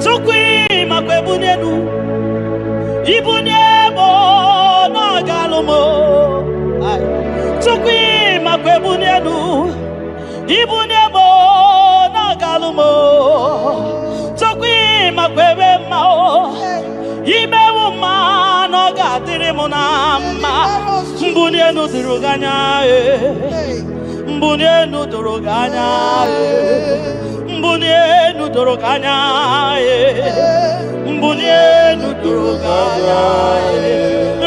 Tukwi makwebunenu Ibunemo na galumo Tukwi makwebunenu Ibunemo na galumo Tukwi makwebemao Imeuma no gadirimu na ma Mbunenu duruganya Mbunenu duruganya Mbunenu duruganya Mbunenu duruganya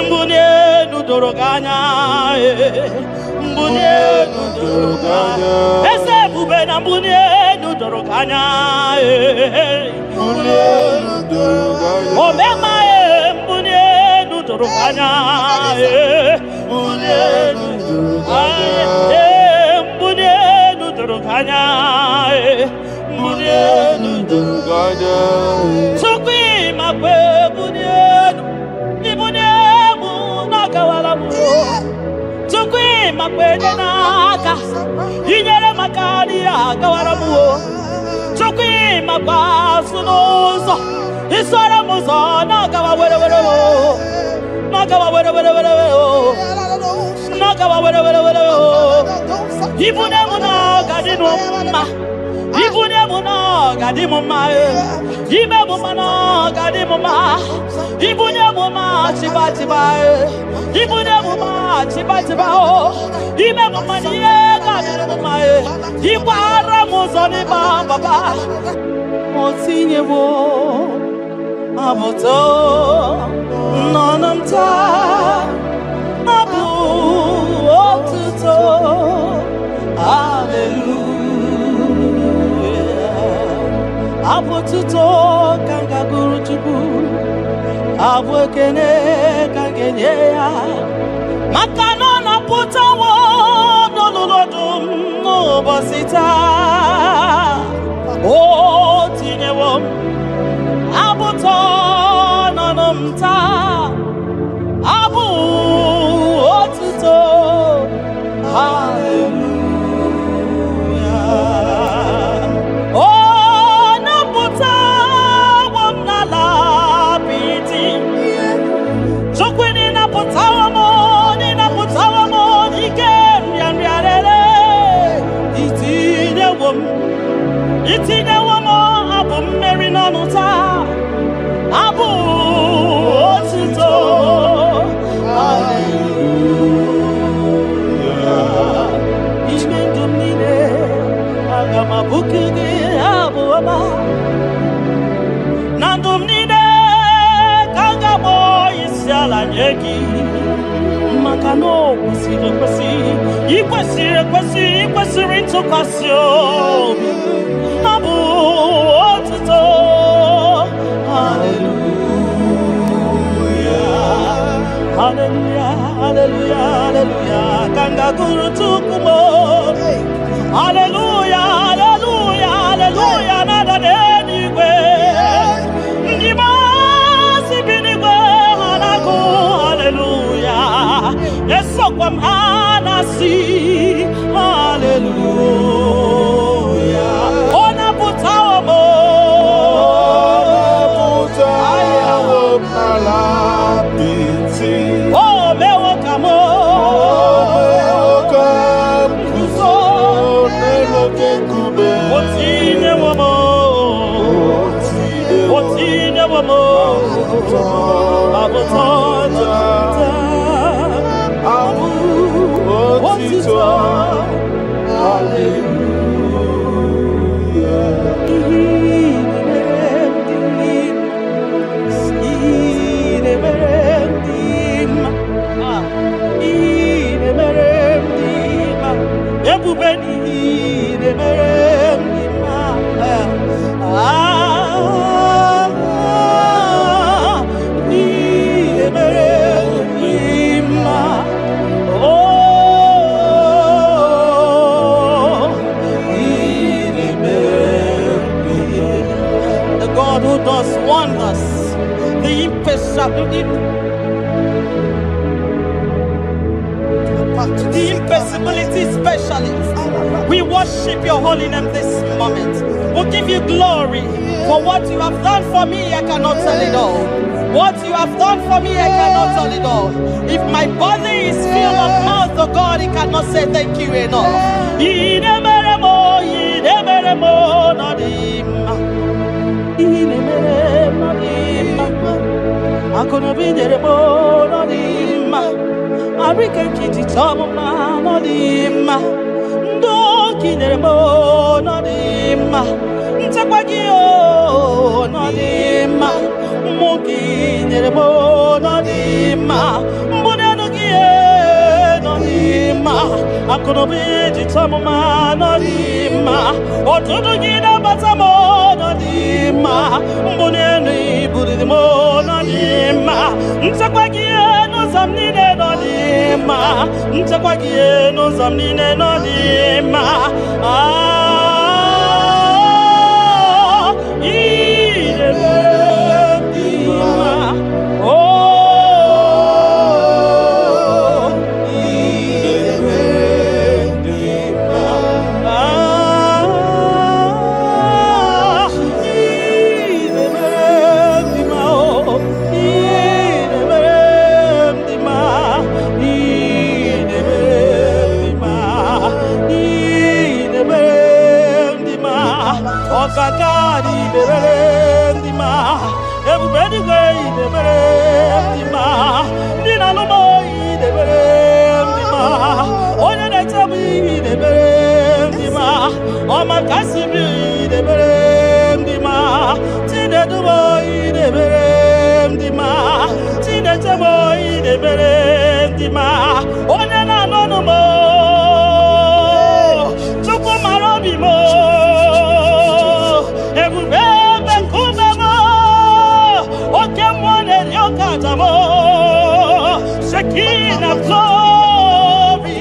Mbunenu duruganya Mbunenu duruganya Ese bubena mbunenu duruganya Mbunenu duruganya Omema mbunenu duruganya Mbunenu duruganya Mbunenu duruganya Mbunenu duruganya Tukwi makwe bunenu Ibunemu nakawalamu Tukwi makwe naka Inyere makani akawalamu Tukwi makwa sunuzo Isora muzo nakawa were Nakawa were Nakawa were Ibunemu nakadinu Ibunemu nakadimuma Ibunemu nakadimuma Ibunemu chiba Ibunemu chiba Ibunemu nakadimuma Ibara muzoni baba Motinyewo Abuto Nonamta Abu Otuto Hallelujah Abututo Kanga Guru Chuku Abwekene Kangenyea Makano na putawo Nololodum No Bosita Oh Tinyewo Abuto Nonamta Abu Otuto Hallelujah Oh Naputa Wamnala Piti Chokwini Naputa Wamoni Naputa Wamoni Ken Yanriarele Itine Wamo Abu Mary Nanuta Abu Otuto Hallelujah Ismen Dumine Agama Bukige Abu Ama Nandumnine Kangamo Isiala Nyeki Makano Ikwesiri Tokasio Abu Otuto Hallelujah Hallelujah Hallelujah Hallelujah Kanga Guru Tukumo Hallelujah Hallelujah Hallelujah Nada denigwe Ndimasi binigwe Hanaku Hallelujah Yeso kwa mhanasi Hallelujah Ona putawa mo Ayawo malapiti Oh mewo kamo Kuzo Neloke kube Otine wamo Otine wamo Abotota Abu Otito Hallelujah God who does wonders, the impossibility specialist. We worship your holy name this morning. moment. We'll give you glory for what you have done for me. I cannot tell it all. What you have done for me, I cannot tell it all. If my body is filled of mouth of God, he cannot say thank you enough. I couldn't be there more on him. I reckon it's all on him. Don't kill him on him. Tabagio on him. Monkey near more on him. Bonanogia on him. I couldn't be the top man on him. Or to do get up at some on him. Bonani, put it more on him. Tabagio no samnine on him. Tabagio no samnine on him. Everybody go the berendima, Dina no boy the berendima, Oya the tabi the berendima, Oma Kasibi the berendima, Tina the boy the berendima, Tina the boy the berendima, Oya no more, Choco Marobi mo, everybody. Shekinah glory,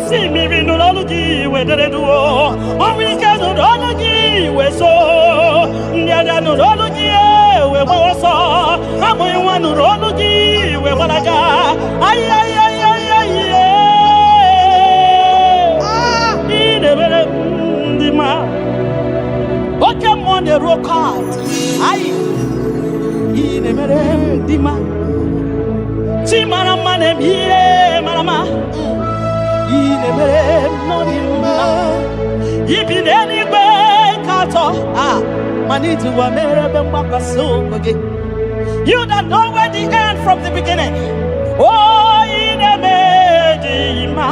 see me in neurology where they do. On weekend neurology where so near the neurology where we saw. I'm going one neurology where I got. Ay. In the man. What come on the rock card? Ay. In the man. Chimana man, yeah, Marama. If in any way, Kato, Manitu, you don't know where the end from the beginning. Oh, in a medima.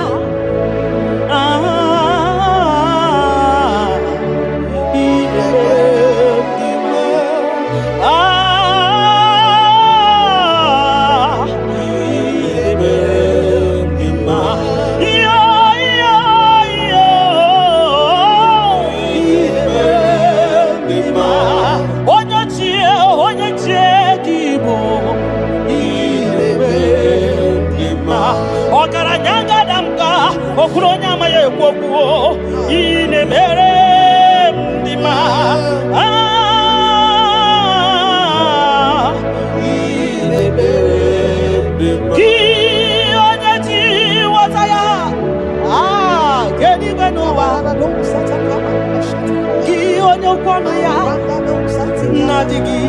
Okuronya maye kwokuo ine mere ndima ine mere ndima ki onye ti wataya kedi gano wa no sataka ki onye kwano ya nadigi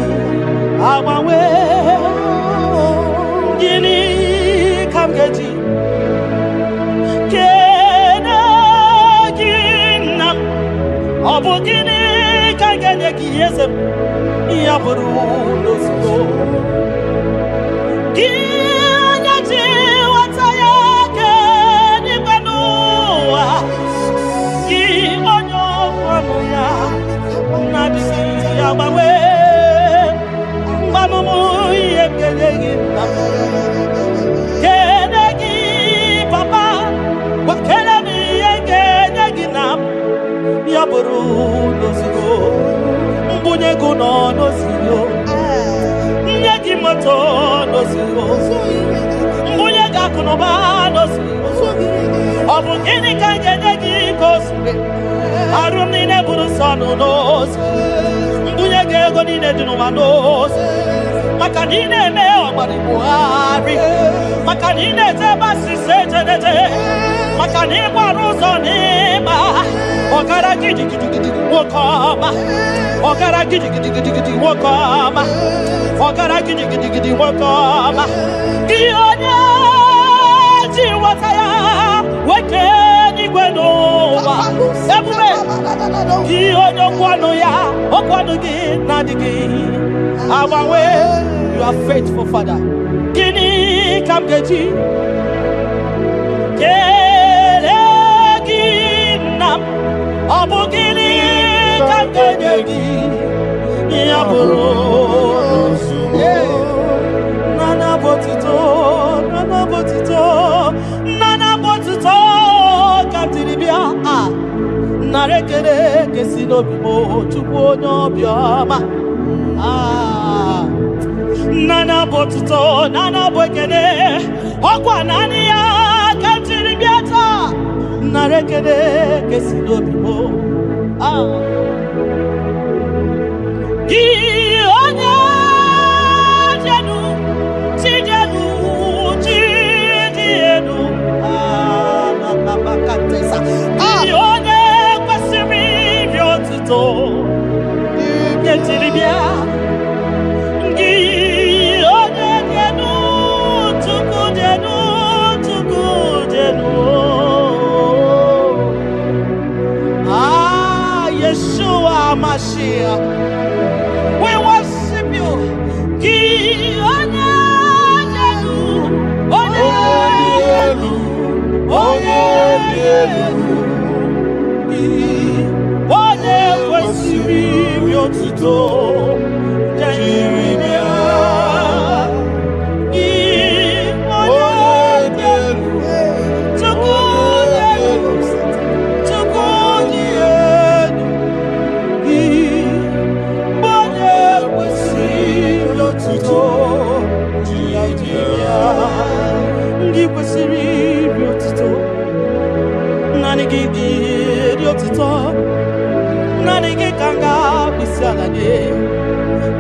awawe gini kamgeji Obogini kaganya kiyesem yaburu nosko Kianya ji wataya ke ni banua Ki onyo kwano ya Nabisi yabawe no no zero. Nyagi moto no zero. Mbuye ga kunoba no zero. Obu gini kanje nyagi kosme. Arum ni ne buru sonu no zero. Mbuye ga ego ni ne dinuwa no zero. Makanine me omari buhari. Makanine te basi sejenete. Makanine baruzo ni ma. Ogara gidi gidi gidi wokoma. Ogara gidi gidi gidi gidi wokoma. Ogara gidi gidi gidi wokoma. Gionya jiwataya weke ni gwenowa. Ebube gionya kwano ya okwano gi nadigi. Abawe, you are faithful, Father. Gini kamgeji. Abugini kangeji yaburo nana botito katiribia narekere kesino bimo chukwu nyobioma nana botito nana bwekene okwa nani ya katiribia ta narekere kesino bimo Gionya jenu na bakatesa Gionya kwasimi vyotito Getiribia Gionya jenu tuku jenu Yeshua Mashiach, we worship you. Gionya jenu, Oye kwesiri vyotito Jeremia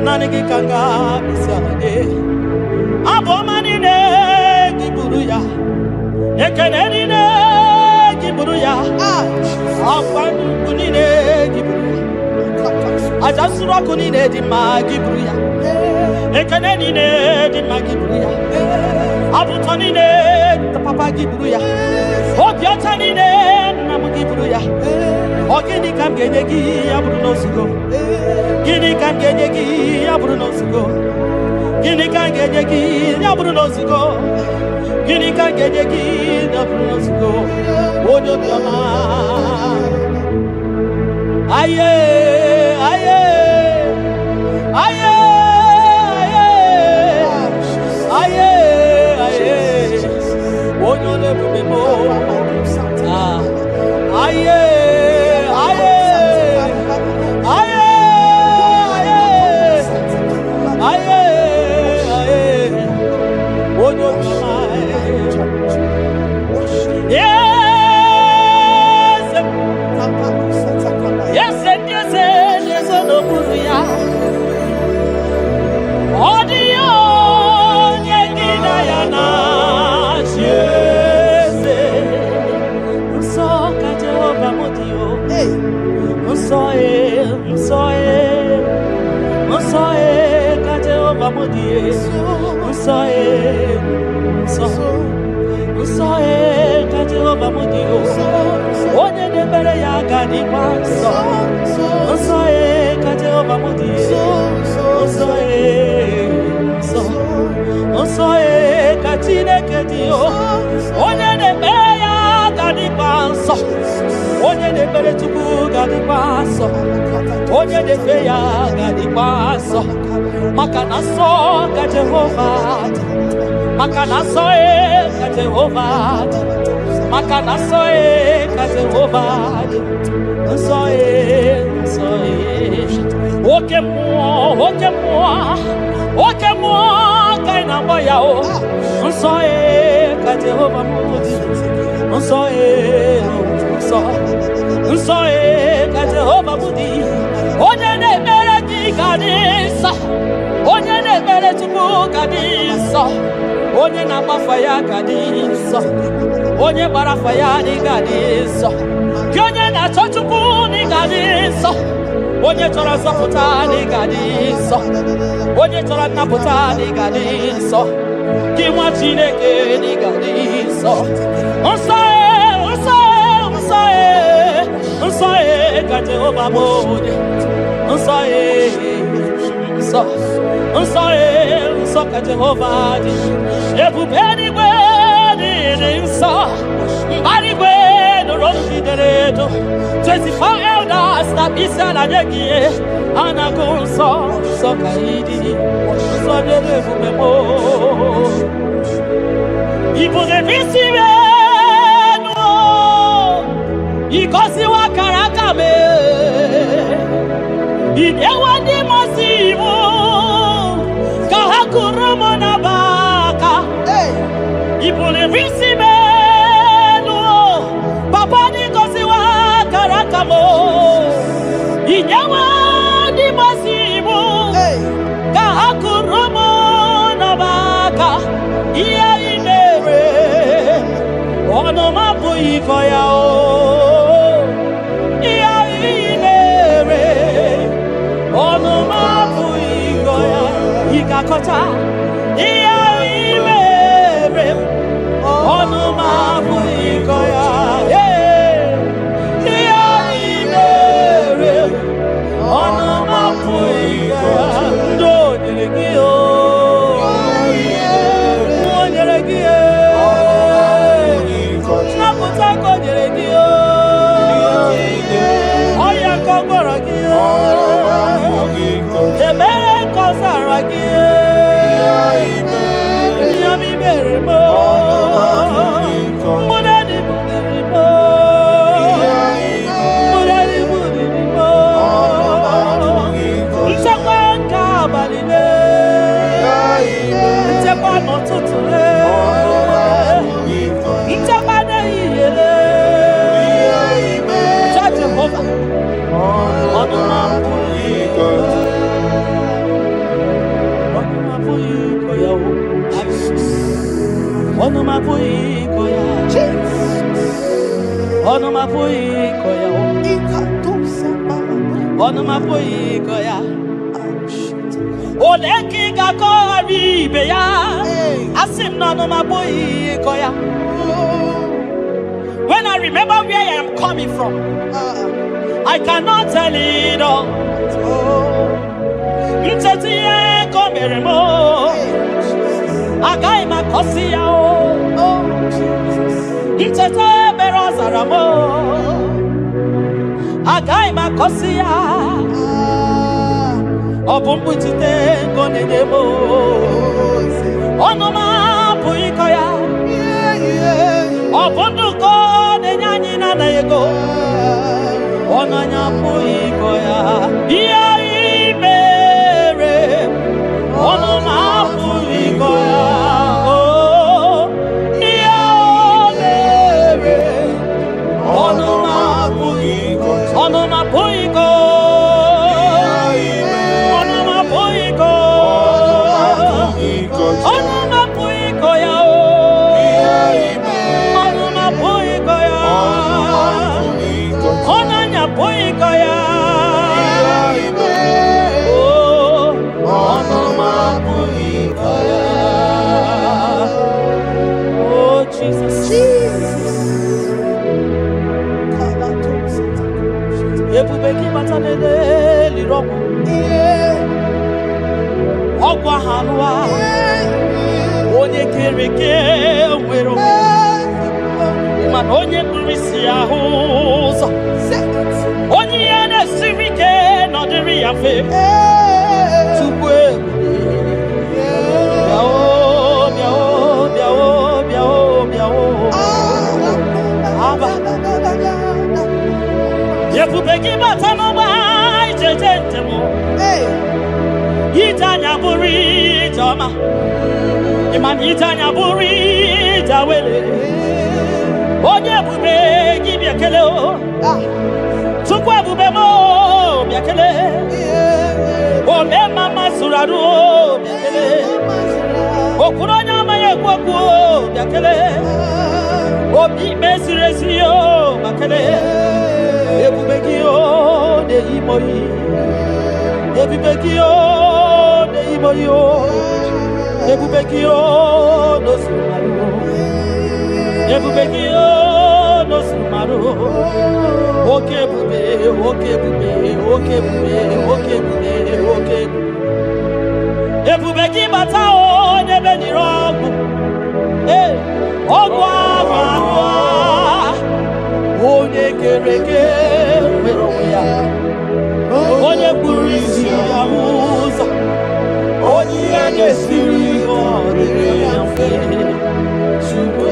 Nanigi kanga bisalade abomani ne giburuya ekeneni ne giburuya afanu kunine giburuya ajasura kunine di magiburuya ekeneni ne di magiburuya abutoni ne papa giburuya obiotani ne namugiburuya ogini kamgenyegi abruno sugo Gini kangenyegi abruno sugo Gini kangenyegi abruno sugo Gini kangenyegi abruno sugo Odo biama Aye aye aye aye aye Odo le bumemo aye Onye de feya gadi paso makanaso ka Jehovah makanaso ka Jehovah makanaso ka Jehovah oke mmụọ kaina boya o nsọ ka Jehova mụdị nsọ ka Jehova mụdị onye na-ekpere gị ga dị nsọ onye na-ekpere Chukwu ga dị nsọ onye na-agbafa ya ga dị nsọ onye gbara afa ya ga dị nsọ gị onye na-achọ Chukwu ga dị nsọ onye chọrọ nzọpụta ga dị nsọ onye chọrọ nnapụta ga dị nsọ gị nwa Chineke ga dị nsọ nsọ ka Jehova bụ nsọ ka Jehova dị ebube eluigwe dị nsọ mbara igwe nụrụ jidere edo 24 elders na isi ala nye gị a na-agụ nsọ ka ịdị nsọ dịrị ebube m ibu na-ebisi enu igosiwa akara aka m idewe ndị masị iwu ka ha kụrụ m na baka ibu na-ebisi enu papa ndị gosiwa akara aka m idewe ndị masị iwu ka ha kụrụ m na baka ihe ị mere ọnụ m abụghị ịkọ ya ihe ị mere ọnụ m abụghị ịkọ ya ị ga-akọcha ihe ị mere ọnụ m abụghị ịkọ ya ihe ị mere ọnụ m abụghị ịkọ ya ndị o nyere gị When I remember where I am coming from, I cannot tell it all. Yepu begi batano ba ije jentemo Itanya buri jama. Iman itanya buri jawele. Onye bube gibi akele o. Tukwa bube mo biakele. Ome mama suraru o biakele. Okuronya maye kwakwo biakele. Obi mesiresi o bakele. Ebubeki o de imoyi. Ebubeki o de imoyi o. Ebubeki o no sumaru. Ebubeki o no sumaru. Oke bube, oke bube, oke bube, oke bube, oke bube. Ebubeki bata o nebe ni rogu. Ogwa manwa. Onye kereke nwere ya. Onye kpụrụ isi ya ụzọ. Onye ya ga-esiri ọ dịrị ya mfe. Chukwu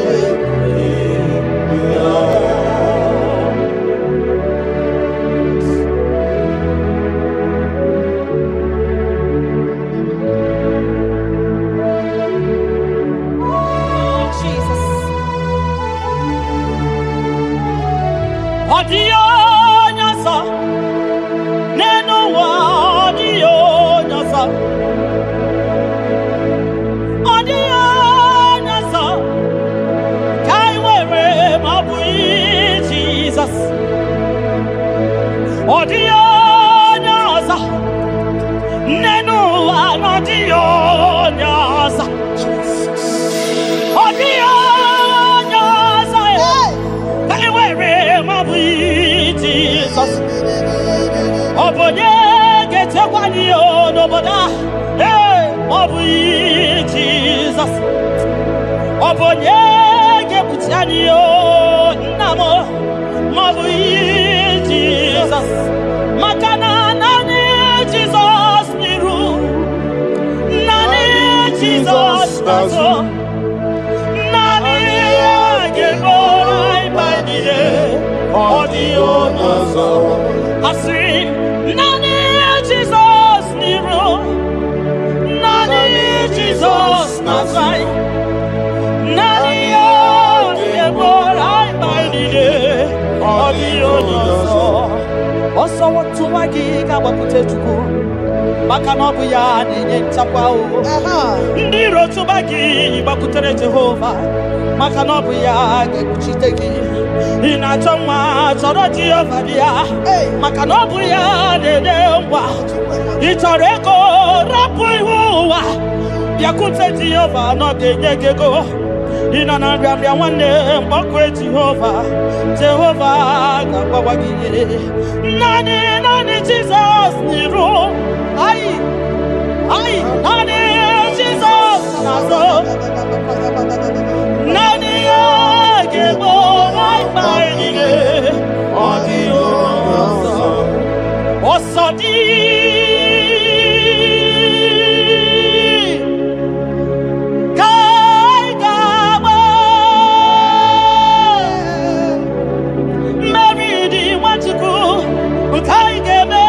Odio nyasa neno wa odio nyasa kai were mabui Jesus odio nyasa neno wa odio nyasa odio Jesus. Obonye gete kwani o noboda. Obi Jesus. Obonye gebutiani o namo. Obi Jesus. Makana nani Jesus miru. Nani Jesus nazo. Nani geborai bandide. Audio nazo. I see nani Jesus niro. Nani Jesus nazai. Nani o geborai bandide. Audio nazo. Oso watu magiga wakute chuku. Maka nobu ya nenye nchakwa o. Ndiro tubagi bakutere Jehova. Maka nobu ya gekuchitegi. Ina choma choro Jehova dia. Maka nobu ya dedemwa. Itoreko rapu ihuwa. Yakute Jehova no genyegego. Ina nambia wane mbokwe Jehova. Jehova gakwa gire. Nani Jesus niru. Ai nani Jesus nazo. Nani agebo like my audio nazo. Osodi kai gabo. Mary di wanchuku kai gebe.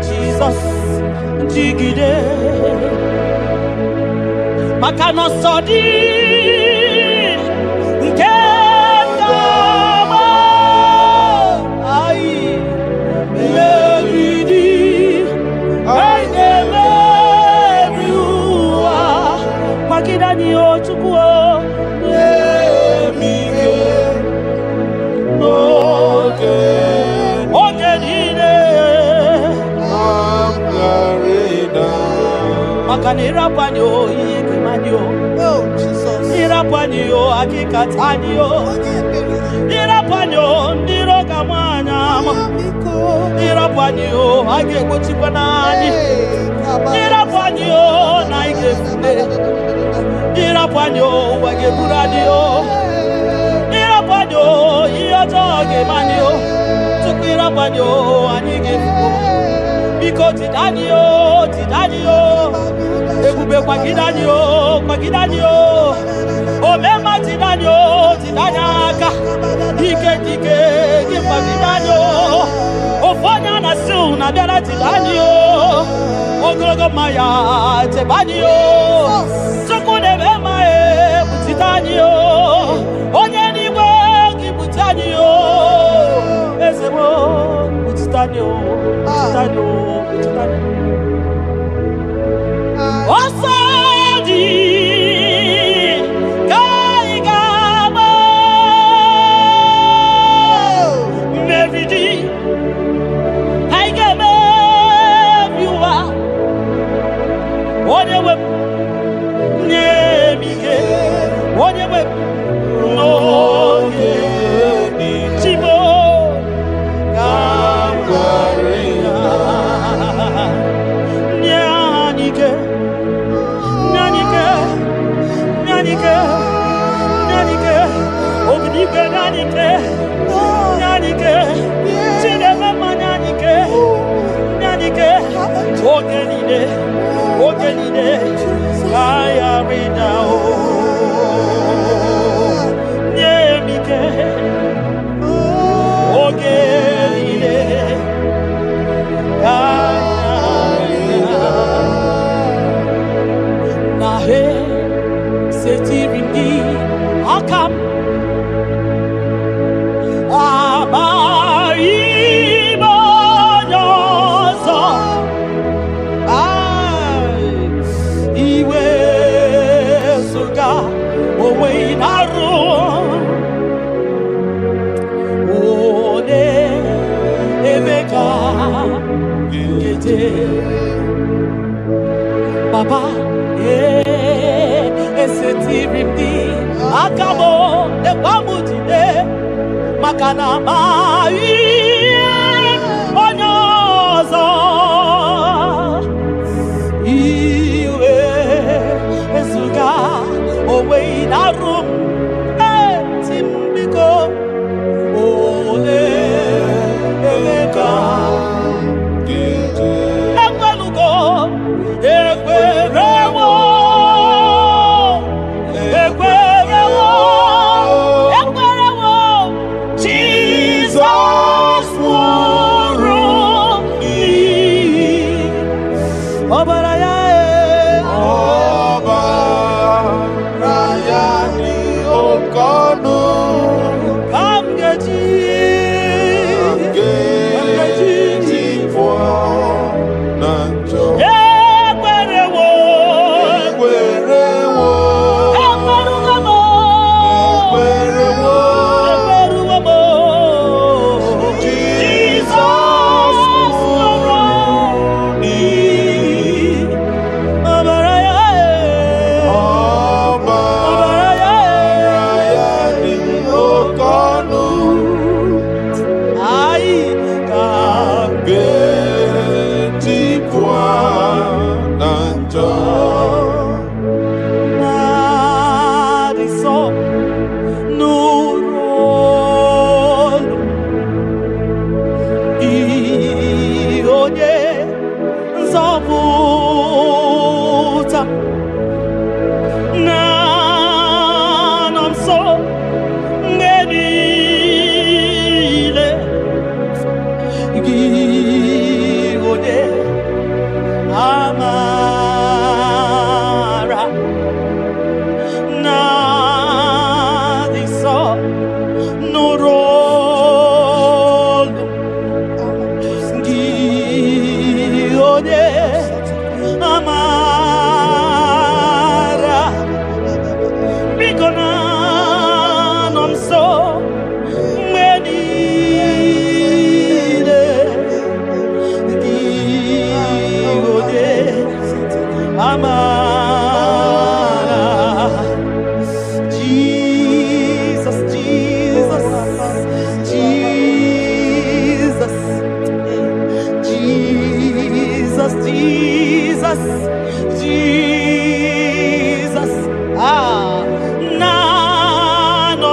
Jesus, jigide, makano sodi, nketama, ai, melidi, ai emeriwa, makidani ochukuo, emige, Makanira panyo ikimanyo. Oh Jesus. Ira panyo akikatanyo. Ira panyo ndiro kamwana. Ira panyo agekuchipanani. Irapanyo na igefune. Irapanyo wageburadio. Irapanyo iyotoge manio. Tukirapanyo anigefuko. Biko tidanio. Ebube kwa kidanio. Omema tidanio tidanyaka. Dike kimpa tidanio. Ofonya na su na dela tidanio. Ogologo maya tebanio. Sokune bema butitanio. Onye niwe kibutanio. Ezebo butitanio. Osadi Gaigama Mevidi Haigame Viwa Onyewe Nemige Onyewe Noge Chimo Gamarina Nyanike Obnike Nyanike Chidema Nyanike Ogenide Kaya Ridao Nyemike Ogenide Kaya Nahe Setiringi Akam Abaibo Nyoso Iwe Suga Owe Naru Ode Emeka Gete Papa Esetirimdi Akabo Ekwamutide Makana Mai Onyozo Iwe Esuga Owe Narum Timbiko Ole Emeka Ekwelugo Ekwerewo Jesus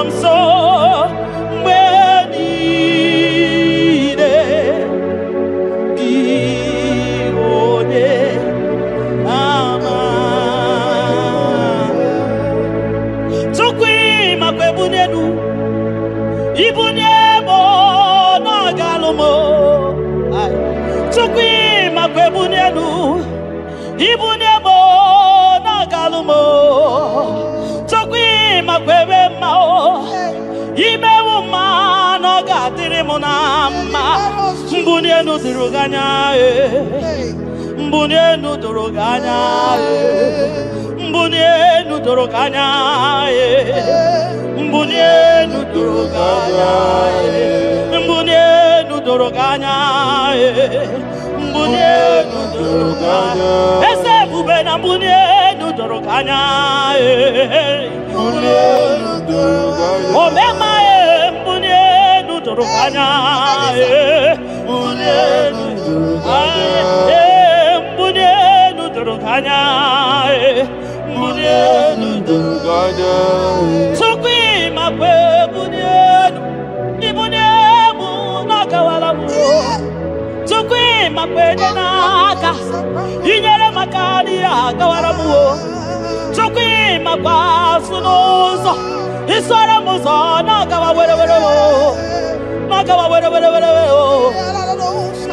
nso mgbe niile gị onye ama Chukwu makwa ebunenu ibunye mo n'ọgalụ mo Chukwu makwa ebunenu ibunye mo n'ọgalụ mo Chukwu makwa ebe mma imewu mma n'ọgadịrị m na mma mbunienu dịrị gị anya mbunienu doro gị anya mbunienu doro gị anya mbunienu doro gị anya mbunienu doro gị anya mbunienu doro gị anya ese ebube na mbunienu doro gị anya mbunienu doro gị anya omema mbunienu doro gị anya mbunienu doro gị anya mbunienu doro gị anya mbunienu doro gị anya Chukwu makwa ebunienu ibuniemu n'ọgawara m Chukwu makwa enye n'aka inyere maka adịghị agawara m Chukwu makwa asụ n'ụzọ isoro m ụzọ n'ọgawa were were n'ọgawa were were were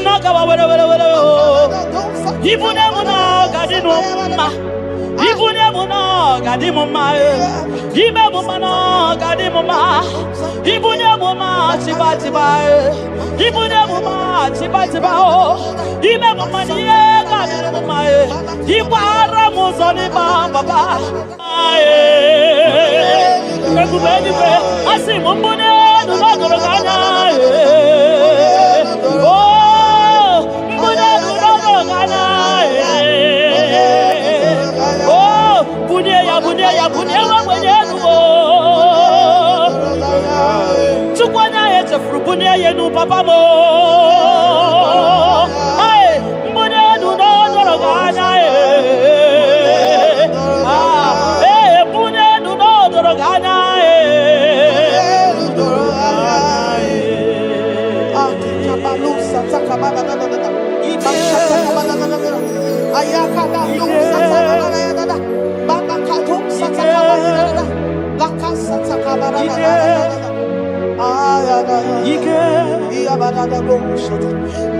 n'ọgawa were were were ibuniemu n'ọgadị mma ibuniemu n'ọgadị mma imebu mma n'ọgadị mma ibuniemu mma tiba tiba ibuniemu mma tiba tiba imebu mma n'ihe gadịrị m mma ịgbara m ụzọ n'ịba papa ebube eluigwe asị m mbunienu n'ọdụrụ gị anya mbunienu n'ọdụrụ gị anya bunye ya bunye wenye elu Chukwu anya ya echefuru bunye ya enu papa mo mbunienu n'ọdụrụ gị anya mbunienu n'ọdụrụ gị anya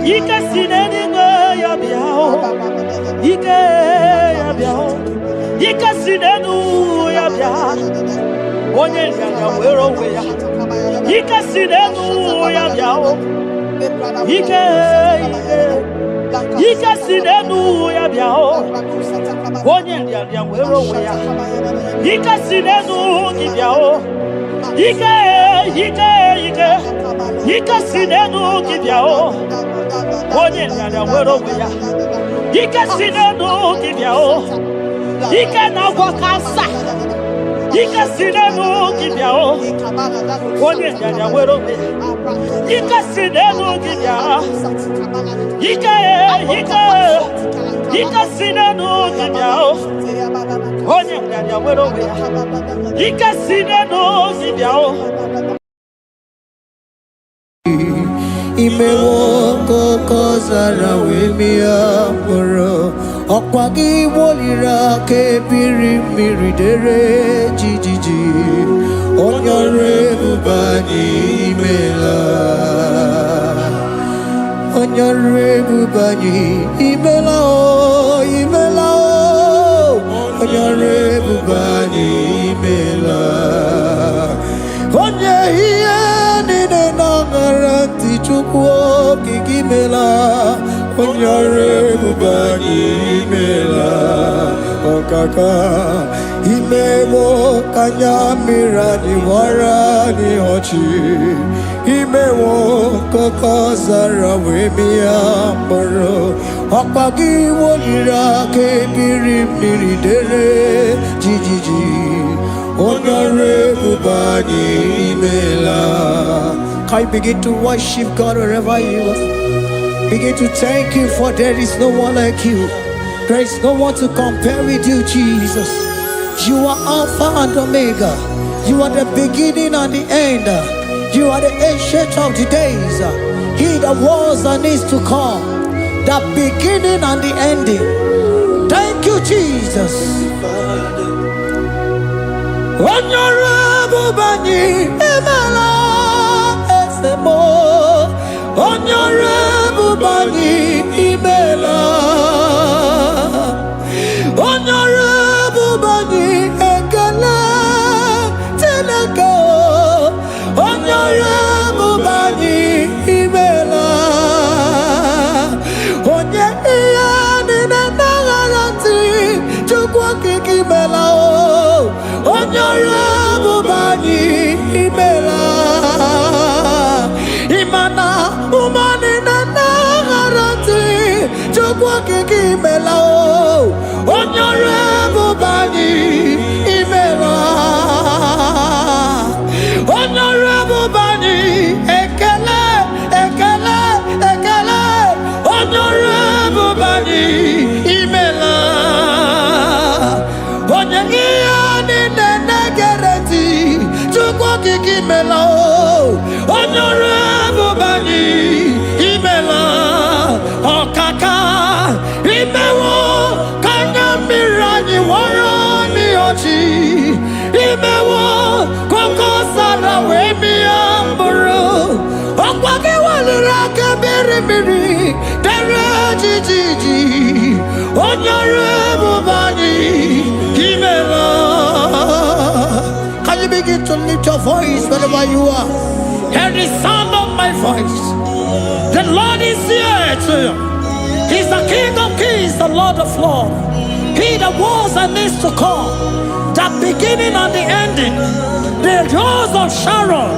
Ike si n'eluigwe ya bịa ike ya bịa ike si n'elu ya bịa onye nganga were onwe ya ike si n'elu ya bịa ike si n'elu ya bịa onye nganga were onwe ya ike si n'elu gị bịa ike si n'elu gị bịa onye nganga were onwe ya ike si n'elu gị bịa ike na-agwọ kansa ike si n'elu gị bịa onye nganga were onwe ya ike si n'elu gị bịa ike si n'elu gị bịa onye nganga were onwe ya ike si n'elu gị bịa imewo kokozara wemia moro ọkwa gị woliri aka ebiri mmiri dere jijiji onye ọrụ ebube anyị imela onye ọrụ ebube anyị imela imela onye ọrụ ebube anyị imela onye ihe niile na-aṅara ntị Chukwu okike imela onye ọrụ ebube anyị imela ọkaka imewo ka anya mmiri anyị gbara anyị ọchị imewo nkọkọ zara wee mịa mkpụrụ ọkpa gị woliri aka ebiri mmiri dere jijiji onye ọrụ ebube anyị imela. Can you begin to worship God wherever you are? Begin to thank Him, for there is no one like you. There is no one to compare with you, Jesus. You are Alpha and Omega. You are the beginning and the end. You are the ancient of the days. He that was and is to come. The beginning and the ending. Thank you, Jesus. Honorable Bani, Emala, Esemo. Honorable Bani, Emala. Honorable Bani, Ekala, Tenaka. Honorable Bani, Emala. Onye iyani na nagarati, chukwa kikimela. Honorable Bani, Emala. Imana, umani na nagarati, chukwa kikimela. Honorable Bani, Emala. Honorable Bani, Ekele, Ekele, Ekele. Honorable Bani, Emala. Onyegiyani nenegereti, chukwa kikimela. Honorable Bani, Emala. Okaka, Imewo, Mirani warani ochi Imewo koko sara wemi amburu Okwage walirake biri Dere jijiji Honorable Bani Emala. Can you begin to lift your voice wherever you are? Hear the sound of my voice. The Lord is here to you. He's the King of Kings, the Lord of Lords. He that was and is to come, the beginning and the ending, the rose of Sharon,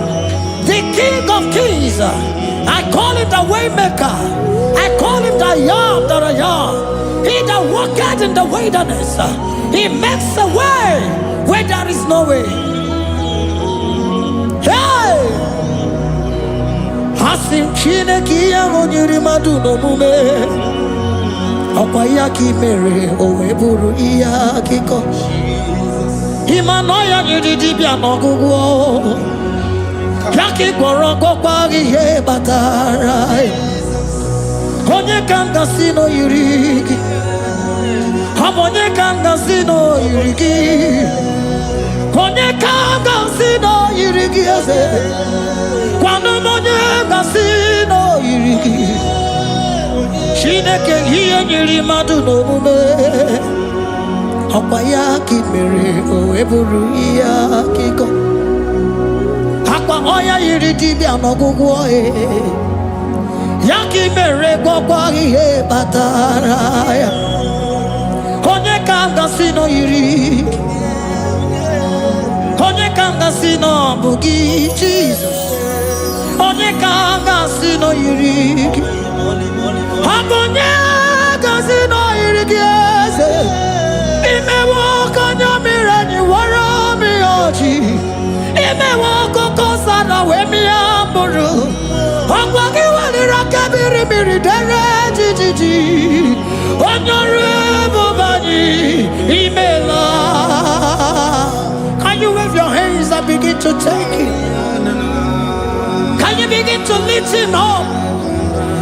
the King of Kings. I call him the Waymaker. I call him the Yam that I am. He that walketh in the wilderness, he makes a way where there is no way. Hey! Hasim Chineki Yamonyuri Maduno Mume. Okwayaki mere oweburu iya kiko Imanoya nyidibia nogugo Yaki gorogo kwagi ye batara Onye kanga sino yurigi Onye kanga sino yurigi Onye kanga sino yurigi eze Kwano monye kanga sino yurigi Chineke hiye nyiri madu n'omume Okwayaki mere oweburu iya kiko Akwa oya yiri dibia n'ogwugwo Yaki mere gwagwa ihe batara ya Onye kanga sino yiri Onye kanga sino bugi Jesus Onye kanga sino yiri Agonye gazino irigieze Imewo kanyo mirani wara miyoji Imewo koko sana wemi amburu Ogwagi walira kebiri miri dere jijiji Honorable Bani Emala. Can you wave your hands and begin to take it? Can you begin to lift him up?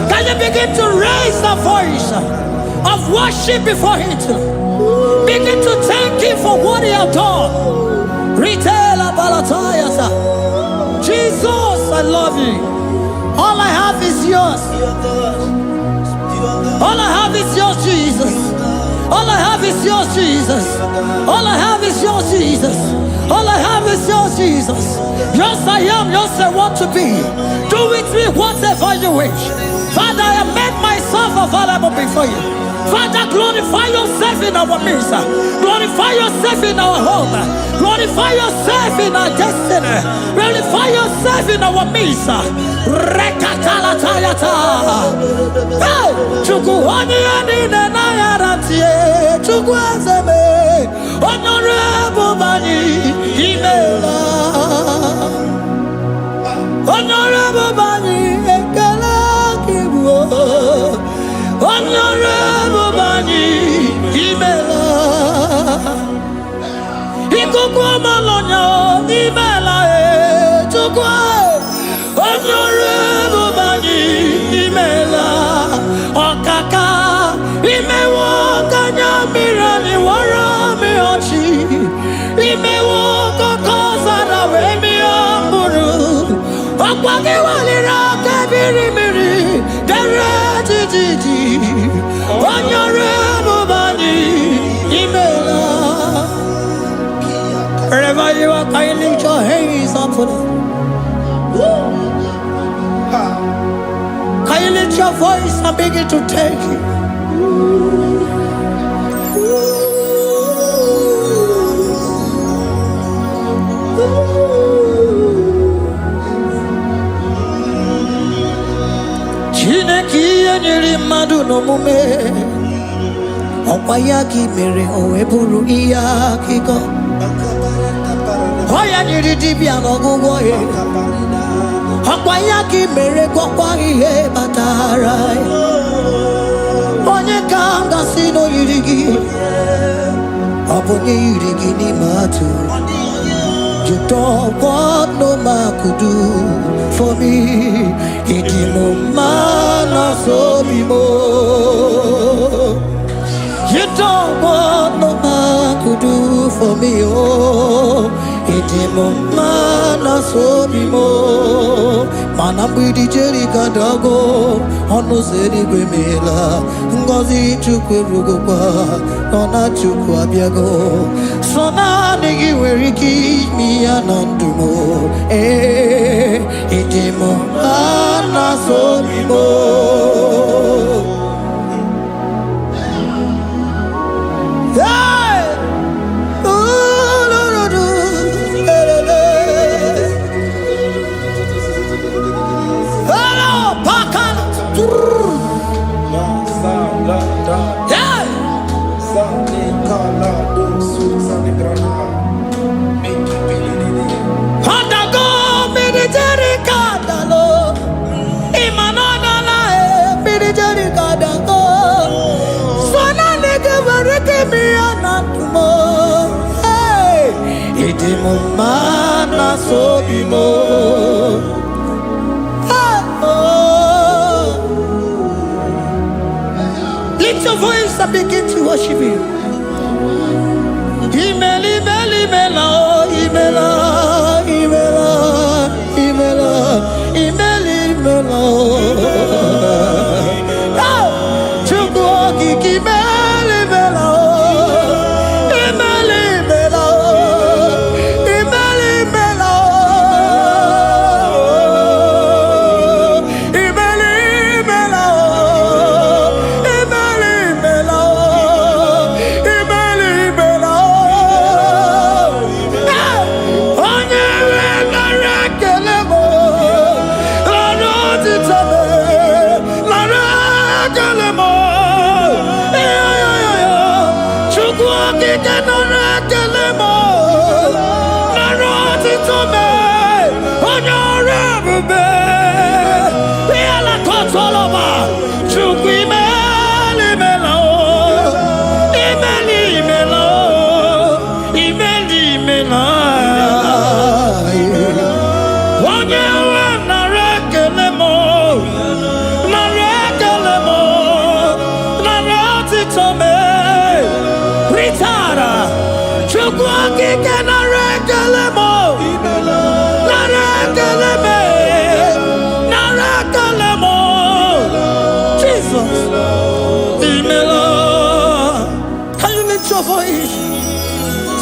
Can you begin to raise the voice of worship before him? Begin to thank him for what he has done. Retailer Balatayasa. Jesus, I love you. All I have is yours. All I have is yours, Jesus. All I have is yours, Jesus. All I have is yours, Jesus. All I have is yours, Jesus. Yours I am, yours I want to be. Do with me whatever you wish. Father, I made myself available before you. Father, glorify yourself in our midst. Glorify yourself in our home. Glorify yourself in our destiny. Glorify yourself in our midst. Rekatala tayata. Hey, chukuani ani na yaratie. Chukwazeme. Honorable Bani Emala. Honorable Bani Honorable Bani Emala. Okoko malonya imela chukwa onyore bubani imela okaka imewo kanya mirani warami ochi imewo koko sara wemi amburu okwage walira kabiri miri dere jiji onyore bubani imela. Wherever you are, can you lift your hands up for them? Can you lift your voice and begin to take it? Chineki enyiri mmadụ n'omume ọkwa ya ka mere o wee bụrụ ihe akụkọ. Oya nyiri dibịa n'ọgwụgwọ ya ọkwa ya ka mere gwọkwa ihe batara onye ka m gasị n'oyiri gị ọ bụ onye yiri gị n'ime atụ. You don't want no man could do for me. Ịdị m mma n'ọsọ obi m. You don't want no man could do for me, oh. Iti mo mana sobi mo, mana mbidi jeri kadago, ono seri gwemela, ngozi chukwe rugokwa, nona chukwa biago, sona negi weriki mi anandumo, iti mo mana sobi mo. Mana sobimo. Lift your voice and begin to worship Him. Imela, imela, imela, imela, imela, imela, imela, imela. Chukwuoki imela, imela.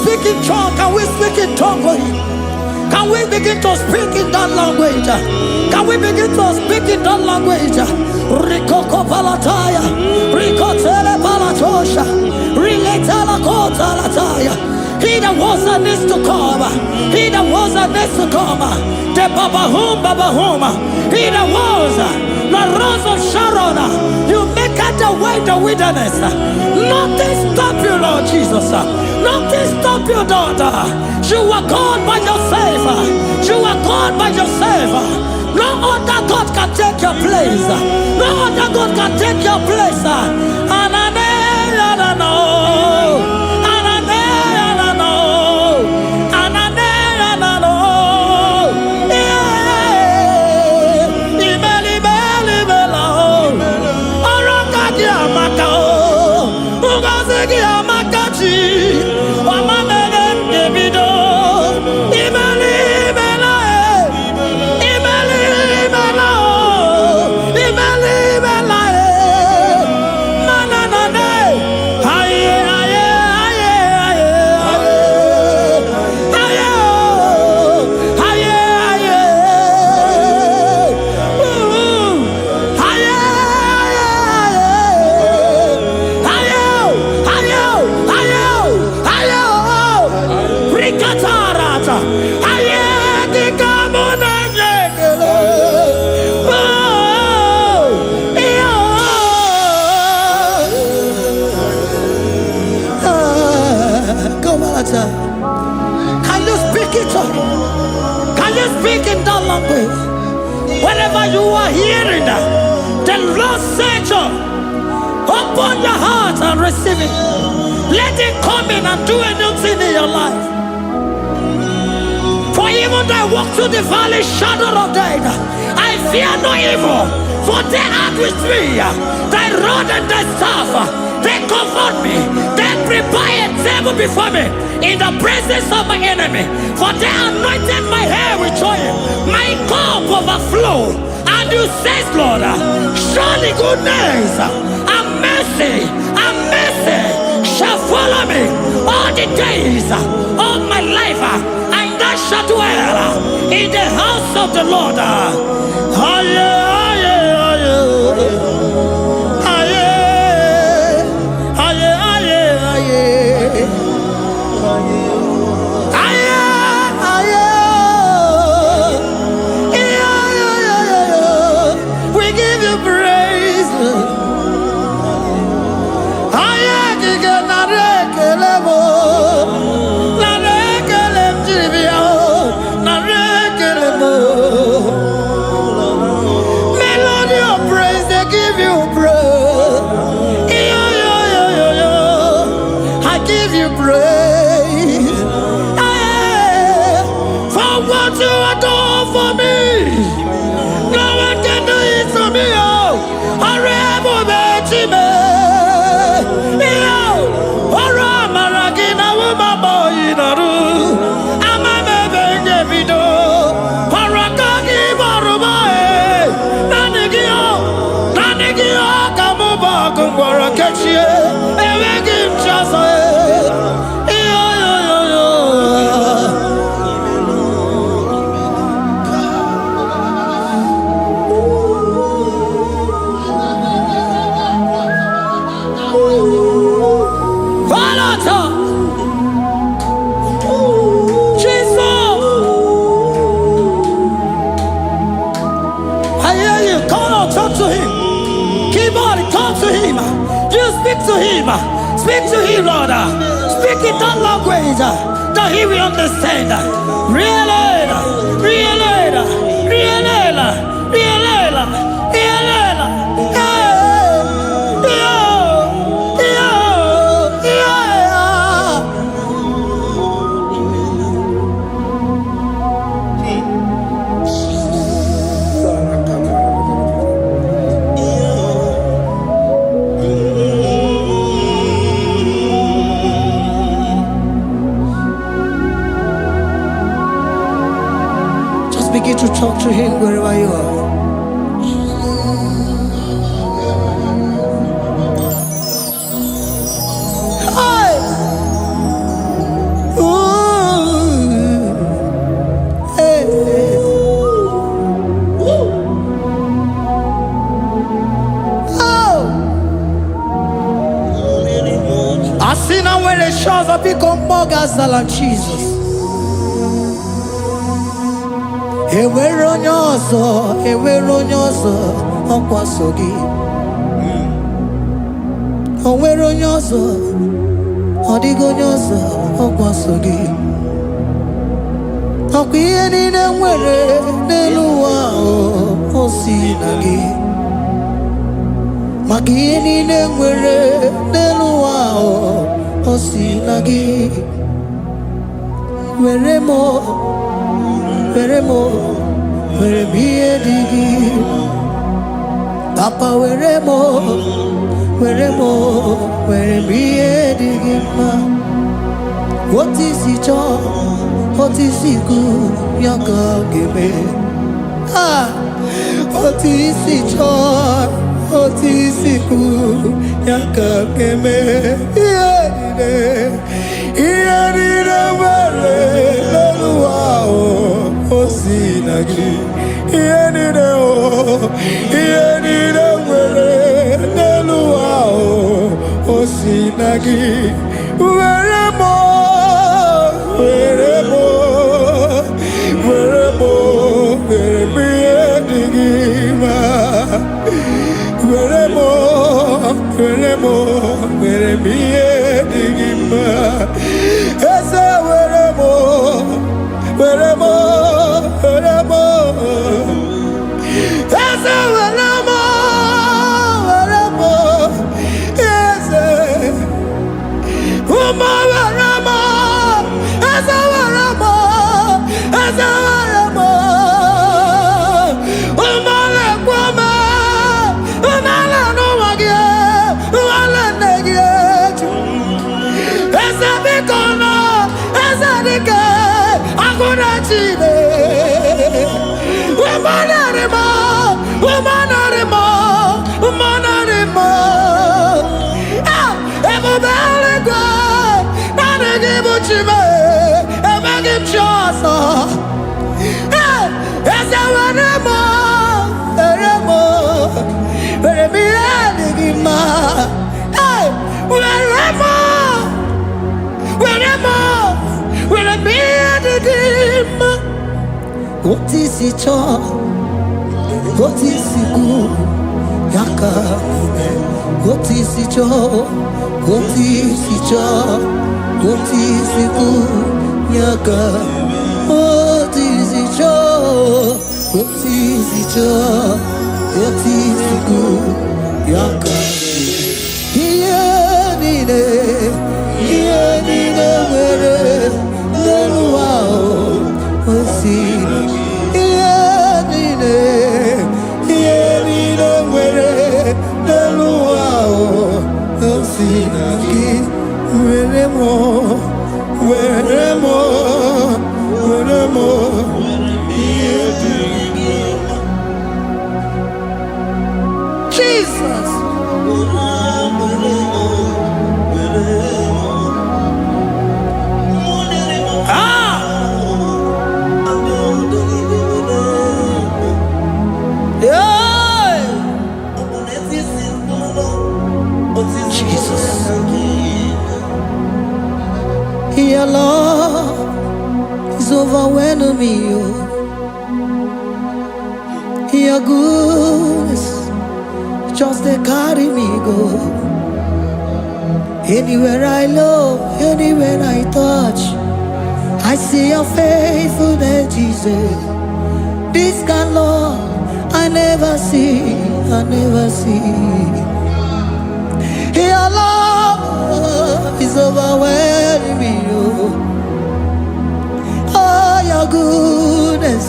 Speak in tongue. Can we speak in tongue for Him? Can we begin to speak in that language? Can we begin to speak in that language? Rikoko palataya, rikotele palatosha, riletala kota lataya. He that was and is to come. He that was and is to come. The Babahum. He that was the rose of Sharon. You make out the way the wilderness. Nothing stop you, Lord Jesus. Nothing stop you, daughter. You are God by yourself. You are God by yourself. No other God can take your place. No other God can take your place. And I know. speak in that language. Wherever you are hearing that, the Lord said, open your heart and receive it. Let it come in and do a new thing in your life. For even though I walk through the valley shadow of death, I fear no evil, for they are with me. Thy rod and thy staff, they comfort me. They prepare a table before me in the presence of my enemy. For they anointed my hair with oil, my cup overflow. And you say, Lord, surely goodness and mercy shall follow me all the days of my life. And I shall dwell in the house of the Lord. We give you praise. Melody of praise, they give you praise. I give you praise. For what you have done for me, no one can do it for me. Speak to him, Lord. Speak in that language that he will understand. Begin to talk to him wherever you are. Hi. Ooh. Hey. Oh. I see now where the shores have become more than Jesus. Ewere onye ọzọ ọkwaso gị. O nwere onye ọzọ, ọ dịghị onye ọzọ ọkwaso gị. Ọkwa ihe niile nwere n'elu ụwa o si na gị. Maka ihe niile nwere n'elu ụwa o si na gị. Were m ihe dị gị. Papa were m ihe dị gị mma. Otu isi chọọ, otu isi kwu ya ka ọ ga-eme. Otu isi chọọ, otu isi kwu ya ka ọ ga-eme. Ihe niile nwere n'elu ụwa o si na gị. Ihe niile nwere n'elu ụwa o si na gị. Were m ihe dị gị mma. Were m ihe dị gị mma. Eze were m What is it all? What is it good? Yaka. What is it all? What is it all? What is it good? Yaka. What is it all? What is it all? What is it good? Yaka. Here nide, where the wow. See. Jesus. Your love is overwhelming me. Your goodness just they carry me go. Anywhere I look, anywhere I touch, I see your faithfulness, Jesus. This kind of love I never see, I never see. Your love is overwhelming me. Oh, your goodness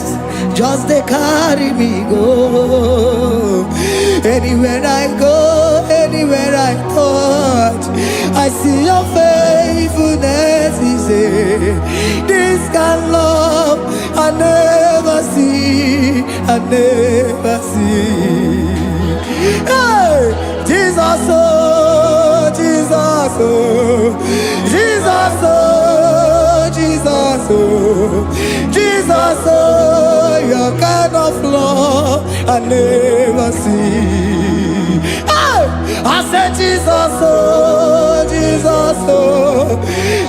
just they carry me go. Anywhere I go, anywhere I touch, I see your faithfulness. This kind of love I never see, I never see. Hey, Jesus, oh, Jesus, oh, Jesus, oh, Jesus, oh, Jesus, oh, your kind of love I never see. Hey, I said Jesus, oh, Jesus, oh,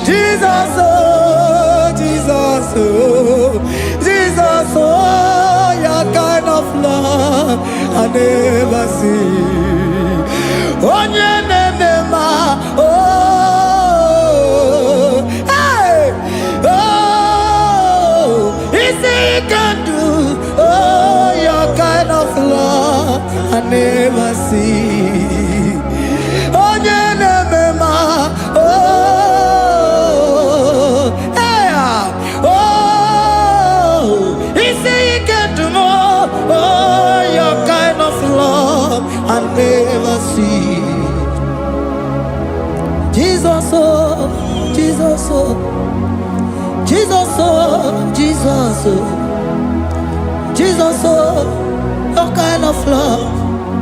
Jesus, oh, Jesus, oh, Jesus, oh, your kind of love I never see. Oh, hey, oh, is he can do, oh, your kind of love I never see. Oh, oh, hey, oh, is he can do more, oh, your kind of love I never see. Jesus, oh, Jesus, oh, Jesus, oh, Jesus, oh, Jesus, oh, your kind of love.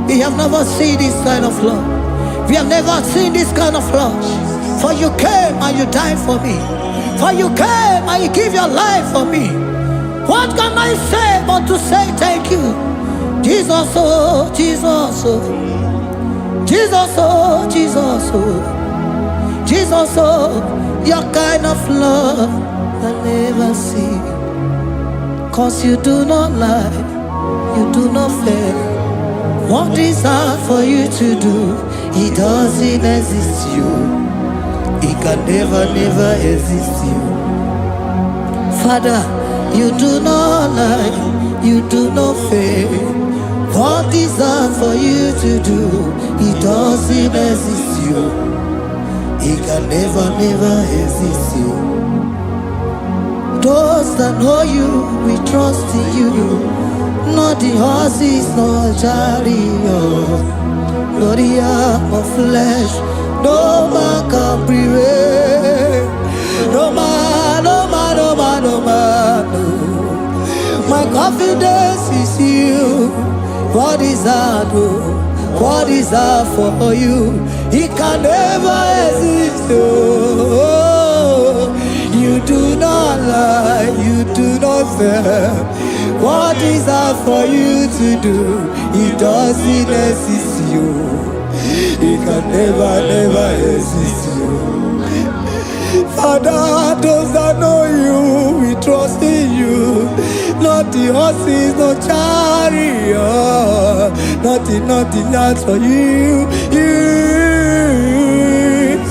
We have never seen this kind of love. We have never seen this kind of love. For you came and you died for me. For you came and you give your life for me. What can I say but to say thank you? Jesus, oh, Jesus, oh, Jesus, oh, Jesus, oh, Jesus, oh, your kind of love I never see. 'Cause you do not lie, you do not fail. What is hard for you to do, it doesn't exist you. It can never, never exist you. Father, you do not lie, you do not fail. What is hard for you to do, it doesn't exist you. It can never, never exist you. Those that know you, we trust in you. Not the horses, nor chariot, nor the arm of flesh. No man can prevail. No man, no man, no man, no man. No. confidence is you. What is that? What is that for you? It can never exist. Oh, you do not lie, you do not fail. What is that for you to do? It doesn't exist you. It can never exist you. Father, those that know you, we trust in you. Not the horses, no chariot, nothing else for you.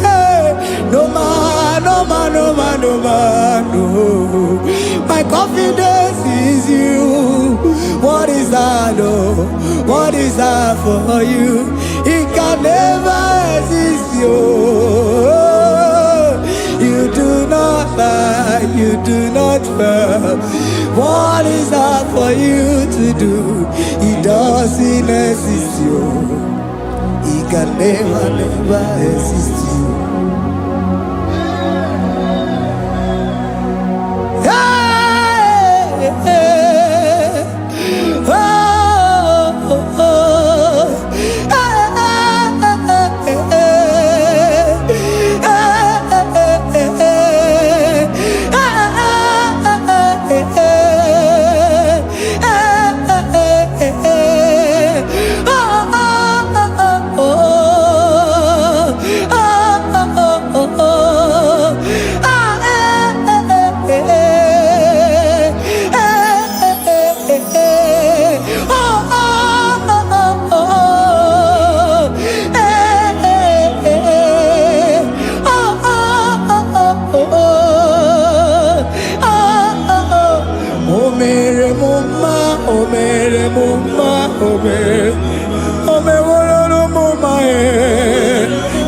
Hey, no man, no. My confidence is you. What is that? Oh, what is that for you? It can never exist you. You do not lie, you do not fail. What is that for you to do? It doesn't exist you. It can never exist you. Hey, hey, oh, oh, oh.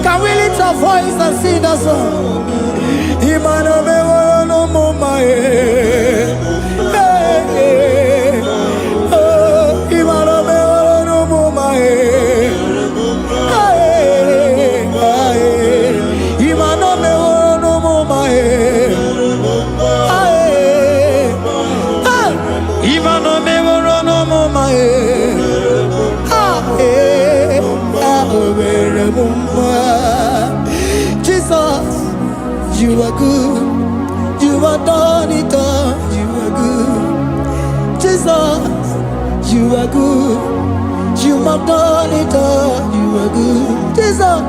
Can we lift our voice and sing that song? Imano me no mama Imano me no mama Imano me no mama Imano me no mama Jesus, you are good. You are done it all. You are good. Jesus, you are good. You have done it all. You are good. Jesus,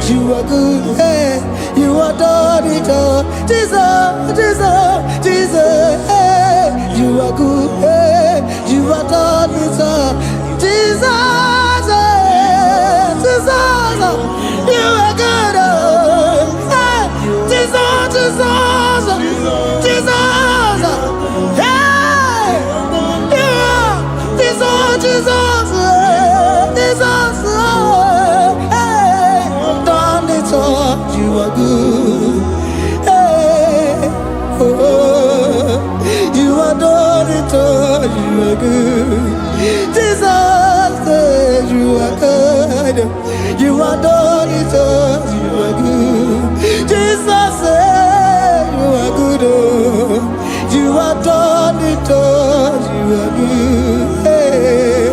you are good. Hey, you are done it all. Jesus, hey, you are good. Hey, you are done it all. Jesus, you are good. Hey, Jesus, hey, you are Jesus, hey, done it all. You are good. Hey, oh, you are done it all. You are good. Jesus, you are good. You are done it all. You are good. Jesus, you are good. Oh, you are done it all. You are good. Hey.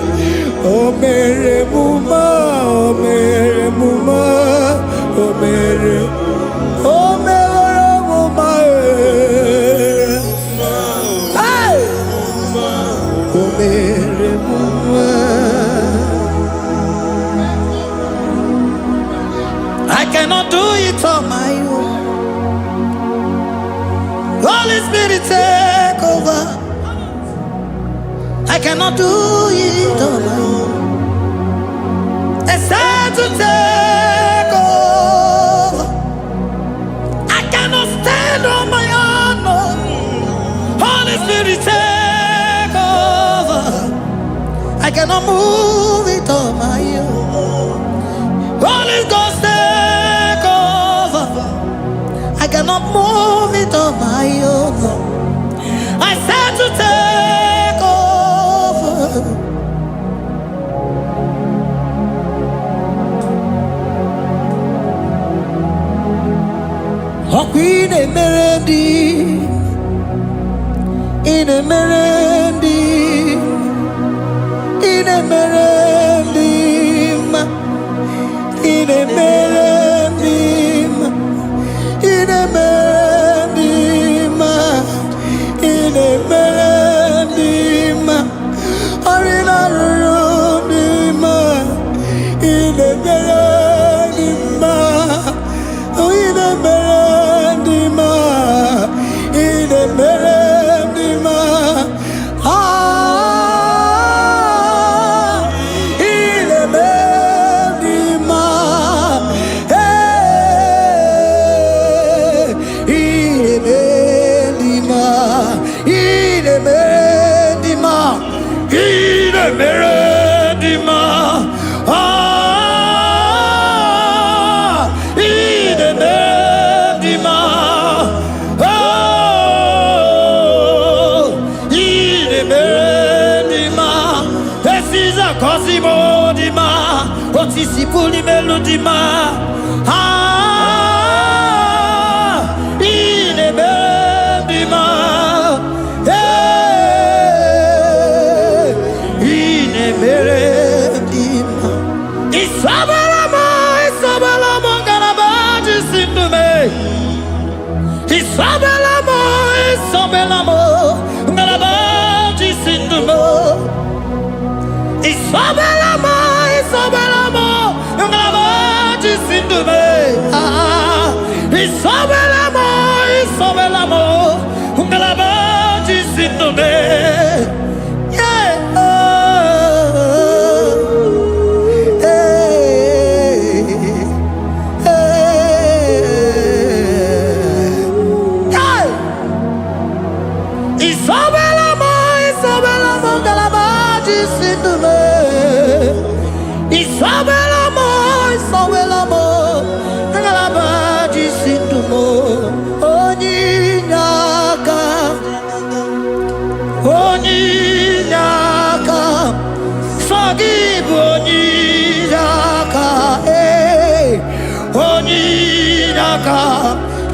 Oh, Mary Muma, oh, Mary Muma, oh, Mary, oh, Mary Muma, hey, oh, Mary Muma. I cannot do it on my own. Holy Spirit, take over. I cannot do it on my own. It's time to take over. I cannot stand on my own. No. Holy Spirit, take over. I cannot move it on my own. Holy Ghost, take over. I cannot move it on my own. I said to take over. Oh, Queen Emerald, in a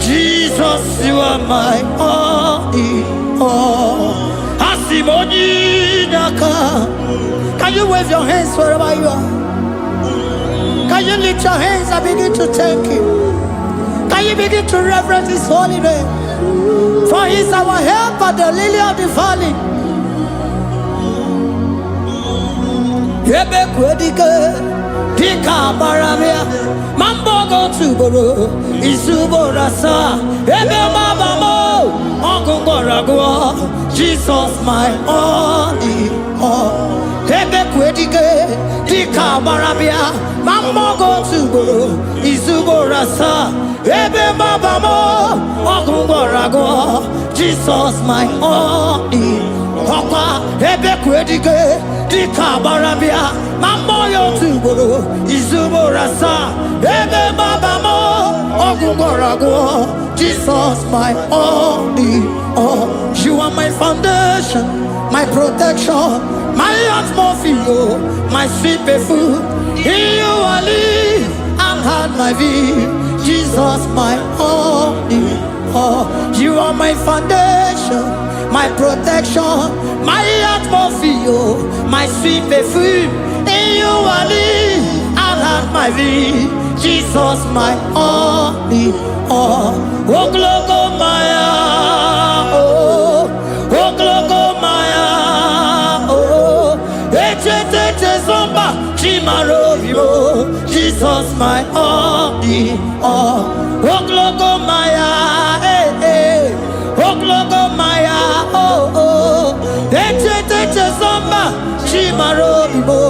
Jesus, you are my only all. Can you wave your hands wherever you are? Can you lift your hands and begin to thank Him? Can you begin to reverence His holy name? For He is our help at the lily of the valley. Dika Baramia, Mambogo Tuboro, Isuborasa, Ebe Mabamo, Ogungorago, Jesus my only all. Ebe Kwedike, Dika Baramia, Mambogo Tuboro, Isuborasa, Ebe Mabamo, Ogungorago, Jesus my only Oka, Ebe Kwedike, Dika Baramia, Mamoyo Tuboro, Izuborasa, Ebe Babamo, Ogungorago, Jesus my only all. You are my foundation, my protection, my atmosphere, my sweet food. In you I live and had my being. Jesus my only all. You are my foundation, my protection, my atmosphere, my sweet perfume. In you I live and have my being. Jesus my only all. Oh glogo maya, oh glogo maya, oh ete zomba chimarovio. Jesus my only all. Oh glogo maya, oh glogo maya, oh ete zomba chimarovio.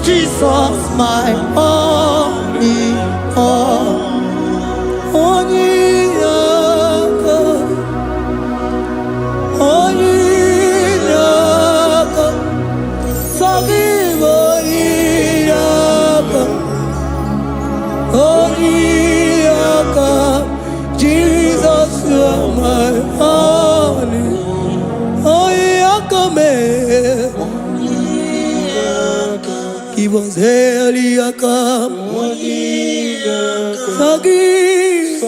Jesus my only all. Jesus, you are my only. Give us Eliakam. Forgive.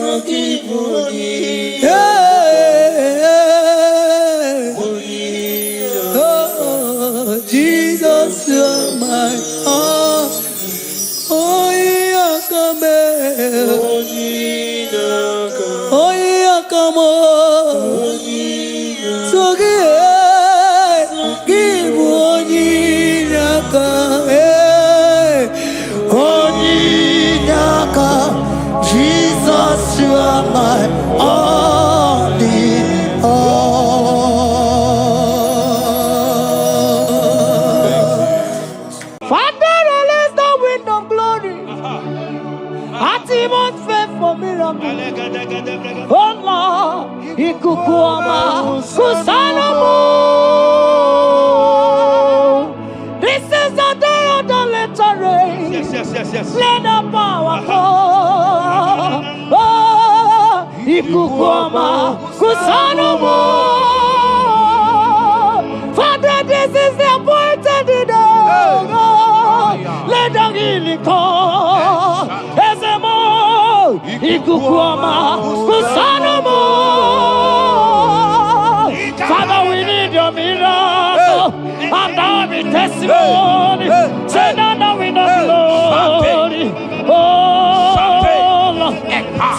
Ikukuoma Kusanomo. This is the day of the little rain. Yes. Let the power fall. Oh, Ikukuoma Kusanomo. Father, this is the appointed day. Let the healing come. Ezemo Ikukuoma Kusanomo. Father, we need your miracle. And now we testimony. Say now we know glory. Oh, Lord.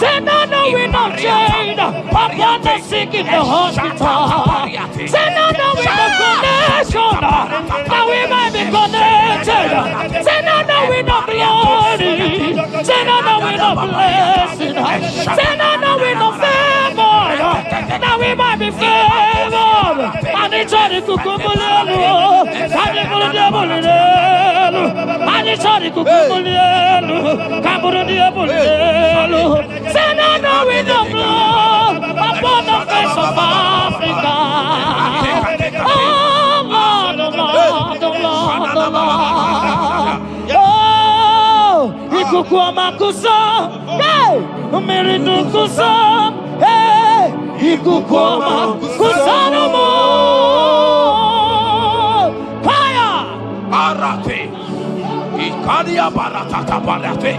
Say now we know change. Upon the sick in the hospital. Say now we know connection. Now we might be connected. Say now we know glory. Say now we know blessing. Say now we know favor. Now we might be favored. And it's all the kukumulelu. And it's all the diabolelu. And it's all the kukumulelu. Kaburu diabolelu. Say now we know blood upon the face of Africa. Oh Lord, oh Lord, oh Lord. Oh, Ikukuoma Kusa. Hey, Umiridu Kusa. Hey, Ikukuoma Kusanomo. Fire. Arate. Ikadia baratata barate.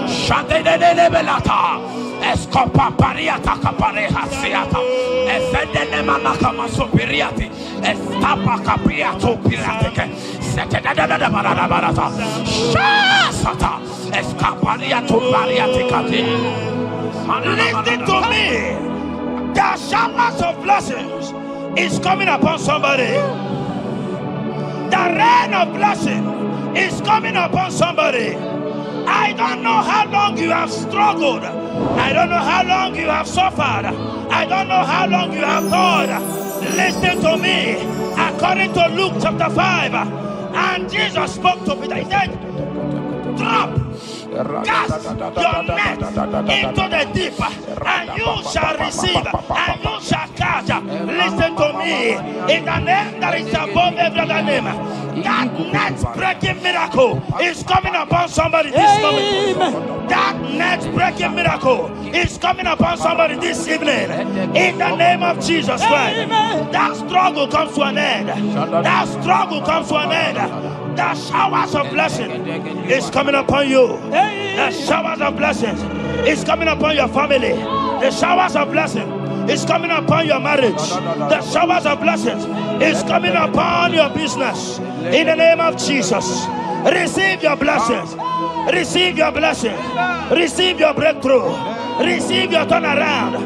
Shadene belata. Escopa pariata capareha seata. Efendene manaka masopiriati. Estapa capriato pirateke. Setedada barata. Shasata. Escapariato bariaticati. Listen to me. The showers of blessings is coming upon somebody. The rain of blessing is coming upon somebody. I don't know how long you have struggled. I don't know how long you have suffered. I don't know how long you have thought. Listen to me. According to Luke chapter 5, and Jesus spoke to Peter. He said, drop, cast your net into the deep, and you shall receive, and you shall catch. Listen to me. In the name that is above every other name, that net breaking miracle is coming upon somebody this moment. That net breaking miracle is coming upon somebody this evening. In the name of Jesus Christ. That struggle comes to an end. That struggle comes to an end. The showers of blessing is coming upon you. The showers of blessings is coming upon your family. The showers of blessing is coming upon your marriage. The showers of blessings is coming upon your business. In the name of Jesus, receive your blessings. Receive your blessings. Receive your breakthrough. Receive your turnaround.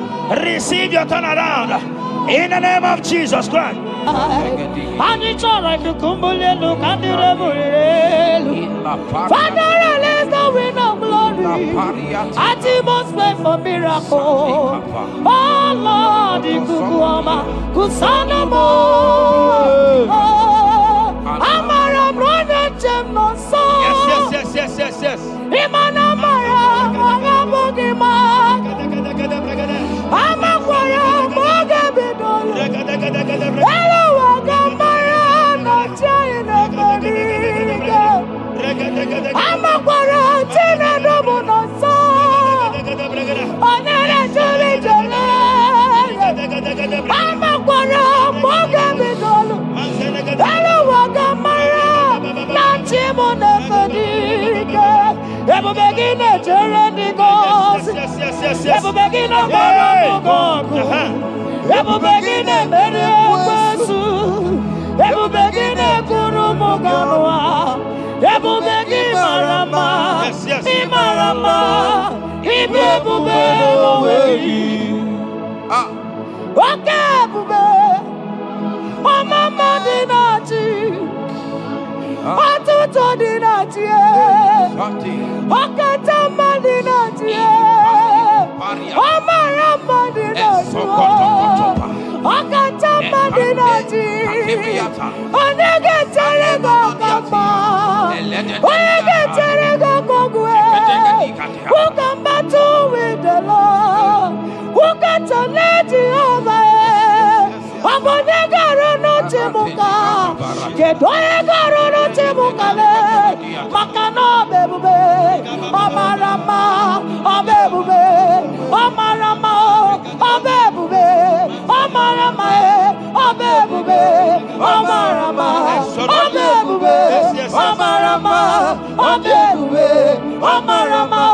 Receive your turnaround. In the name of Jesus Christ. And it's all right to kumbulelu kandirabulelu. Father, release the wind of glory. At He must pray for miracle. Oh Lord, Ikukuoma Kusanomo. Amara brother Jem no so. Yes. Imana Mara Magabugima. Amakwara Mogabidolo. Hello, Wagamara, not China, Bodiga. Amakwara, Tina, Dobo, no so. Onera, Jolly, Jolly. Amakwara, Mogabidolo. Hello, Wagamara, not Chimona, Bodiga. Ever begin a journey goes. Ever begin a go. Ever begin a Meresu. Ever begin a Kurumoganoa. Ever begin Marama. Imarama. Ibebube. Okay, Bube. Mama Dinati. Atuto Dinati. Okatama Dinati. Omarama Dinati. Okatama Dinati. Onegeterego Kama. Onegeterego Kogwe. Who can battle with the Lord? Who can turn it over? Edoye garuru tibukale makano bebube amarama abebube amarama abebube amarama abebube amarama abebube amarama abebube amarama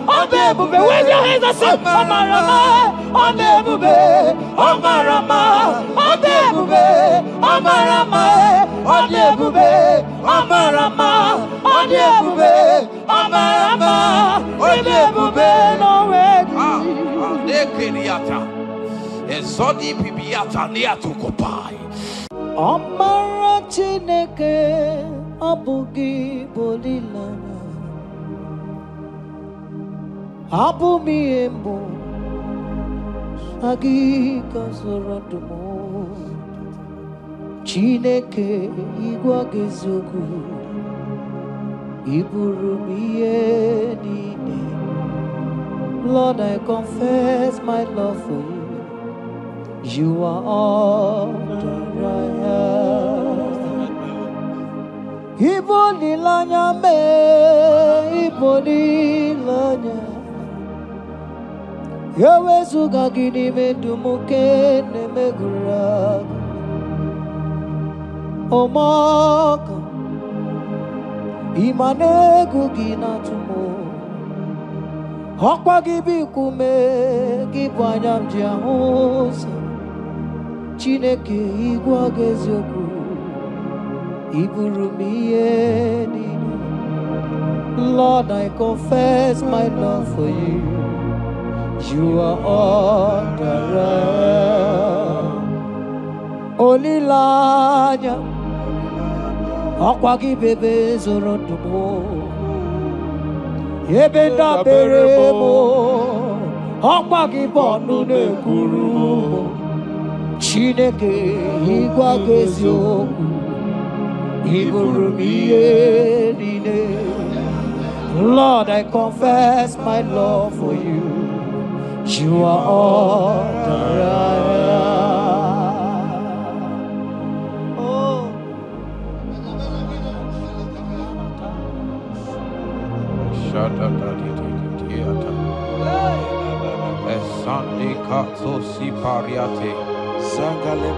abebube. Wave your hands and say amarama abebube amarama abebube amarama abebube amarama abebube amarama abebube no way. Ezodi pibiata niatu kopai. Amara Chineke abugi bolilana abumi embo agi kasorodumo Chineke igwa gezogu iburumiye nine. Lord, I confess my love for you. You are all that I have. Ibolilanya me, ibolilanya. Yawezuga gini me dumuke ne megura. Omaka, imane gugina tumo. Hokwa gibi kume, gibanyam jiahosa. Chineke igwa gezioku iburumiye nini. Lord, I confess my love for you. You are all that I am. Olilanya akwagi bebe zorondumo yebenda beremo akwagi bonu nekuru. Chineke igwa gezioku iburumiye nine. Lord, I confess my love for you. You are all that I am. Oh. Esandi katso si pariate. Sangale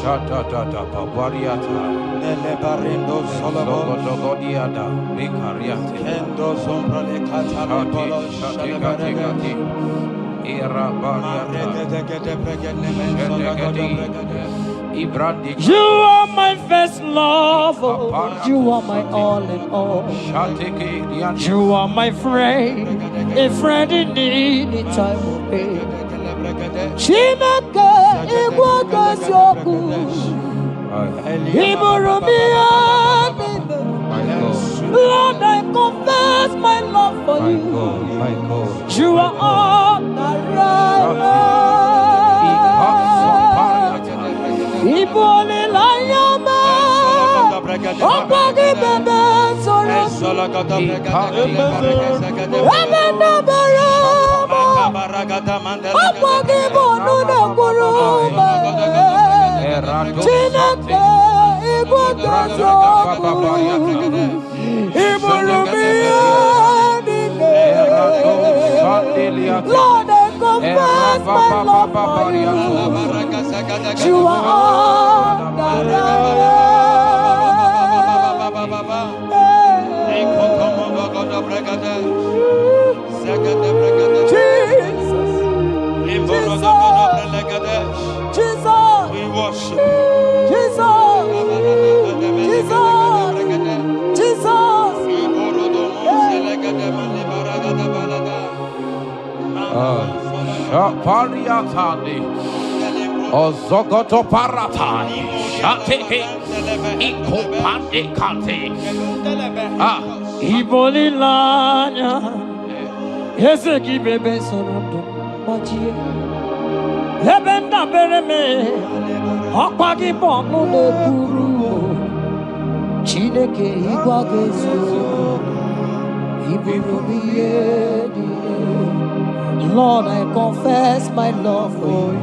Shata data papariata. Nele barendo solabo Sogodiada. Vicariate. Kendo sombra le katale bolo Shati. Era bariata. You are my first love, you are my all in all. You are my friend, a friend in need in time of pain. Chineke igwa gezioku iburumiye nine. Lord, I confess my love for you. You are all that I am. Ibolilanyama akwagi bebe zorondumo ebenda beremo akwagi bonu nekuruma. Chineke igwa gezioku iburumiye nine. Lord, I confess my love for you. You are all that I Jesus, we worship Jesus, Pariatani Ozogoto Paratai Shateke Ikopande Kante Ibolilanya Yeseki bebe zorondumo ebenda bereme akwagi bonu nekuru. Chineke igwa gezioku iburumiye nine. Lord, I confess my love for you.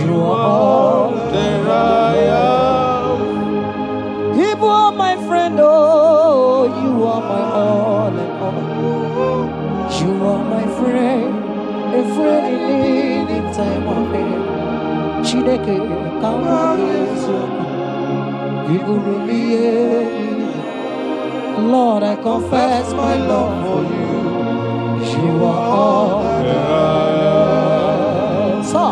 You are all that I am. Lord, I confess my love for you. You are all that I am. So,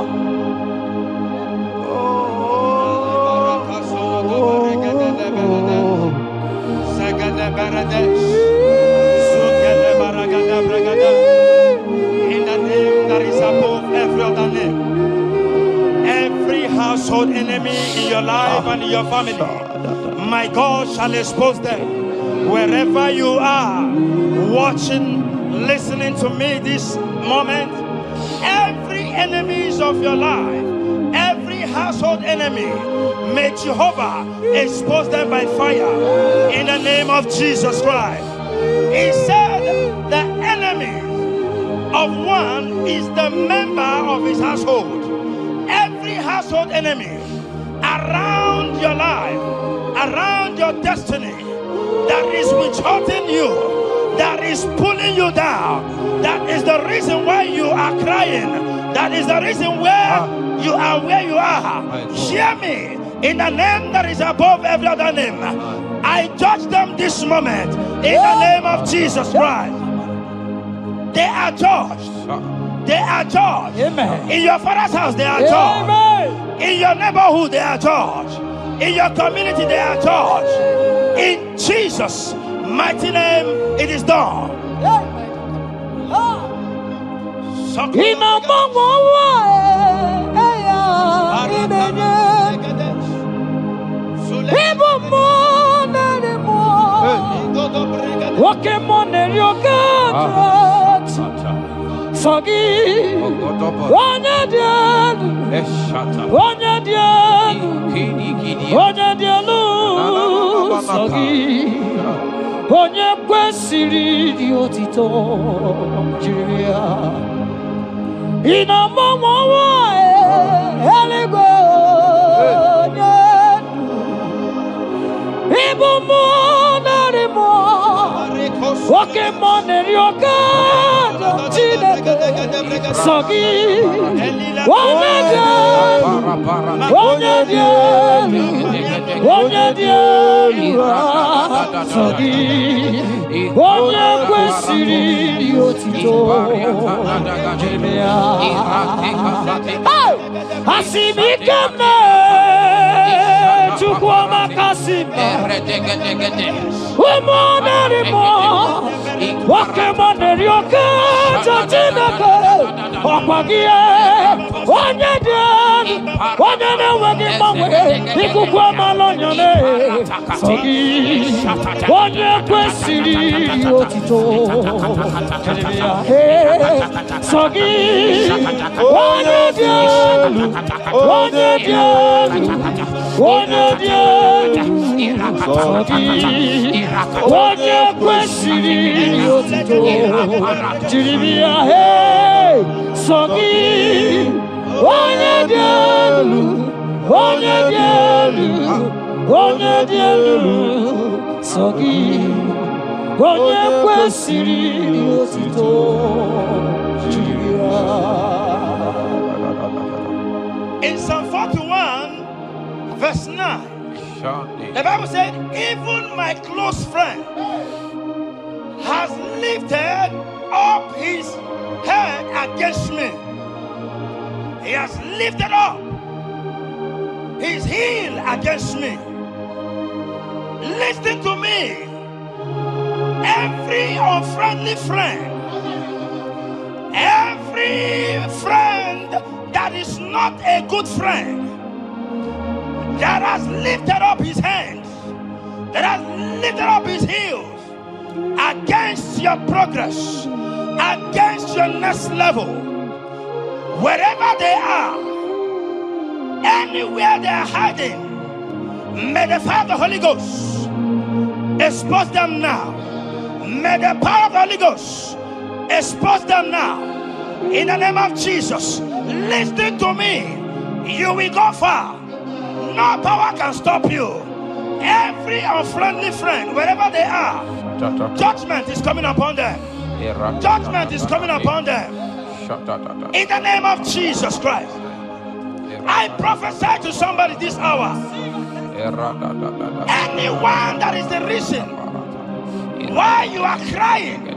in the name that is above every other name, every household enemy in your life and in your family, my God shall expose them. Wherever you are, watching, listening to me this moment, every enemies of your life, every household enemy, may Jehovah expose them by fire in the name of Jesus Christ. He said the enemy of one is the member of his household. Every household enemy around your life, around your destiny, that is withholding you, that is pulling you down, that is the reason why you are crying, that is the reason where you are where you are. Hear me, in the name that is above every other name, I judge them this moment in the name of Jesus Christ. They are judged. They are judged. Amen. In your father's house, they are judged. Amen. In your neighborhood, they are judged. In your community, they are judged. In Jesus' mighty name, it is done. Onye kwesịrị dị otito jiri ya ịnọmọmọwa eluigwe onye ịbụ mmụọ narị mmụọ nwoke mmụọ na-eri oke Chineke sọ gị onye dị elu onye dị elu onye dị elu sọ gị onye kwesịrị dị otito jiri ya asị m ike mee Chukwu ọmaka sị m ụmụ narị mmụọ nwoke mmụọ na-eri oke Chineke ọkwa gị onye dị elu onye na-enweghị mgbanwe ikuku amala onyone sọ gị onye kwesịrị otito sọ gị onye dị elu onye dị elu onye dị elu sọ gị onye kwesịrị otito jiri ya sọ gị onye dị elu onye dị elu onye dị elu sọ gị onye kwesịrị otito jiri ya. In Psalm 41 verse 9, the Bible said, even my close friend has lifted up his head against me. He has lifted up his heel against me. Listen to me. Every unfriendly friend, every friend that is not a good friend, that has lifted up his hands, that has lifted up his heels against your progress, against your next level, wherever they are, anywhere they are hiding, may the fire of the Holy Ghost expose them now. May the power of the Holy Ghost expose them now. In the name of Jesus, listen to me. You will go far. No power can stop you. Every unfriendly friend, wherever they are, judgment is coming upon them. Judgment is coming upon them. In the name of Jesus Christ. I prophesy to somebody this hour. Anyone that is the reason why you are crying,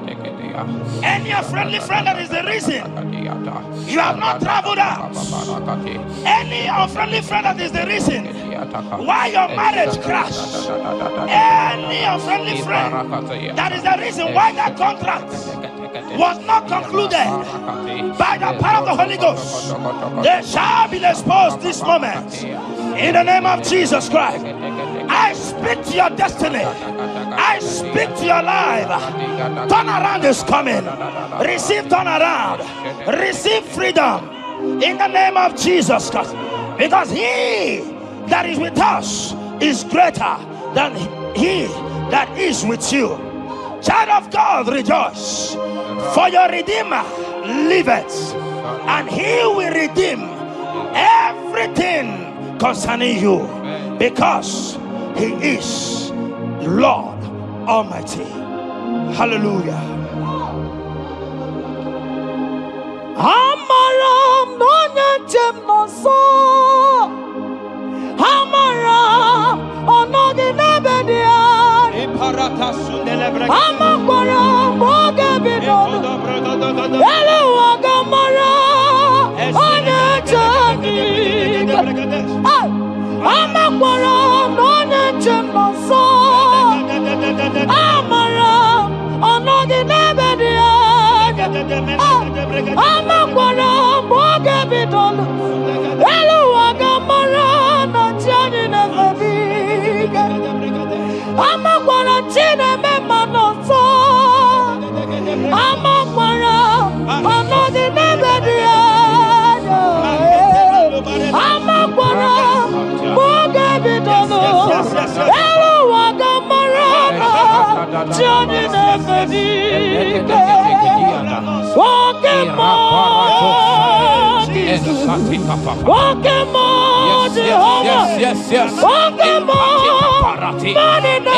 any friendly friend that is the reason you have not traveled out, any unfriendly friend that is the reason why your marriage crashed, any unfriendly friend that is the reason why that contract was not concluded, by the power of the Holy Ghost, they shall be exposed this moment in the name of Jesus Christ. I speak to your destiny. I speak to your life. Turnaround is coming. Receive turnaround. Receive freedom in the name of Jesus Christ. Because he that is with us is greater than he that is with you. Child of God, rejoice, for your Redeemer liveth, and he will redeem everything concerning you, because he is Lord Almighty. Hallelujah. Amaram no nyanchem no so. Amaram onogi nebedia. Amaram boge bidono. Elu agamara onyanchemi. Amaram no nyanchem no so. Amaram onogi nebedia. Amaram boge bidono. Elu agamara no chani nebedia. Amakwara chine mema no so. Amakwara anodi nebedia. Amakwara boge bidono. Elu agamara chani nebedia. Walking more, walking more, yes. Walking more, money no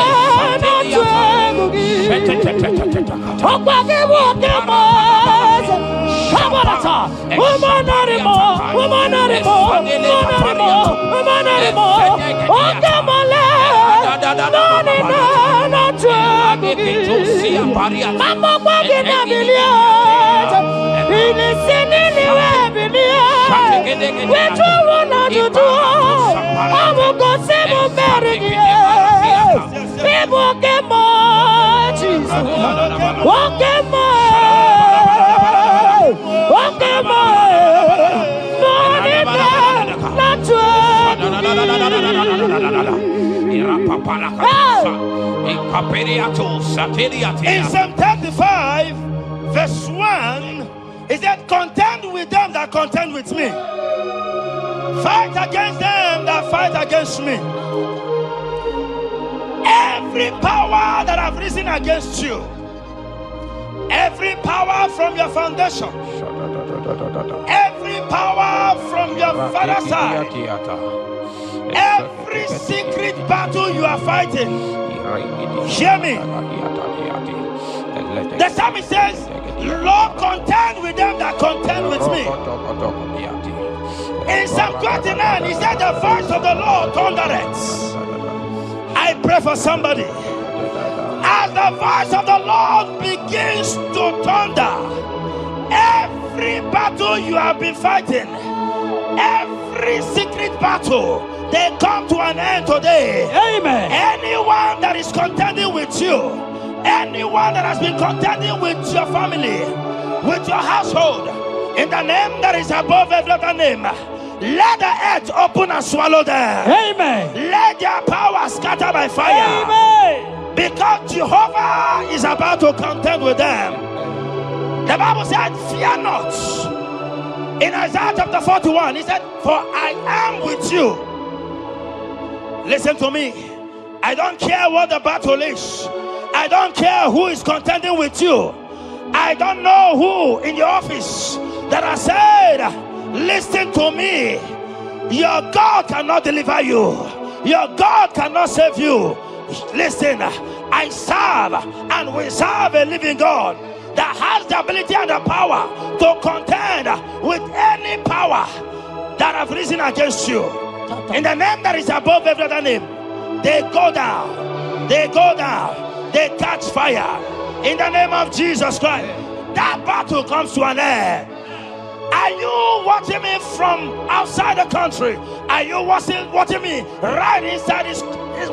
In Psalm 35, verse 1, it said, contend with them that contend with me. Fight against them that fight against me. Every power that have risen against you, every power from your foundation, every power from your father's side, every secret battle you are fighting, hear me. The psalmist says, Lord, contend with them that contend with me. In Psalm 29, he said, the voice of the Lord thundereth. I pray for somebody. As the voice of the Lord begins to thunder, every battle you have been fighting, every secret battle, they come to an end today. Amen. Anyone that is contending with you, anyone that has been contending with your family, with your household, in the name that is above every other name, let the earth open and swallow them. Amen. Let their power scatter by fire. Amen. Because Jehovah is about to contend with them. The Bible said, fear not. In Isaiah chapter 41, he said, for I am with you. Listen to me. I don't care what the battle is. I don't care who is contending with you. I don't know who in your office that has said, listen to me. Your God cannot deliver you. Your God cannot save you. Listen, I serve and we serve a living God that has the ability and the power to contend with any power that have risen against you, in the name that is above every other name, they go down, they go down, they catch fire. In the name of Jesus Christ, that battle comes to an end. Are you watching me from outside the country? Are you watching me right inside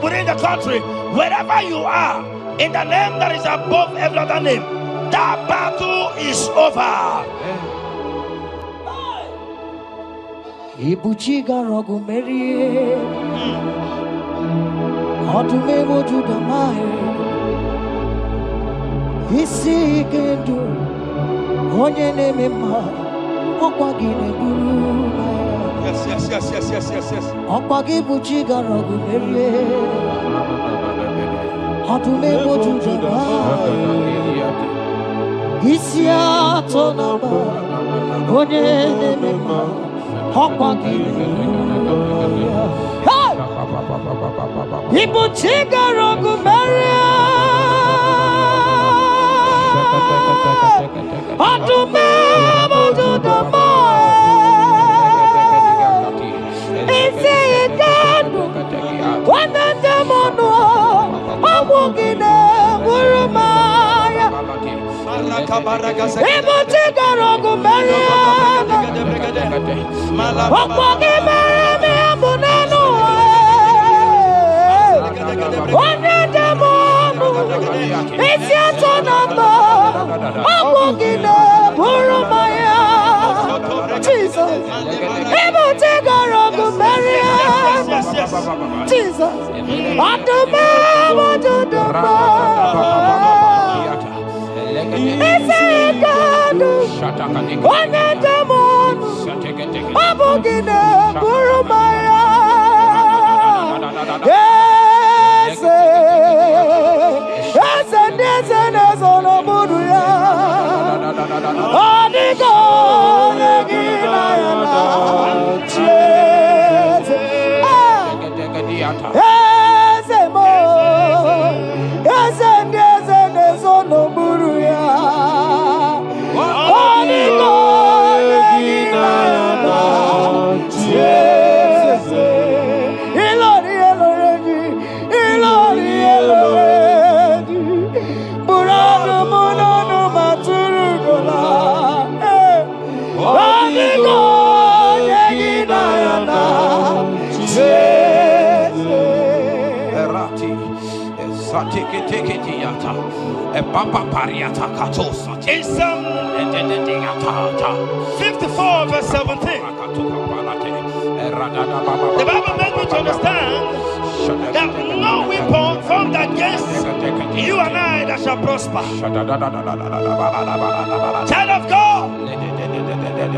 within the country? Wherever you are, in the name that is above every other name, that battle is over. Ibuchi garogu merie, odume wojuda mae, isi kendu, onye neme ma, okwagi neburu. Yes. Okwagi buchi garogu merie, odume wojuda mae, isi atonaba, onye neme ma. People take a rogu Maria. Atu me to the boy. It's a God. One of them on I'm walking there. Urumaya. People take a rogu Maria. Okwagi mereme abunanu onye demonu isi atonamba okwagi neburu maya Jesus ibuti garogu meria Jesus adume wajuduma isi ikadu onye demonu abugine burumaya yes no buruya adigo negina yana yes mo yes no buruya adigo negina yana in Psalm 54 verse 17, the Bible makes me to understand that no weapon formed against you and I that shall prosper. Child of God,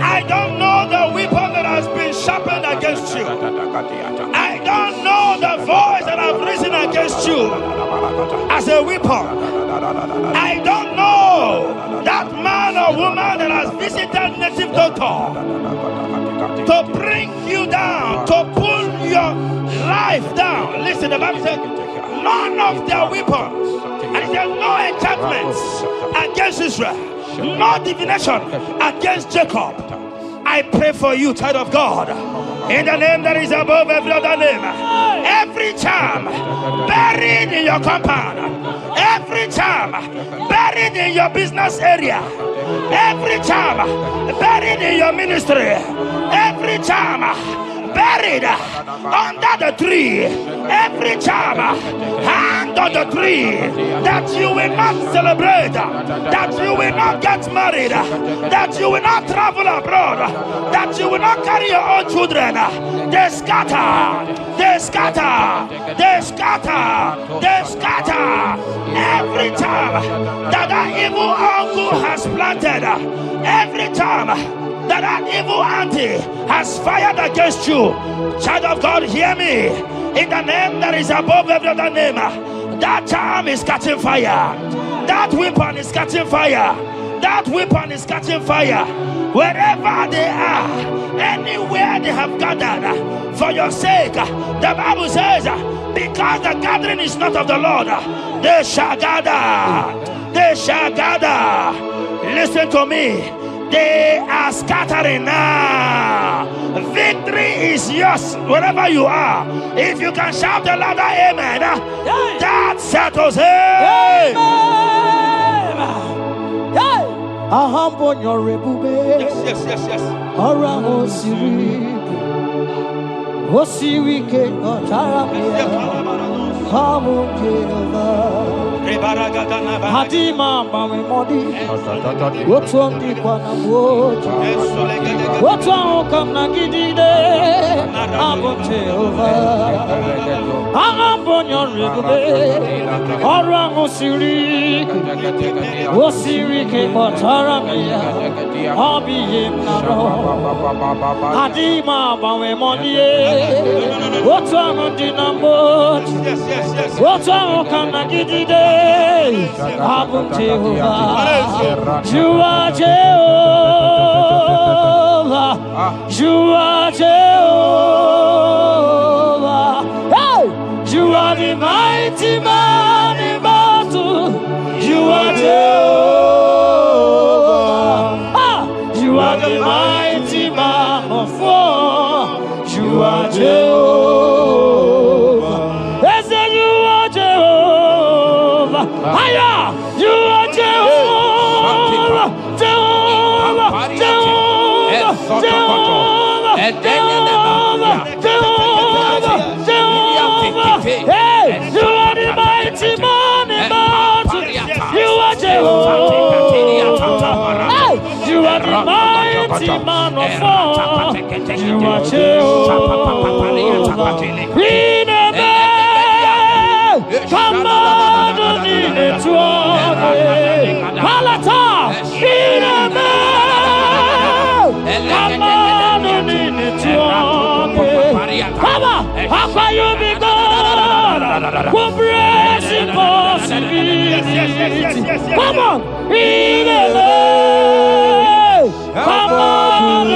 I don't know the weapon that has been sharpened against you. I don't know the voice that has risen against you as a weapon. I don't know that man or woman that has visited native doctor to bring you down, to pull your life down. Listen, the Bible said, none of their weapons, and it says no enchantments against Israel, no divination against Jacob. I pray for you, child of God, in the name that is above every other name. Every charm buried in your compound, every charm buried in your business area, every charm buried in your ministry, every charm buried under the tree, every charm hang on the tree, that you will not celebrate, that you will not get married, that you will not travel abroad, that you will not carry your own children. They scatter, they scatter, they scatter, they scatter. Every time that evil uncle has planted, every time that evil auntie has fired against you, child of God, hear me. In the name that is above every other name, that charm is catching fire. That weapon is catching fire. That weapon is catching fire. Wherever they are, anywhere they have gathered for your sake, the Bible says, because the gathering is not of the Lord, they shall gather. They shall gather. Listen to me. They are scattering now. Victory is yours wherever you are. If you can shout a louder amen, that settles it. Yes. Hadima Mami Modi, what's on the Quanaboat? What's on Kamnagide? I'm on Jehovah. I'm on your river. Orango Siri, Osiri came on Taramia. I'll be in Naro. Hadima Mami Modi, what's on the number? What's on Kamnagide? Abum Jehovah, you are Jehovah, you are Jehovah. Hey, you are the mighty man in battle. You are Jehovah. You are the mighty man of war. You are Jehovah. Yes, you are Jehovah. Hiya! You are Jehovah! Jehovah! Jehovah! Jehovah! Jehovah! Hey! You are the mighty man in battle! You are Jehovah! Hey! You are the mighty man of war! You are Jehovah! We never come on! Palata, Come how can you be God? Who breaks impossibility? Come on, come on,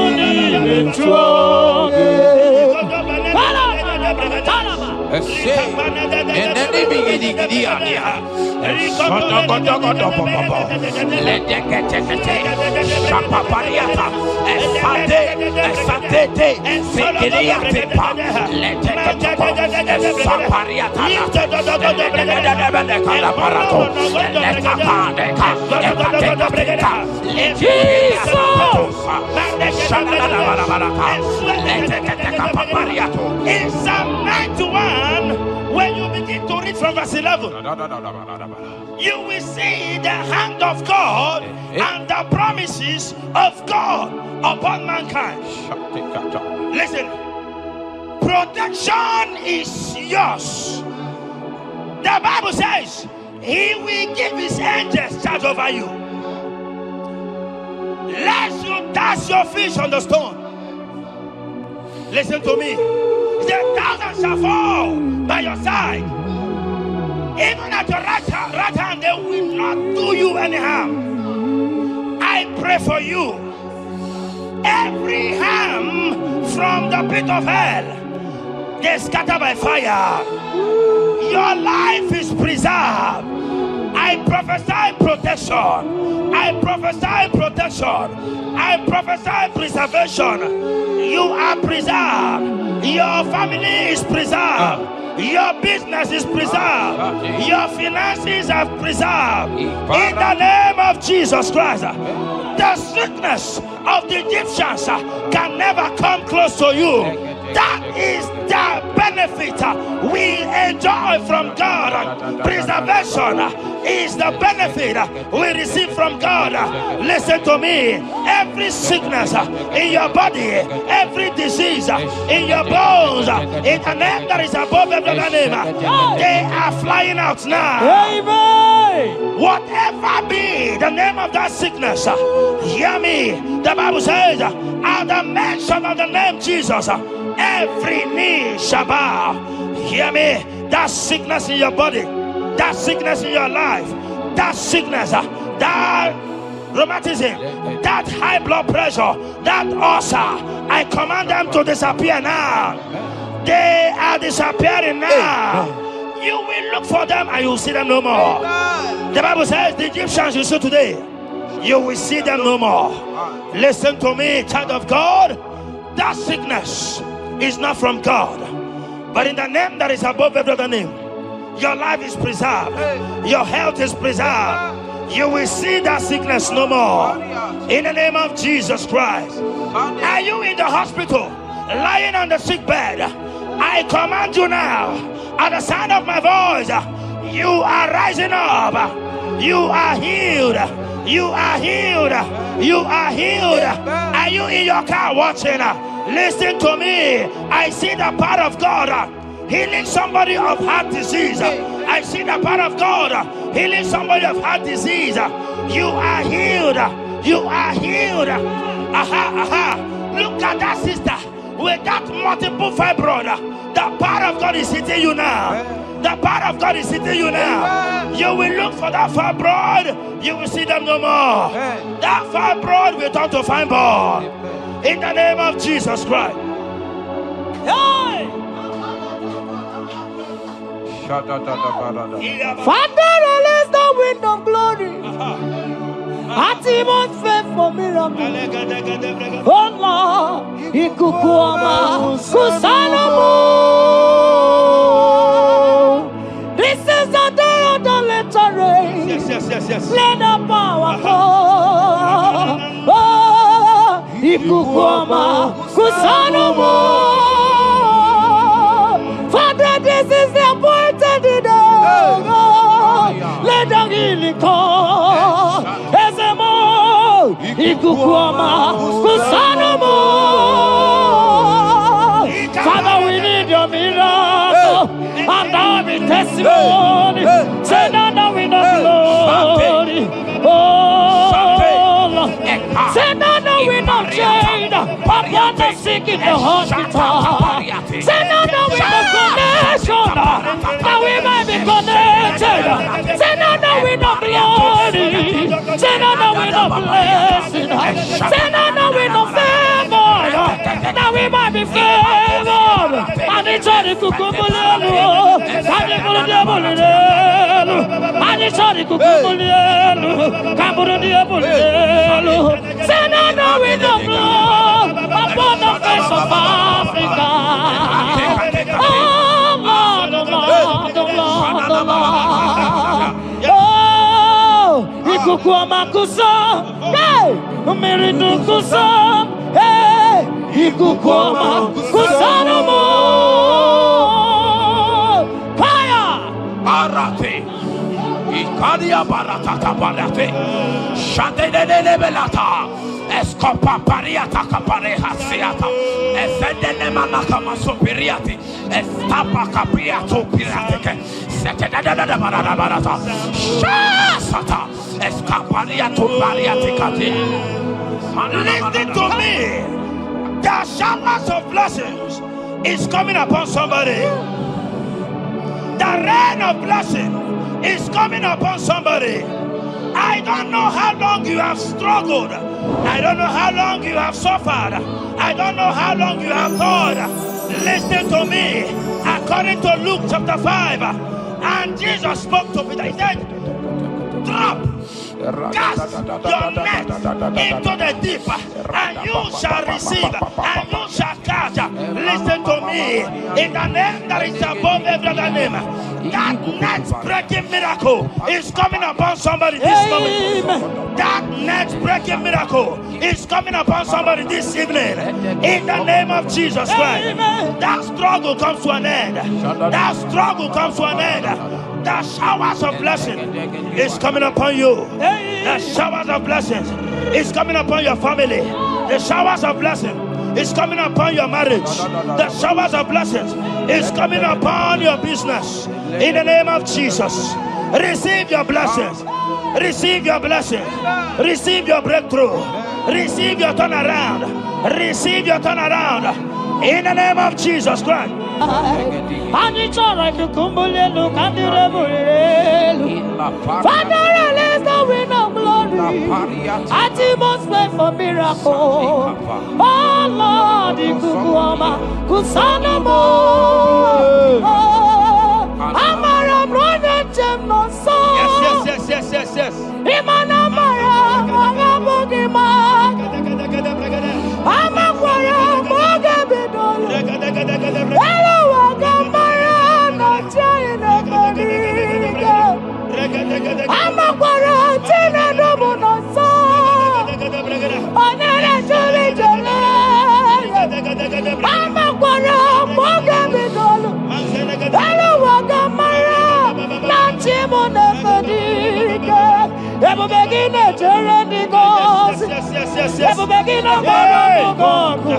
in Psalm 91, when you begin to read from verse 11, you will see the hand of God and the promises of God upon mankind. Listen, protection is yours. The Bible says He will give His angels charge over you, lest you dash your fish on the stone. Listen to me. The thousand shall fall by your side, even at your right hand, they will not do you any harm. I pray for you. Every harm from the pit of hell, they scatter by fire. Your life is preserved. I prophesy protection. I prophesy protection. I prophesy preservation. You are preserved. Your family is preserved. Your business is preserved. Your finances are preserved. In the name of Jesus Christ. The sickness of the Egyptians can never come close to you. That is the benefit we enjoy from God. Preservation is the benefit we receive from God. Listen to me. Every sickness in your body, every disease in your bones, in the name that is above every other name, they are flying out now. Amen. Whatever be the name of that sickness, hear me. The Bible says, at the mention of the name Jesus, every knee shall bow. Hear me. That sickness in your body, that sickness in your life, that sickness, that rheumatism, that high blood pressure, that ulcer, I command them to disappear now. They are disappearing now. You will look for them and you will see them no more. The Bible says the Egyptians you see today, You will see them no more. Listen to me, child of God. That sickness is not from God, but in the name that is above every other name, your life is preserved. Your health is preserved. You will see that sickness no more. In the name of Jesus Christ. Are you in the hospital, lying on the sick bed? I command you now, at the sound of my voice, you are rising up. You are healed. You are healed. You are healed. Are you in your car watching? Listen to me. I see the power of God healing somebody of heart disease. I see the power of God healing somebody of heart disease. You are healed. You are healed. Look at that sister with that multiple fibroid. The power of God is hitting you now. The power of God is hitting you now. You will look for that fibroid. You will see them no more. That fibroid will turn to fibroid. In the name of Jesus Christ. Hey! Father, release the wind of glory. Atmosphere for miracle. Oh Lord, Ikukuama, Kusanamo. This is the day of the letter rain. Yes. Let the power come. Oh, Ikukuama, Kusanamo. Father, this is the appointed day. Let the healing come. Ezemo, Ikukuama, Kusanamo. Father, we need your miracle. And our testimony. Say that we know glory. Oh, say that we know shade. Upon the sick in the hospital. Say that we know connection. That we might be connected. Say that we know glory. Say that we know blessing. Say that we know favor. That we might be favored. And it's all the kukumulelu. And it's all the diabolelu. And it's all the kukumulelu. Kaburu diabolelu. Say that we know blood upon the face of Africa. Oh Lord, oh Lord, oh Lord, oh Lord. Oh, Ikukuama kusam, hey, Miridu kusam, hey, Ikukuama kusanamo. Fire! Arate. Ikadia baratata barate. Shadene belata. Escopa pariata capareha siata. Efendene manaka masopiriati. Estapa capriato pirate. Setedada barata. Shasata. Escapariato pariati cati. Listen to me. The showers of blessings is coming upon somebody. The rain of blessing is coming upon somebody. I don't know how long you have struggled. I don't know how long you have suffered. I don't know how long you have thought. Listen to me. According to Luke chapter 5, and Jesus spoke to Peter. He said, drop, cast your net into the deep, and you shall receive, and you shall catch. Listen to me. In the name that is above every other name, that net breaking miracle is coming upon somebody this moment. That net breaking miracle is coming upon somebody this evening. In the name of Jesus Christ. That struggle comes to an end. That struggle comes to an end. The showers of blessing is coming upon you. The showers of blessings is coming upon your family. The showers of blessing is coming upon your marriage. The showers of blessings is coming upon your business. In the name of Jesus, receive your blessings. Receive your blessings. Receive your breakthrough. Receive your turnaround. Receive your turnaround. In the name of Jesus Christ. Father, release the wind of glory. Atmosphere for miracle. Oh Lord, Ikukuama, Kusanamo. Amara brother Jemno. Yes. Imana Mara. Ebu begina jereni gozi. Ebu begina maramu gogo.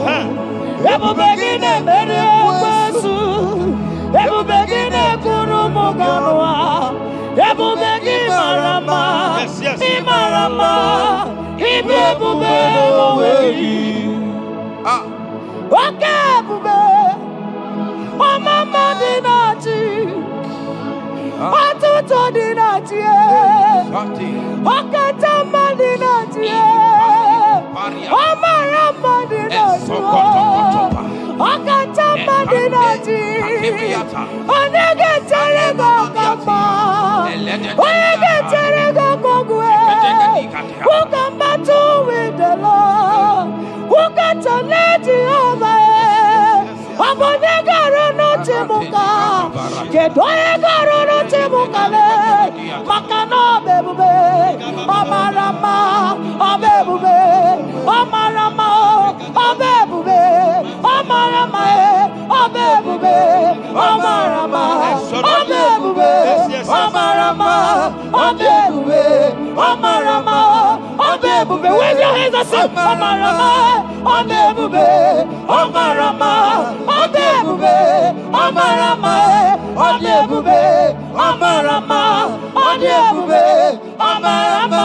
Ebu begina meri ekwesu. Ebu begina kuru muganwa. Ebu begi marama. Imarama. Ibe bube oweyi. Oke bube. Mama dinati. Atuto dinati. Okata madinati. Omarama dinati. Okata madinati. Onege terego kama. Onege terego kogwe. Who can battle with the Lord? Who can challenge Jehovah? Abonega rono temuka. Kedoega rono temuka le. Makano bebube. Amarama. Abebube. Amarama. Abebube. Amarama. Abebube. Amarama. Abebube. Amarama. Abebube. Amarama. Abebube. Wave your hands and say Amarama. Abebube. Amarama. Abebube. Amarama. Abebube. Amarama. Abebube. Amarama.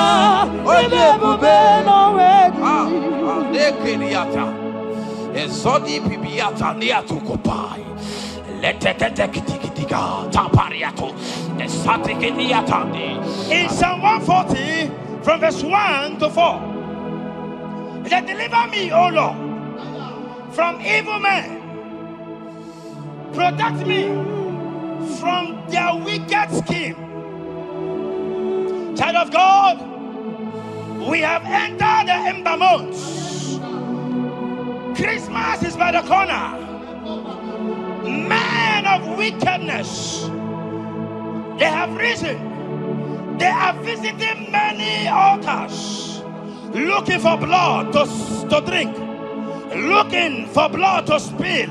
Abebube. No way. Nekiriata. Ezodi pibiata niatukopai. Letetetekitikitiga tapariato. Esatikiniatandi. In Psalm 140, from verse 1 to 4, it said, deliver me, O Lord, from evil men. Protect me from their wicked scheme. Child of God, we have entered the ember months. Christmas is by the corner. Men of wickedness, they have risen. They are visiting many altars, looking for blood to drink, looking for blood to spill,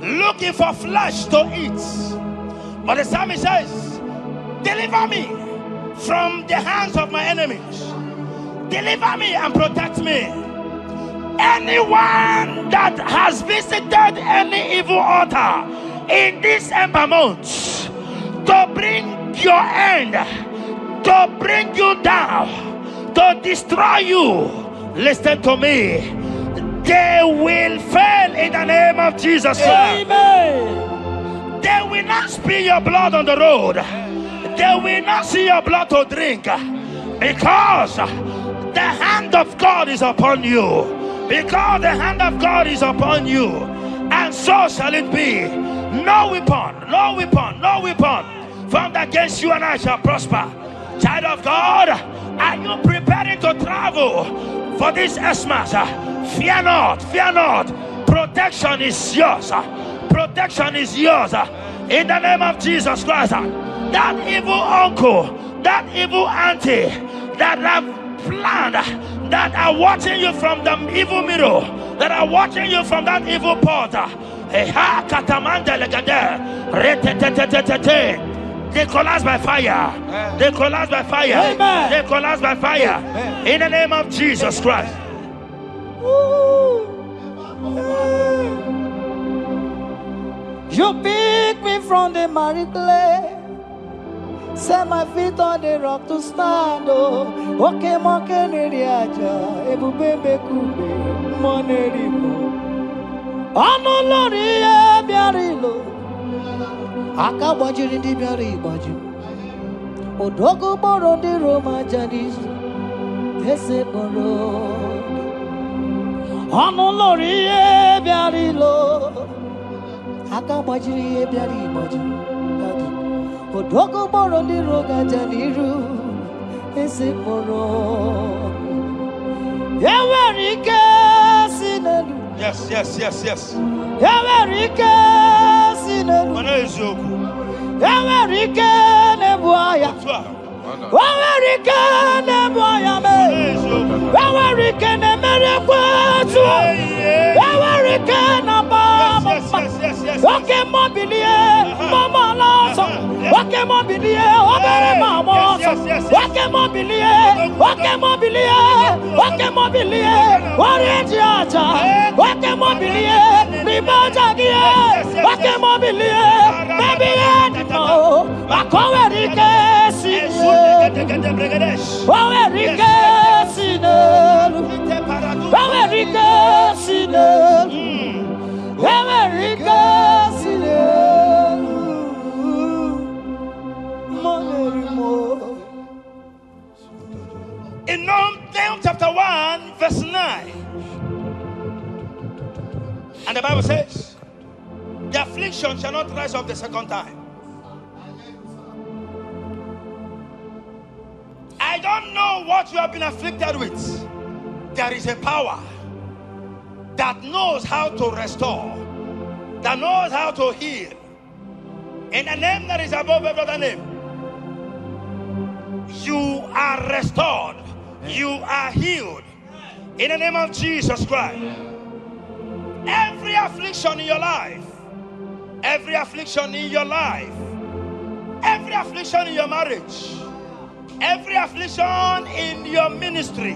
looking for flesh to eat. But the psalmist says, deliver me from the hands of my enemies. Deliver me and protect me. Anyone that has visited any evil altar in this ember month to bring your end, to bring you down, to destroy you, listen to me, they will fail in the name of Jesus. Amen. They will not spill your blood on the road. They will not see your blood to drink, because the hand of God is upon you. Because the hand of God is upon you, and so shall it be. No weapon formed against you and I shall prosper. Child of God, are you preparing to travel for this Xmas? Fear not. Protection is yours. Protection is yours. In the name of Jesus Christ. That evil uncle, that evil auntie that have planned, that are watching you from the evil mirror, that are watching you from that evil portal, they collapse by fire. They collapse by fire. Amen. They collapse by fire. Amen. In the name of Jesus Christ. You pick me from the miry clay, set my feet on the rock to stand. Okay, monkey neriaja, ebubebe kube, monerimo. Ano lori e biarilo, aka bajiri di biari baju. Odogo boro di Roma jadis, ese boro. Ano lori e biarilo, aka bajiri e biari baju. Odogo boro di Roga jadiru, ese boro. Yawarike sinelu. Yes. Yawarike sinelu. Yawarike nebuaya. Yawarike nebuaya me. Yawarike nemerekwetu. Yawarike nababa. Okay, mobilie, mama lazo. Wake mobilie, obere mamos. Wake mobilie, wake mobilie, wake mobilie. Warrior, wake mobilie, ribajagie, wake mobilie. Baby, no, akowerike sine, akowerike sine, akowerike sine, akowerike sine. In Nahum chapter 1, verse 9, and the Bible says, the affliction shall not rise up the second time. I don't know what you have been afflicted with. There is a power that knows how to restore, that knows how to heal. In the name that is above every other name, you are restored. You are healed. In the name of Jesus Christ. Every affliction in your life, every affliction in your life, every affliction in your marriage, every affliction in your ministry,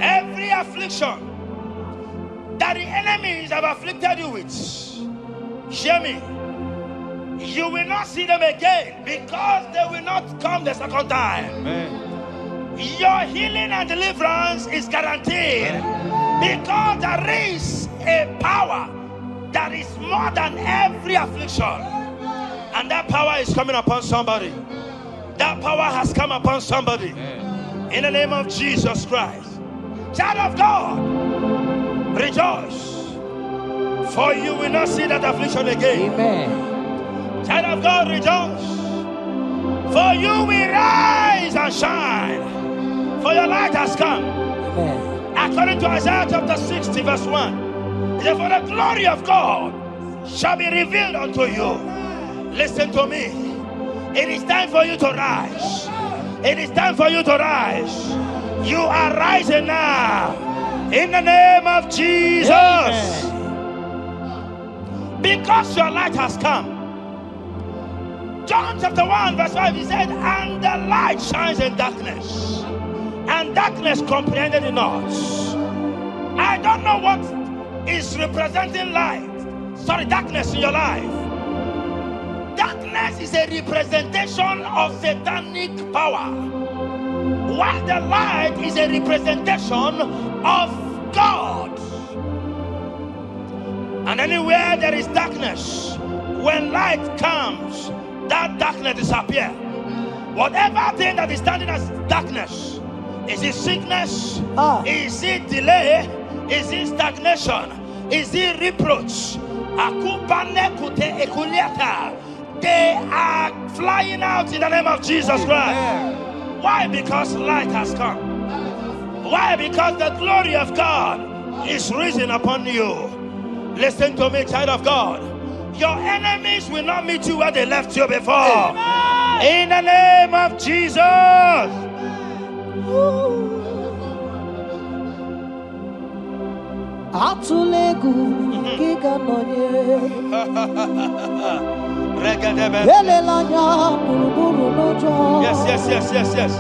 every affliction that the enemies have afflicted you with, hear me, you will not see them again, because they will not come the second time. Amen. Your healing and deliverance is guaranteed, because there is a power that is more than every affliction, and that power is coming upon somebody. That power has come upon somebody. In the name of Jesus Christ. Child of God, rejoice, for you will not see that affliction again. Amen. Child of God, rejoice, for you will rise and shine, for your light has come. Amen. According to Isaiah chapter 60 verse 1, it says, for the glory of God shall be revealed unto you. Listen to me. It is time for you to rise. It is time for you to rise. You are rising now. In the name of Jesus. Amen. Because your light has come. John chapter 1 verse 5, he said, and the light shines in darkness, and darkness comprehended it not. I don't know what is representing darkness in your life. Darkness is a representation of satanic power, while the light is a representation of God. And anywhere there is darkness, when light comes, that darkness disappears. Whatever thing that is standing as darkness, is it sickness? Is it delay? Is it stagnation? Is it reproach? They are flying out in the name of Jesus Christ. Why? Because light has come. Why? Because the glory of God is risen upon you. Listen to me, child of God. Your enemies will not meet you where they left you before. Amen. In the name of Jesus. Yes. Yes.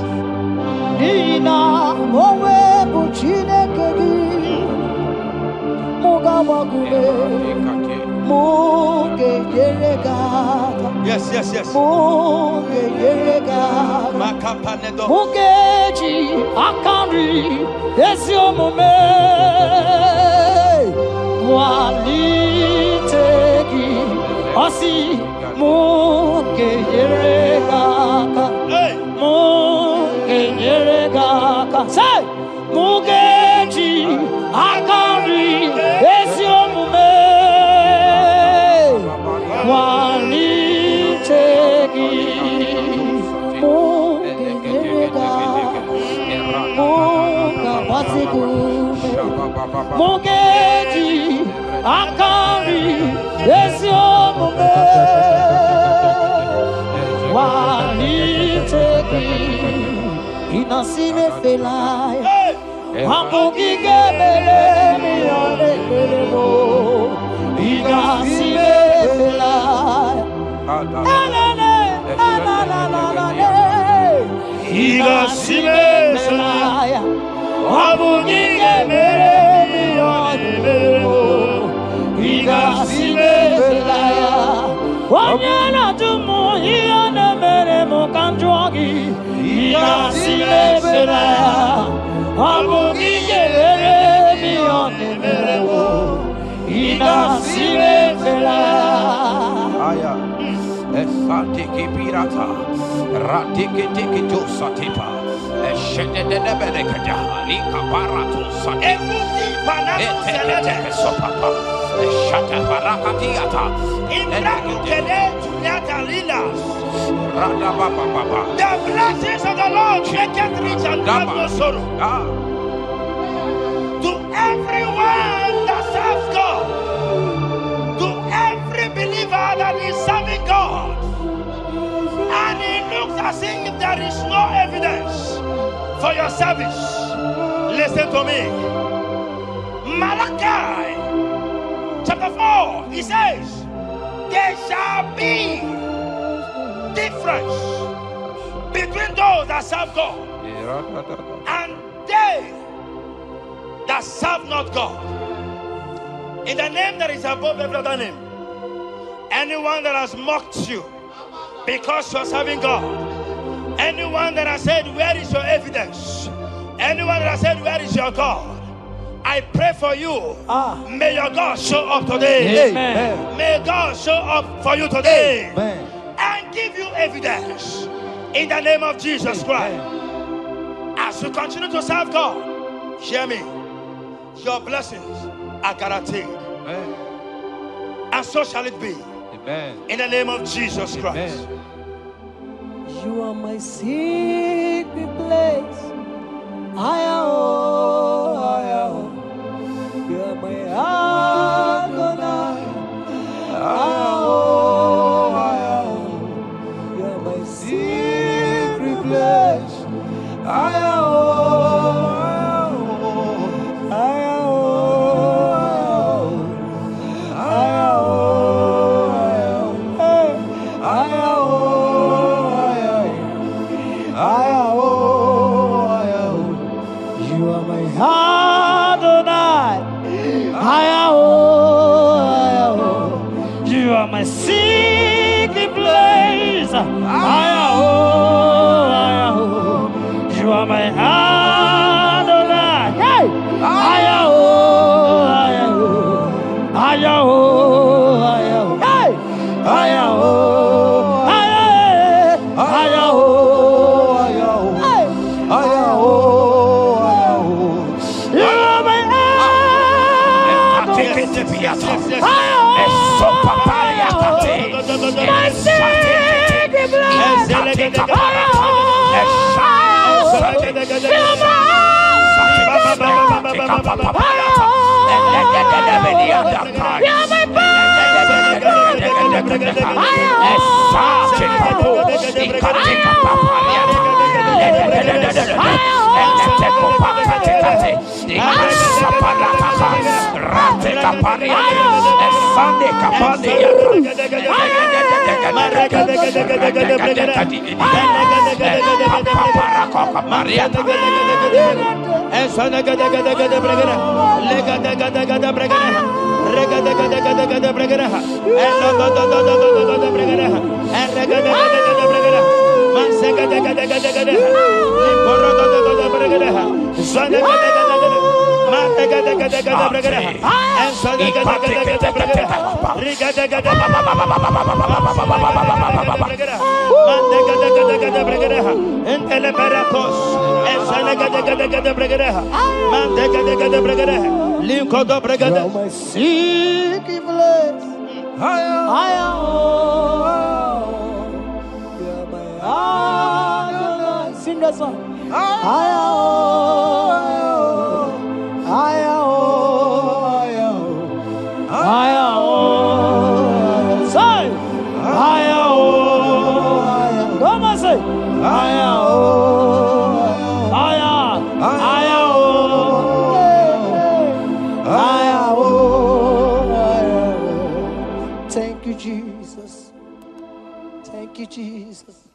Mugeji akari esiomome walitegi osi mugeyeregaka say mugeji akari esiomome walitegi Mugeji akari esiomome walitegi inasime felai wambugige bele miyane belemo inasime felai elele Iga sime selaya. Wabunige mere miyone meremo. Iga sime selaya. Wanyana tumu iyane meremo kanjwagi. Iga sime selaya. Wabunige mere miyone meremo. Iga sime selaya. Aya. Esantiki pirata. Ratiki tiki josatepa. Eshededebelekada. Lika barato sate. Ekuti panamu selede. Sopapa. Eshata barakatiata. Imbraku kede tunyata lilas. Radababa. The blessings of the Lord make it rich and have no sorrow. To everyone that serves God, to every believer that is serving God, and it looks as if there is no evidence for your service, listen to me. Malachi chapter 4, he says, there shall be difference between those that serve God and they that serve not God. In the name that is above every other name, anyone that has mocked you because you are serving God, anyone that has said, where is your evidence? Anyone that has said, where is your God? I pray for you. May your God show up today. Amen. May God show up for you today. Amen. And give you evidence in the name of Jesus Christ. As you continue to serve God, hear me, your blessings are guaranteed. Amen. And so shall it be. Amen. In the name of Jesus Christ. Amen. You are my secret place. You are my Adonai. You are my secret place. You are my Adonai. You are my secret place. You are my Adonai. Hey! My secret place. Sing that song. Come on, say. Thank you, Jesus. Thank you, Jesus.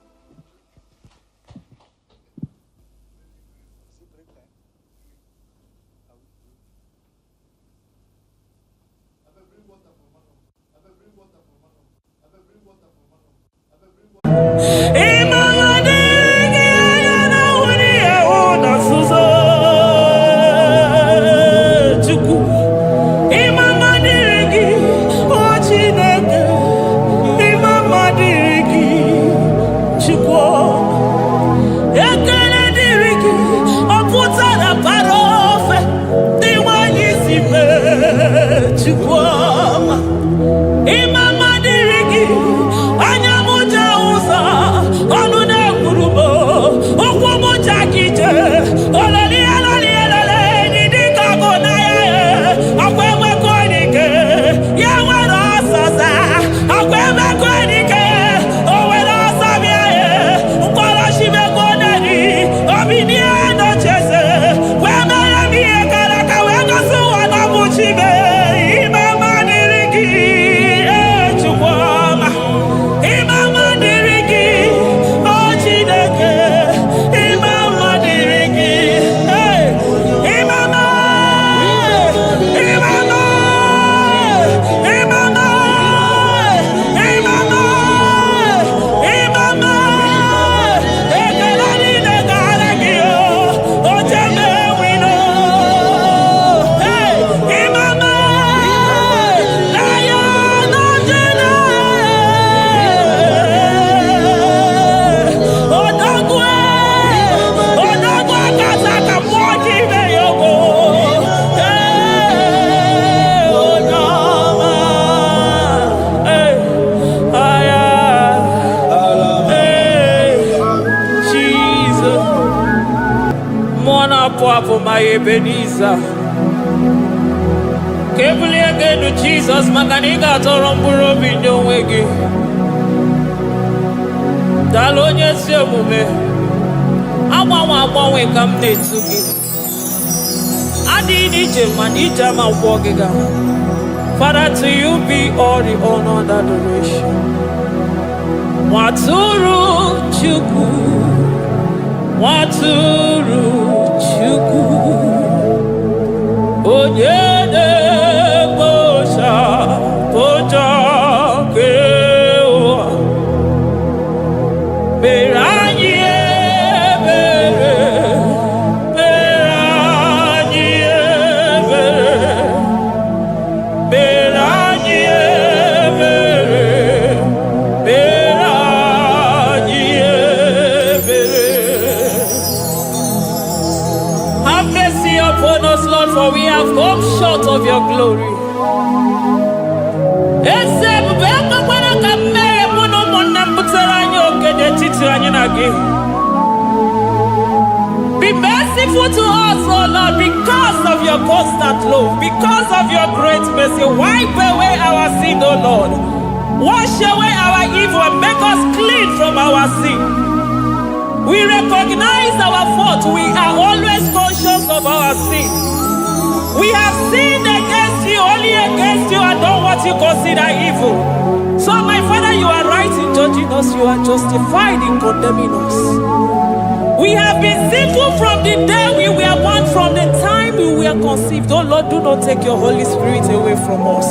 chukwu ekele dịrị gị ọ pụtara para ofe dị nwanyị si mee chukwu ọma ịmama dịrị gị anya mụja ụzọ ọnụ na-ekwuru m ụkwụ mụja gị jee olali ndị dịka agụ na ya akwa emekọ n'ike ya nwere ọsọsa akwa emekọ n'ike o nwere ọsọ bịa ya mkpọrọchimego neri obinie nocheze wee mere m ihe gara aka wee gosi ụwa na bụ chibe ịmama dịrị gị chukwu ọma ịmama dịrị gị o Chineke ịmama dịrị gị ịmama ekele niile gara gị o jemewino ịmama na ya nọjere odogwu akasa ka mmụọ gị ime ya ogbo onye ọma aya Jesus mmụọ na-apụ apụ ma ya Ebenezer ka ebulie gị elu Jizọs maka na ị ga-atọrọ mkpụrụ obi ndị onwe gị daalụ onye ezi omume agbanwe ka m na-etu gị adịghị n'ije mana ije ama gwọ gị ga Father, to you be all the honor and adoration. Nwatụrụ Chukwu onye na-ekpocha ụjọ nke ụwa mere anyị ebere mere anyị ebere mere anyị ebere mere anyị ebere. Have mercy upon us, Lord, for we have come short of your glory. Eze ebube ekwekwara ka mmehie mụ na ụmụnne m butere anyị oke n'etiti anyị na gị. Be merciful to us, O Lord, because of your constant love, because of your great mercy. Wipe away our sin, O Lord. Wash away our evil and make us clean from our sin. We recognize our fault. We are always conscious of our sin. We have sinned against you, only against you, and done what you consider evil. So, my Father, you are right in judging us. You are justified in condemning us. We have been sinful from the day we were born, from the time we were conceived. Oh Lord, do not take your Holy Spirit away from us.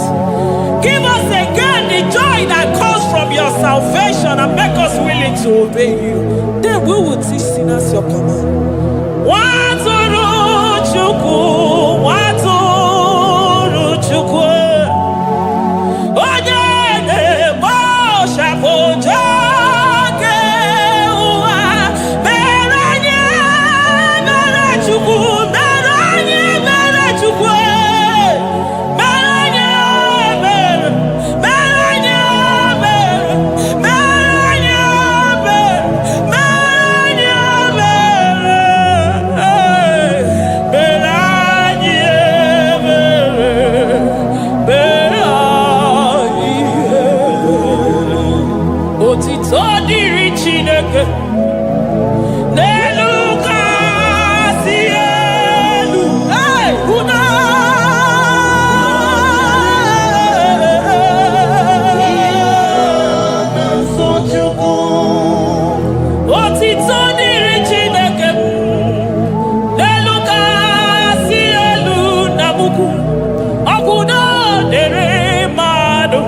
Give us again the joy that comes from your salvation and make us willing to obey you. Then we will teach sinners your command. Nwatụrụ Chukwu onye na-ekpochapụ ụjọ nke ụwa mere anyị ebere Chukwu mere anyị ebere Chukwu mere anyị ebere mere anyị ebere mere anyị ebere mere anyị otito dịrị Chineke n'elu kasị elu una otito dịrị Chineke n'elu kasị elu na mukwu ọgwụ na dịrị mmadụ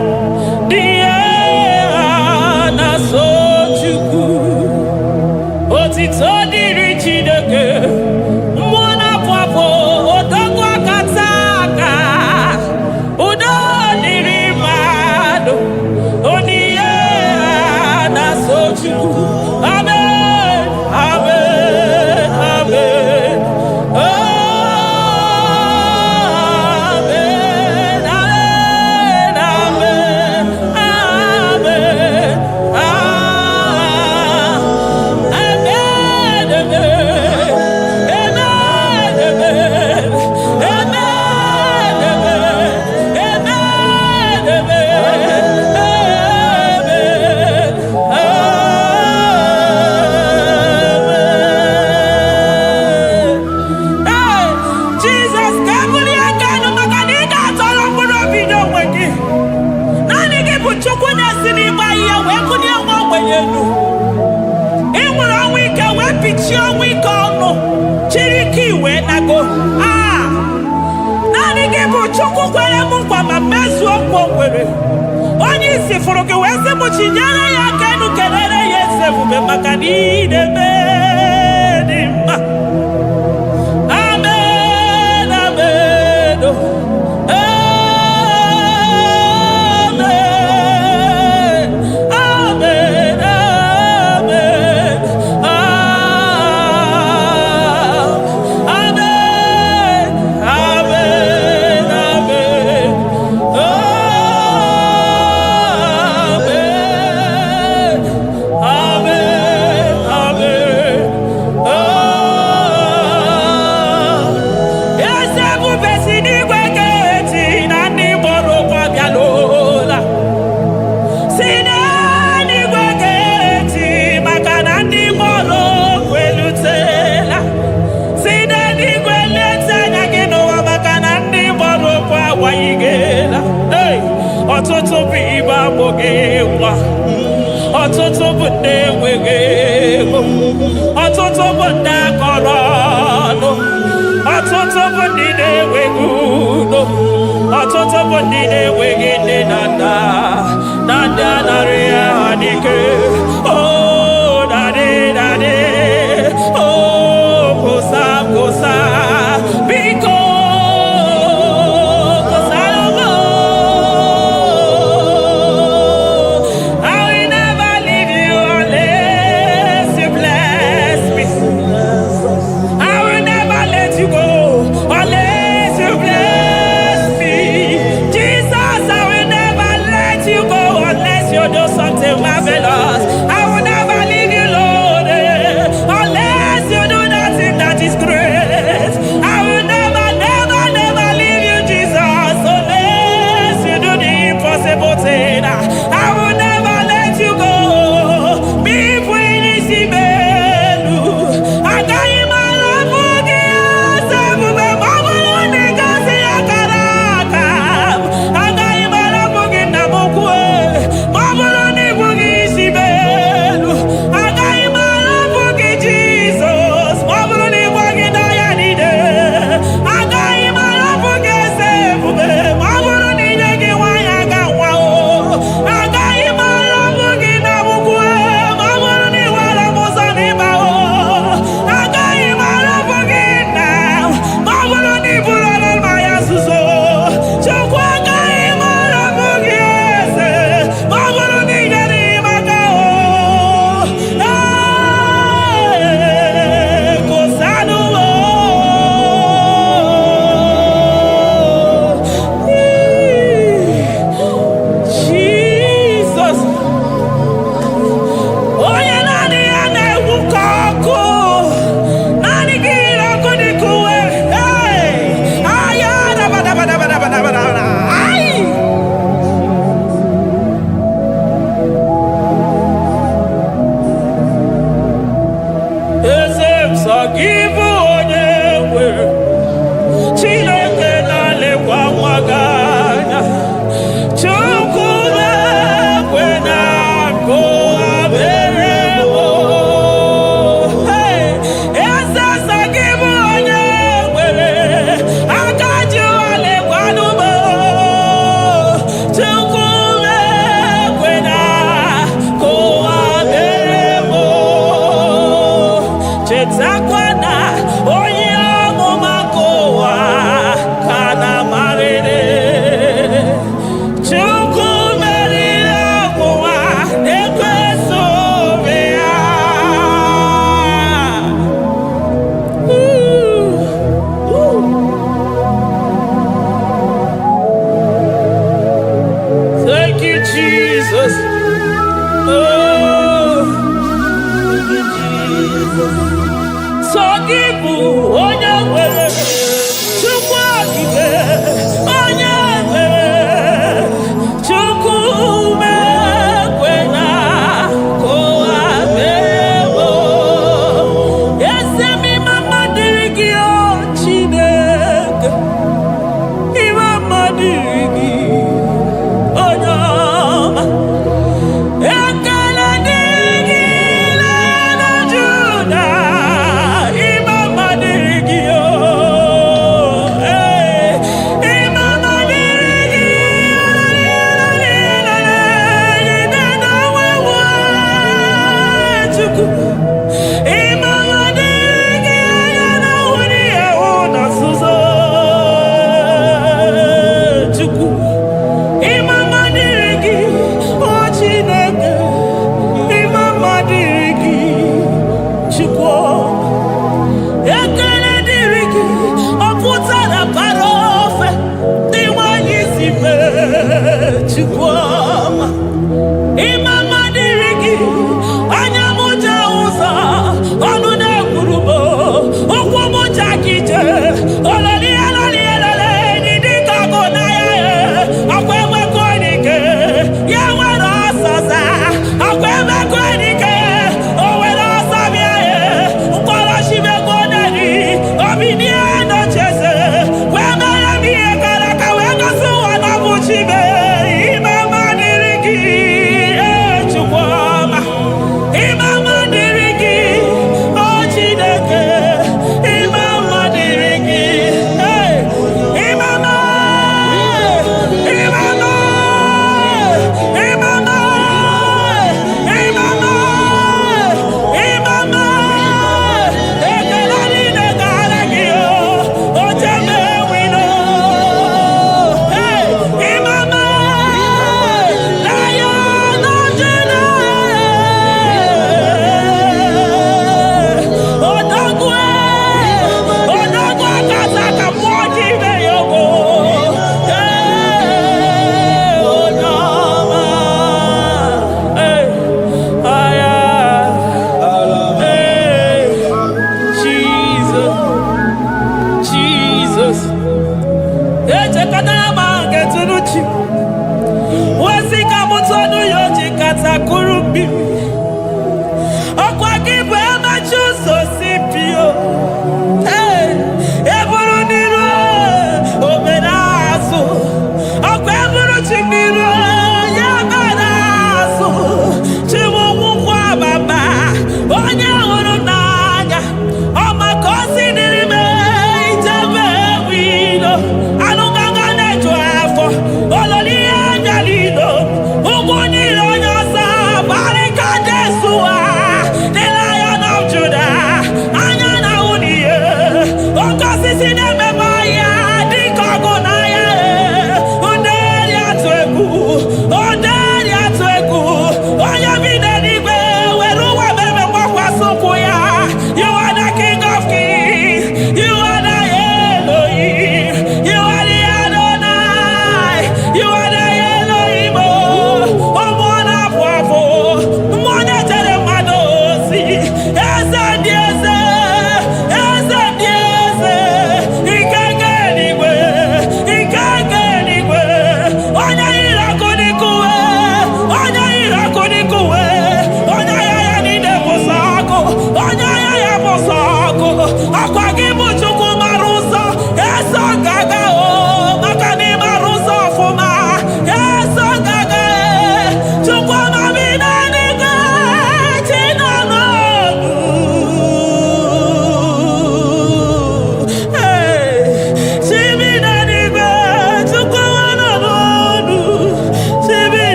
dị otito dịrị Chineke mmụọ na-apụ apụ odogwu akata aka udo dịrị mmadụ oniye na-aso Chukwu Chio Wikono, Chiriki Wenago. Nani Gebo Choko Mama Mesu Kwere. Only si Foroke Wese Mochinyana Yakenu Kelere Yesefu Makani de Bedima. Amen, amen. Ototo biba bogewa, ototo bude wege, ototo bunda korano, ototo bundide wegudo, ototo bundide weginde nanda naria adike. Oh dade, oh kosa, biko.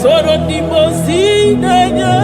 Soro di mosina che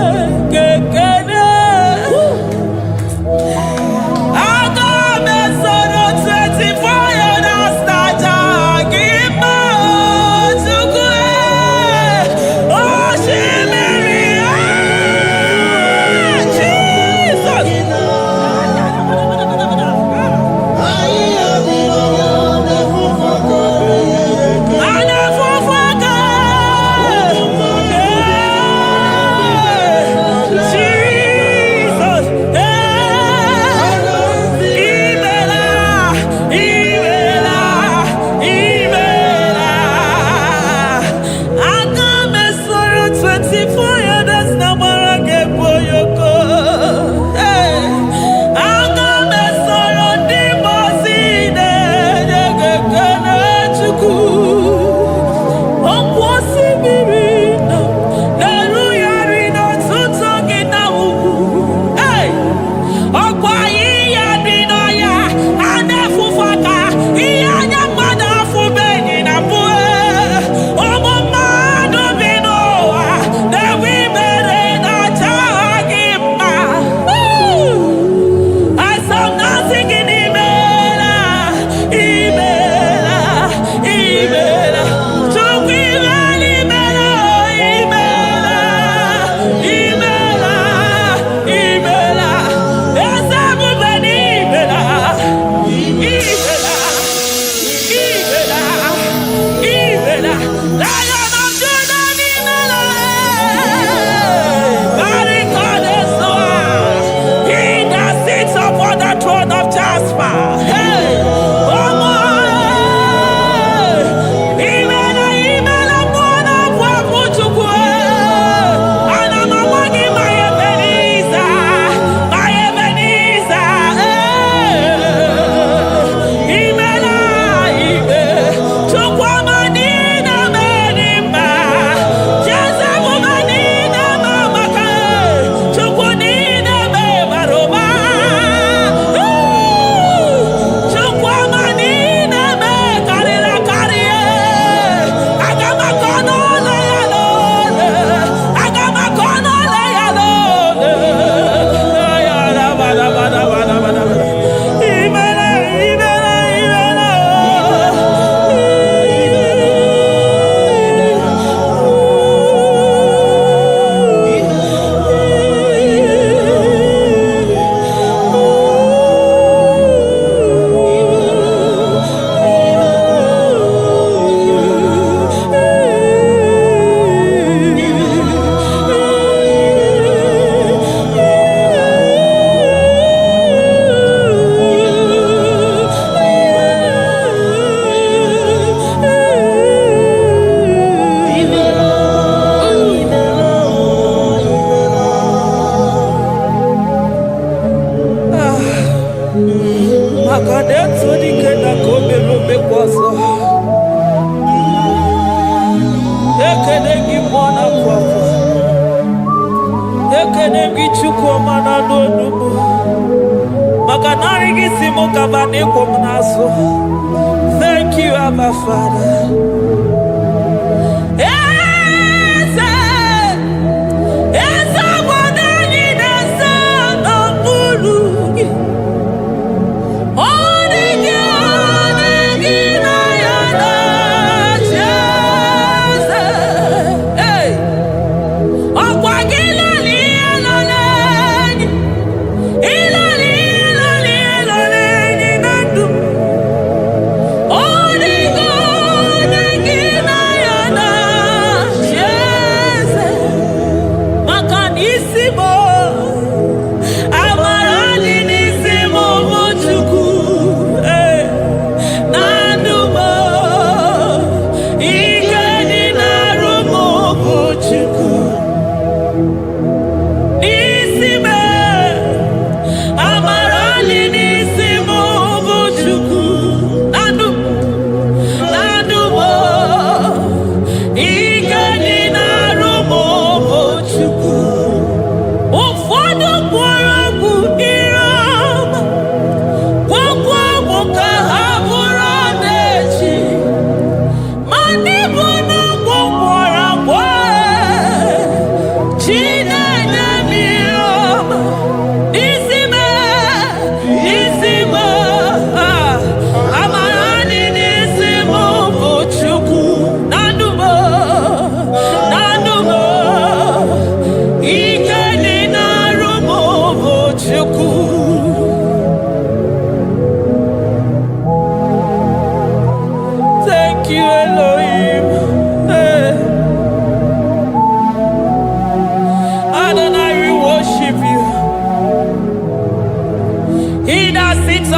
Thank you, Abba Father. Yes, yes,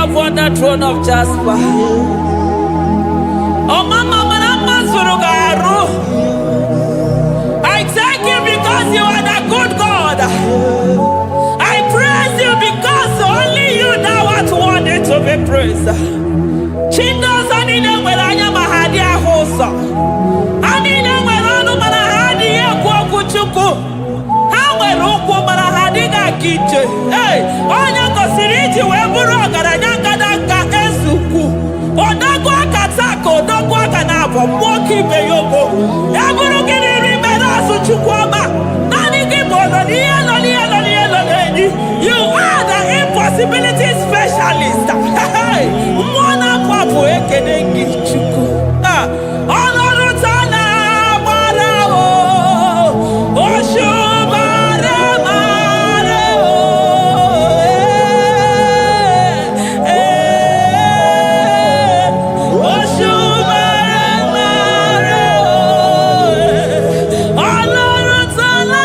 upon the throne of Jasper. Oh, Mama, I thank you because you are the good God. I praise you because only you now are worthy to be praised. Chindos anine weranya mahadi ahosa. Anine weranu manahadi ekwo kuchuku. Hawe rukwo manahadi ga kije. Hey, onya kosiriji weburu ogaranya kadaka esuku. Odagwa katako, odagwa kanabo, mwoki beyobo. Eburu gini rimera suchukwama. Nani gibono, you are the impossibility specialist. Mwana papu ekenengi chuku. Olorutana marao. Oshubare marao. Oshubare marao. Olorutana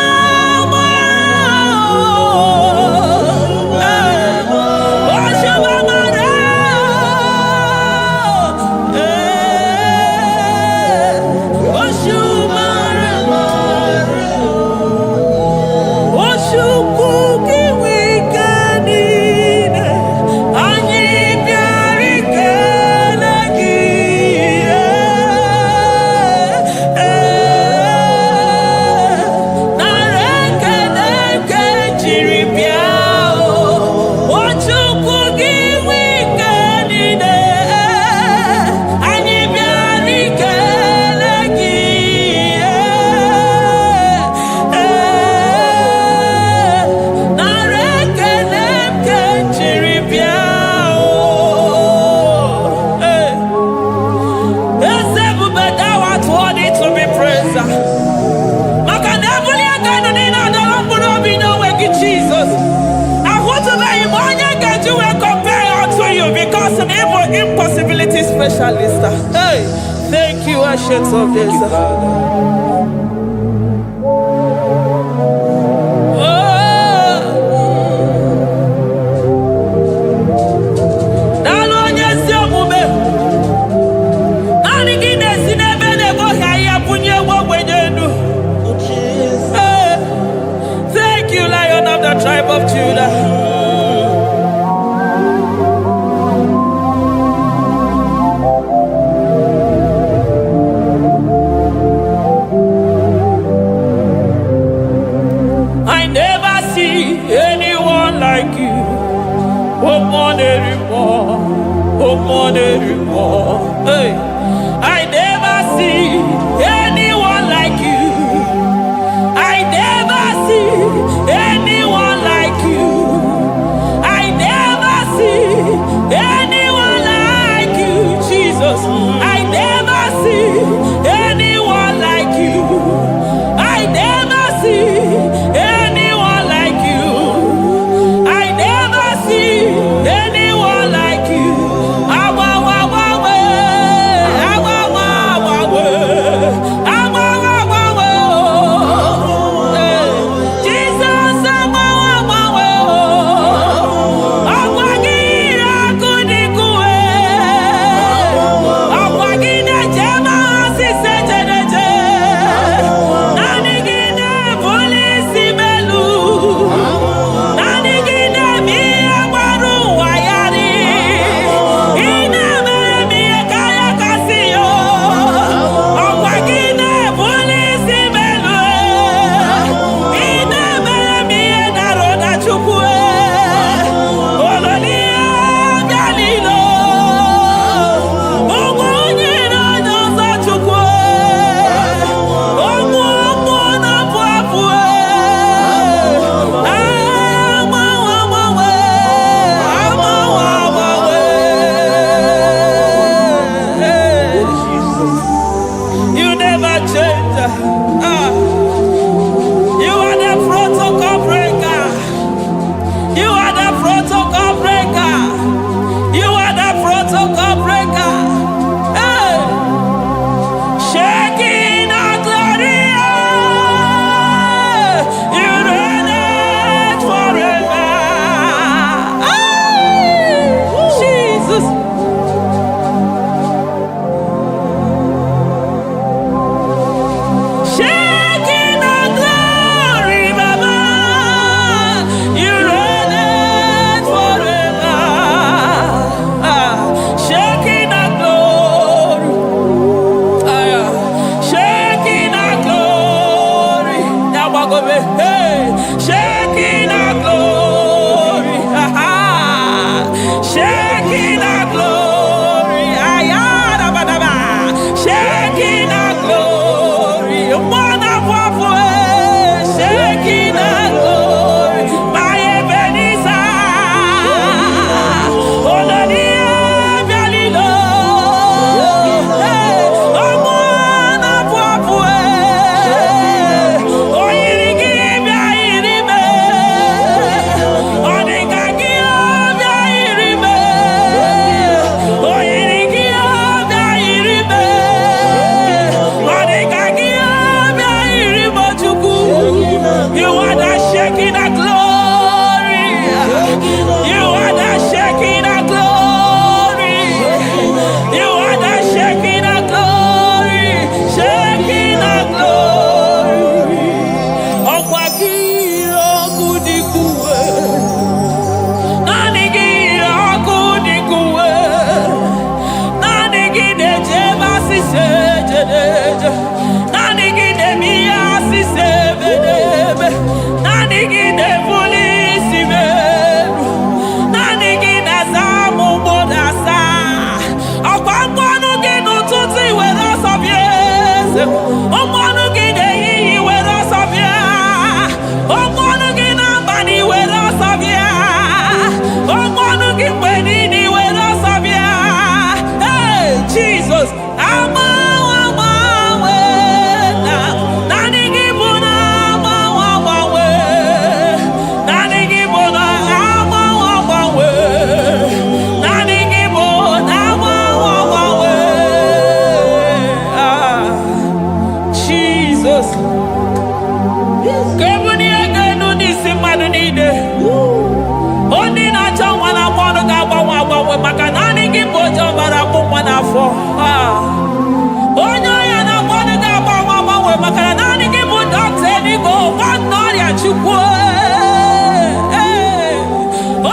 impossibility specialist. Hey, thank you, Ancient of this. Thank you, Lion of the tribe of Judah. Hey, I never see anyone like you. I never see anyone like you. I never see anyone like you, Jesus. I never see anyone like you. I never see anyone like you. I never see anyone like you. Kebuni egenu nisi mmadụ niile. Onye na-achọ nwa n'afọ ọnụ ga-agbanwe agbanwe maka na anyị gị bụ oje ọbara akpụ nwa n'afọ. Onye ọya na-agba ọnụ ga-agbanwe agbanwe maka na naanị gị bụ dọkịta eluigwe nwanne ọrịa Chukwu.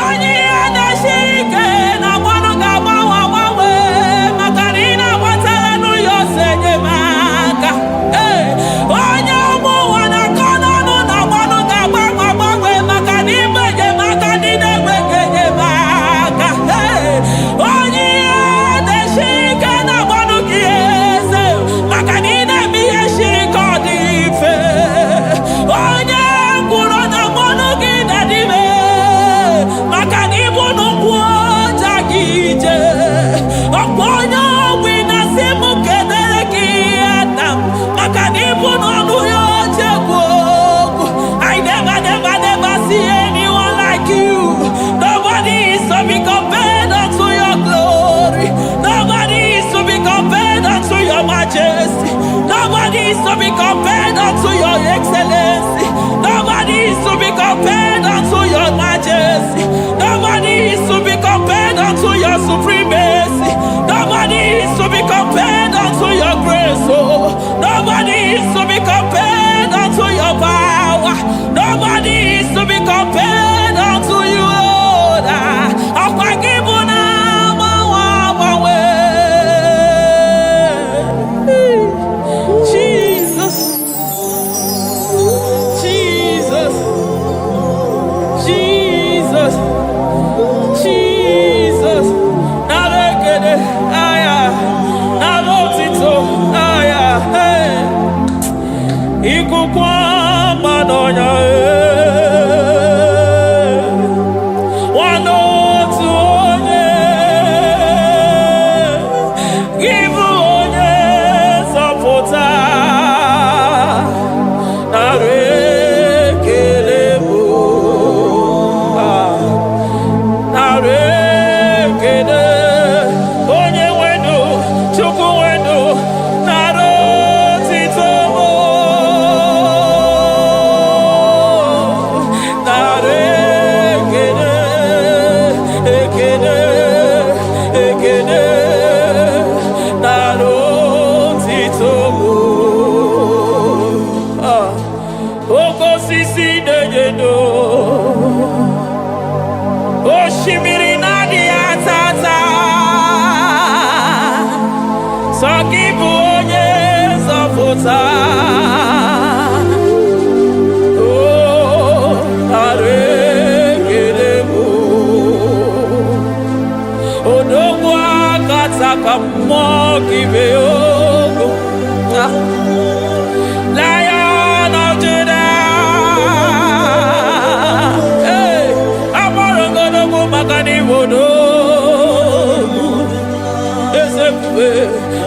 Onye ihe na-esiri ike na-agba ọnụ ga-agbanwe agbanwe maka na ị na-agbatara n'ụyọ ose enyemaka. Onye ụmụ ụwa na-akọ n'ọnụ na-agba ọnụ ga-agbanwe agbanwe maka na ime enyemaka ndị na-enweghị enyemaka. Onye ihe na-esiri ike na-agba ọnụ gị eze maka na ị na-eme ihe siri ike ọ dị mfe. Onye ngwụrọ na-agba ọnụ gị na-adịme maka na ịbụ n'ụkwụ ọja gị ije. Ọkwa onye ọgwụ na-asị m kedere gị ada maka na ịbụ n'ọnụ ya oche egwu okwu. I never see anyone like you. Nobody is to be compared unto your glory. Nobody is to be compared unto your majesty. Nobody is to be compared unto your excellency. Nobody is to be compared unto your majesty. Nobody is to be compared unto your supremacy. Nobody is to be compared unto your grace. Oh, nobody is to be compared unto your power. Nobody is to be compared unto you, Lord. Jesus, Jesus, Jesus, Jesus. Narekede, aya, nalotito, aya, hey. Ikukwa madonya, wano tu onye, give onye sapota, narekele bo, narekele, onye wendo, chukwu wendo, narotito mo. Oshimiri nadi atata Sokibu onye zọpụta. Oh, arekelebo Odogwu akata ka mmụọ gị bee ogo. Lion of Judah, hey, amọrọ ngodogo maka n'ibodo ezekwe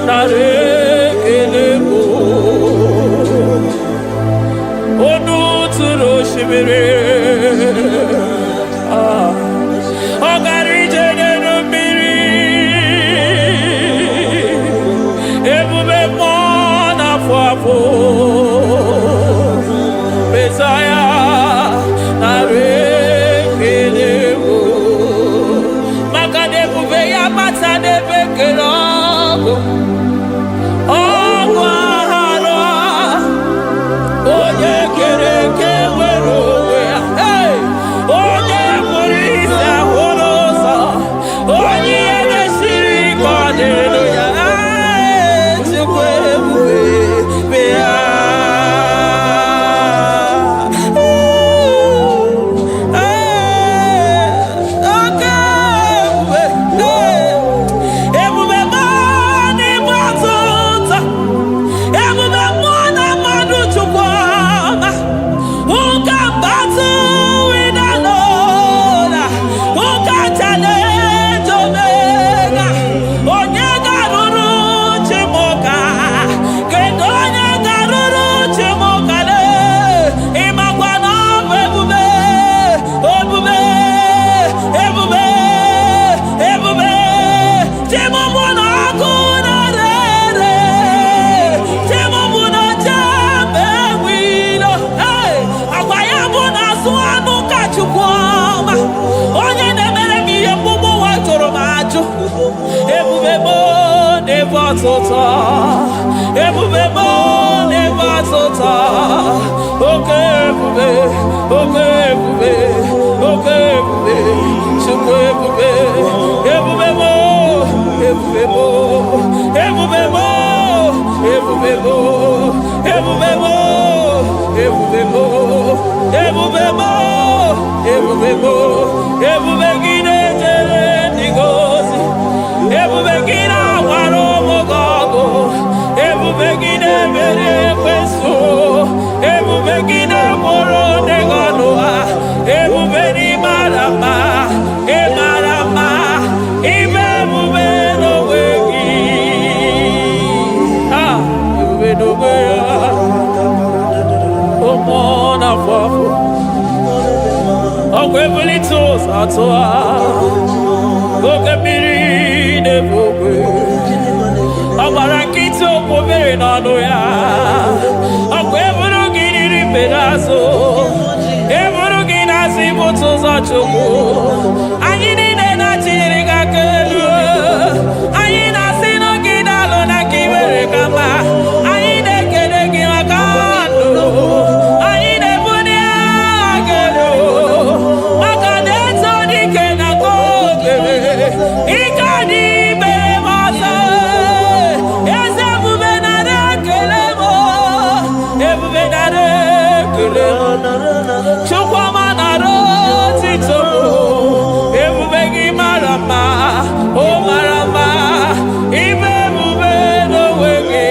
narekelebo onu tụrụ osimiri ọ gara ije n'elu mmiri ebube mmụọ na-afụ afụ Mesaya narekelebo maka na ebube ya mata n'ebe kere ọgụ aghara onye kere eke nwere onwe ya. ajụjụ ebube mo n'ebe ọtụtụ ebube mo n'ebe ọtụtụ oke ebube oke ebube oke ebube chukwu ebube ebube mo ebube mo ebube mo ebube mo ebube mo ebube mo ebube mo ebube mo ebube gị na-ejere ndị gozi ebube gị na-agbara ụmụ ọgụ ebube gị na-emeri ekwensu ebube gị na-akpọrọ ndị gị ọnụ ha ebube n'ịmara mma ịmara mma ime ebube n'onwe gị ebube n'onwe ya ụmụ n'afọ ọgwụ ebulite ụzọ atụ ha oke mmiri na-ebu ogwe ọ gbara nkịtị okwu mmiri n'ọnụ ya ọgwụ eburu gị riri mbere azụ eburu gị na-azụ ibute ụzọ chukwu anyị niile na-achịrị gị aka elu anyị na-asị n'oge na-alụ na ka i mere ka mma anyị na-ekele gị maka ndụ anyị na-ebuli agha elu maka na-eto dike na kobere ike dị mere m ọzọ eze ebube nara ekele m ebube nara ekele m chukwuma nara otito m ebube gị mara mma o mara mma ime ebube n'onwe gị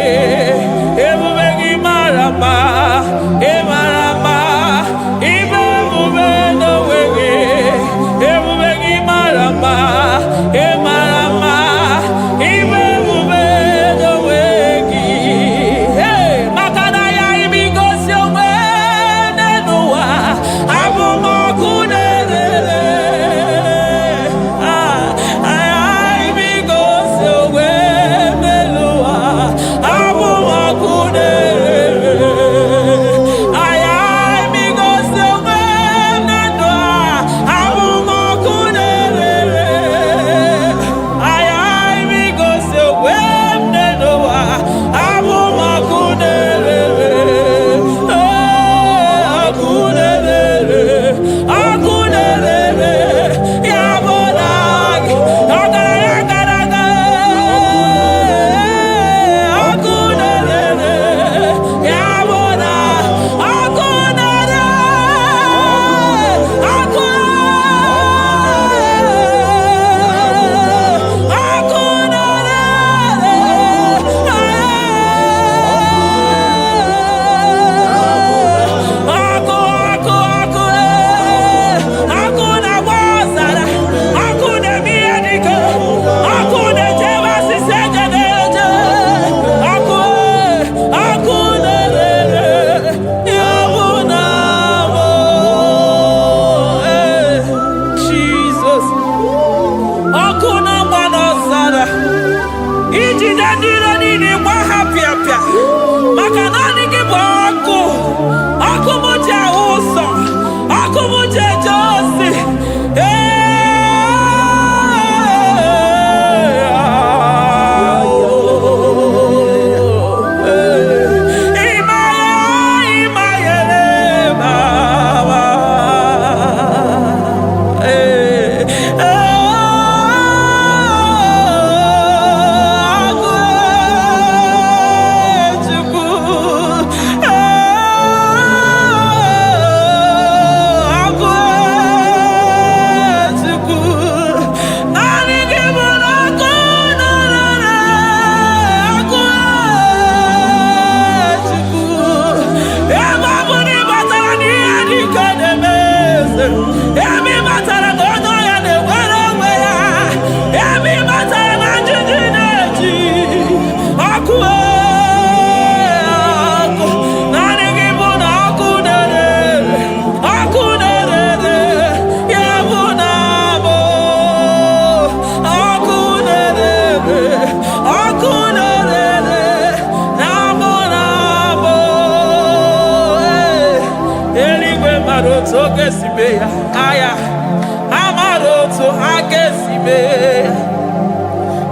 ebube gị mara mma ị mara mma ime ebube n'onwe gị ebube gị mara mma ị mara mma ime ebube n'onwe gị maka na ya ime igosi onwe n'ụwa abụ m ọkụ na-erere ime igosi onwe n'ụwa abụ m ọkụ na-erere ime igosi onwe na ndụ abụ m ọkụ na-erere ime igosi onwe n'ụwa abụ m ọkụ na-erere ọkụ na-erere ọkụ na-erere ya bụ na gị ọgaranya gara aga ọkụ na-erere ya bụ na ọkụ na-erere ọkụ ọkụ na-agba ọzara ọkụ na-eme ihe dịka ọkụ na-ejebe asịsị eje na-eje ọkụ ọkụ na-erere ya bụ na bụ Jizọs ọkụ na-agba n'ọzara ijide ndị iro niile gba ha pịapịa maka na ọ dị gị bụ ọkụ ọkụ m ji ahụ ụzọ ọkụ m ji eje ozi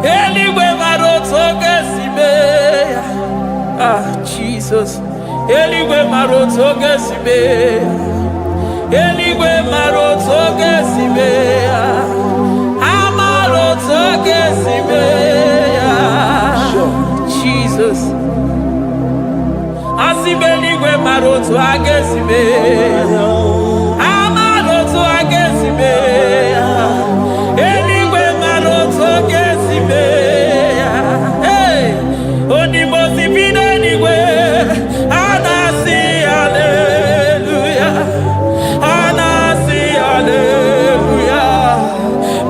Eligwe maroto gesimeya. Ah, Jesus. Eligwe maroto gesimeya. Eligwe maroto gesimeya. Amaroto gesimeya. Jesus. Asibeligwe maroto agesimeya. Amaroto agesimeya. Eligwe maroto gesimeya. Hey, onimosi bide anyway. Anasi hallelujah. Anasi hallelujah.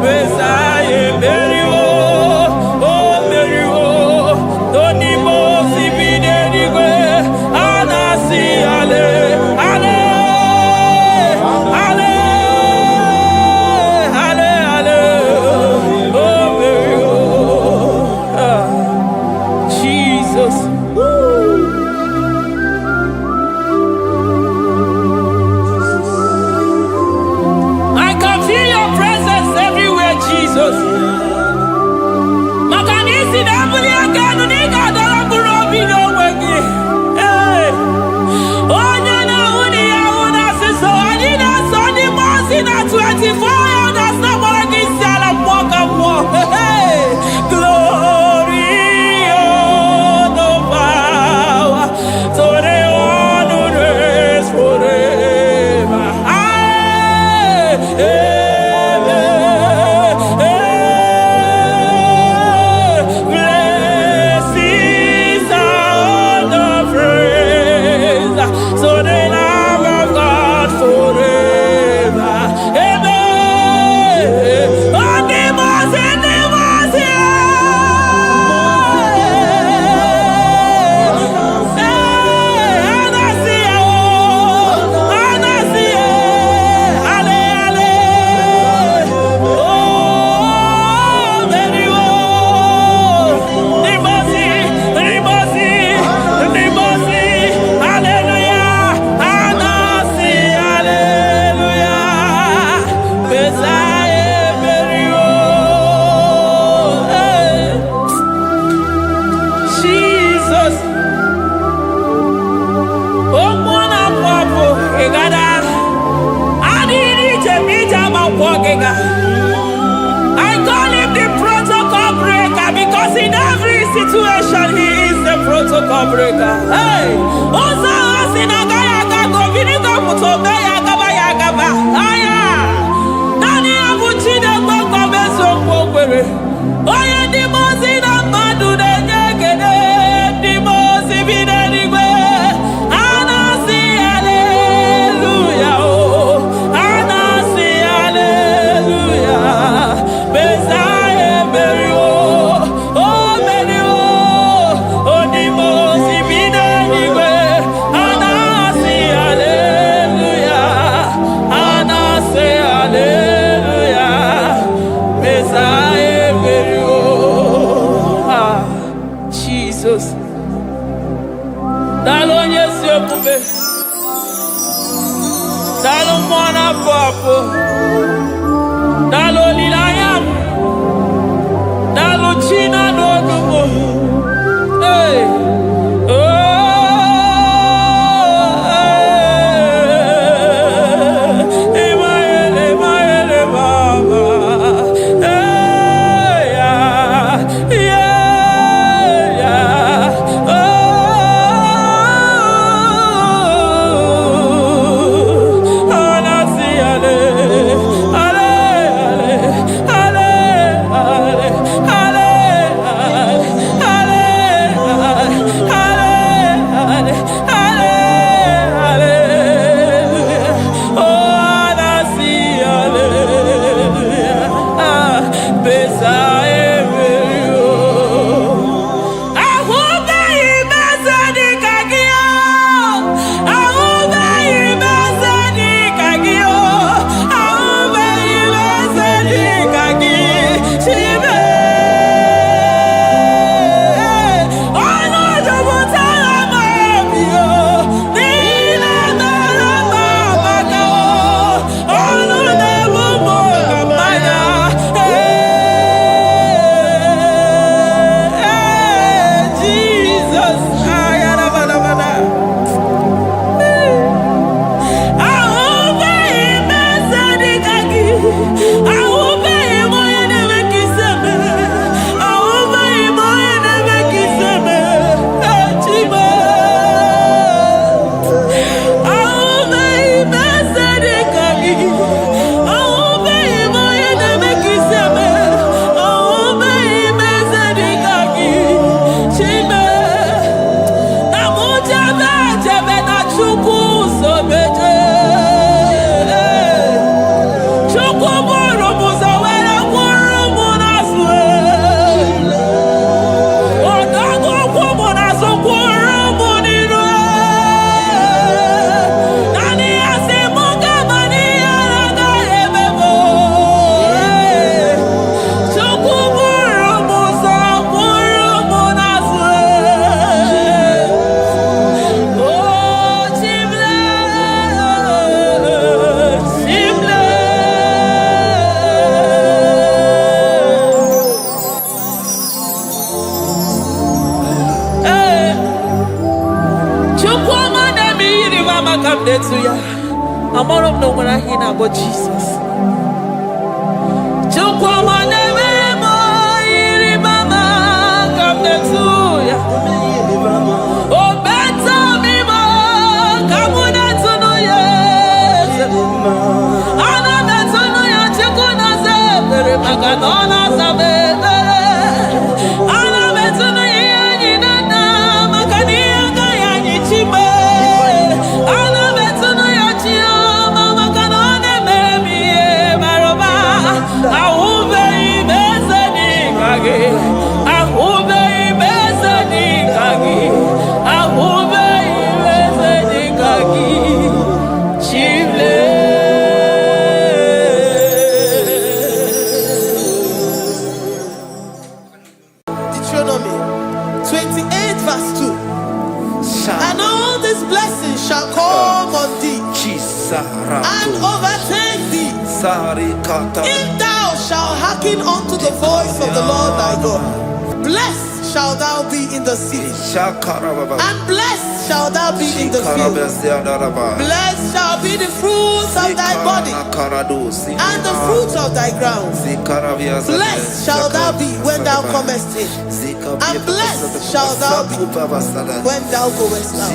Messiah Mary oh Mary oh. Onimosi bide anyway. Anasi hallelujah. I call him the protocol breaker because in every situation he is the protocol breaker. Hey, Osa Osinagaya Gago Viniga Mutobeya Gabaya Gaba. Aya, Nani Abuchina Boko Beso Pogwere. Oya Dimosina Madu de Negede, Dimosi Vinanigwe. Anasi hallelujah. Oh, Anasi hallelujah. Messiah Mary oh Mary oh Dimosi Vinanigwe. Anasi hallelujah. Anasi hallelujah. Messiah Mary ah, Jesus. Dalo nyesi okupe. Dalo mwana papo. Dalo lilayam. Dalo china nogumo. Hey. Emaele baba. Hey, yeah. Oh, Anasi hallelujah. Hallelujah. I'm all of no when I hear about Jesus. Deuteronomy 28 verse 2. And all these blessings shall come on thee and overtake thee if thou shalt hearken unto the voice of the Lord thy God. Blessed shall thou be in the city, and blessed shall thou be in the field. Blessed shall be the fruit of thy body, and the fruit of thy ground. Blessed shall thou be when thou comest in, and blessed shall thou be when thou goest out.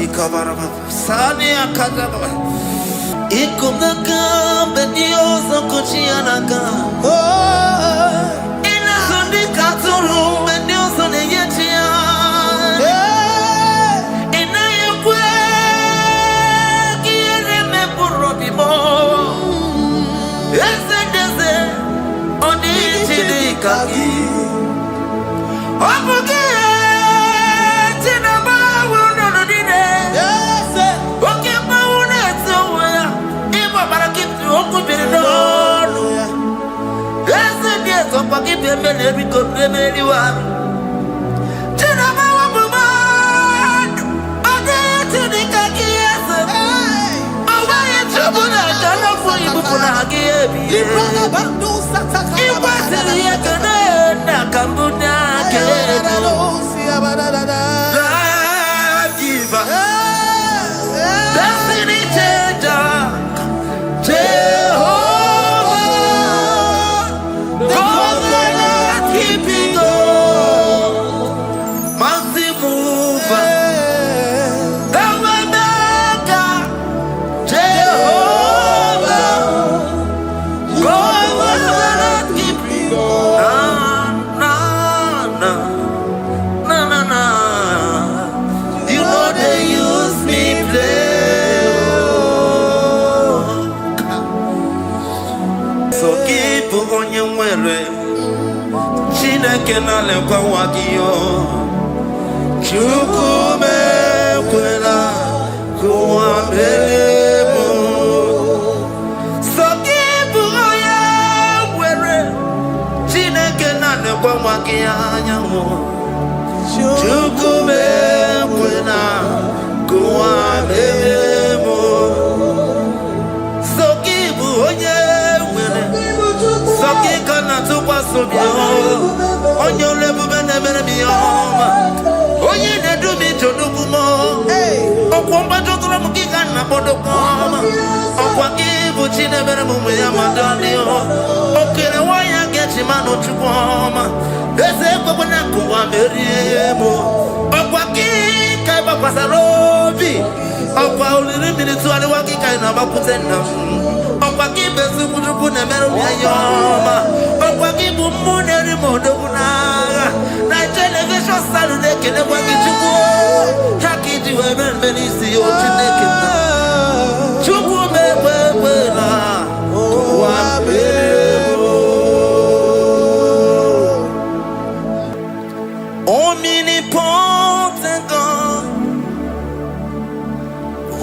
Omnipotent God,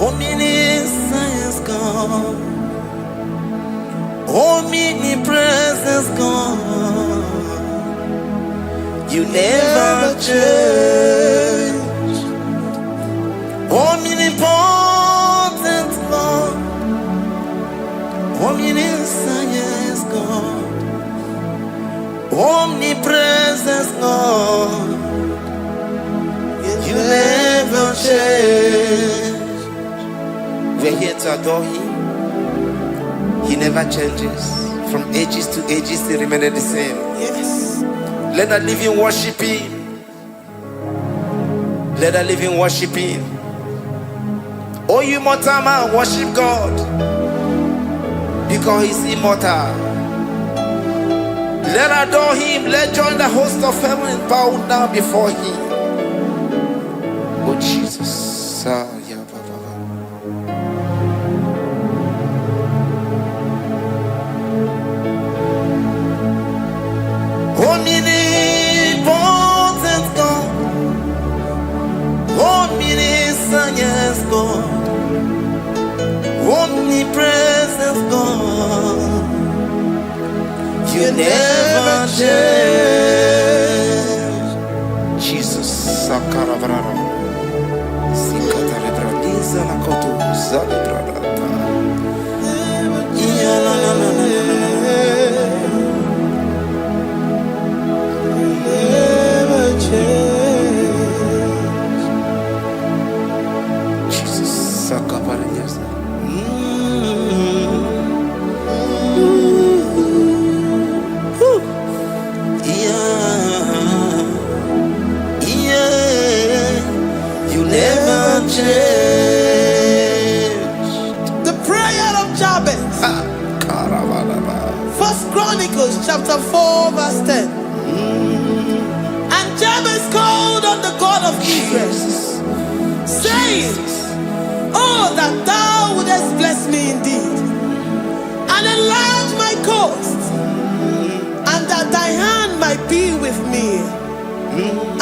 omniscience God, omnipresence God, you never change. Omnipotent God, omniscience God, omnipresence God, you never change. We're here to adore him. He never changes. From ages to ages, he remains the same. Yes. Let the living worship him. Let the living worship him. Oh, you mortal man, worship God. Because he's immortal. Let adore him. Let join the host of heaven and bow down before him. Oh, Jesus. Omnipotent God, omniscient God, omnipresent God, you never change. Jesus, Sakarabrara, Sikatalebradiza Nakoto, Zalebrada, Jesus, Sakaparadias. You never change. The prayer of Jabez. First Chronicles chapter 4 verse 10. And Jabez called on the God of Israel, saying, oh, that thou wouldest bless me indeed, and enlarge my coast, and that thy hand might be with me,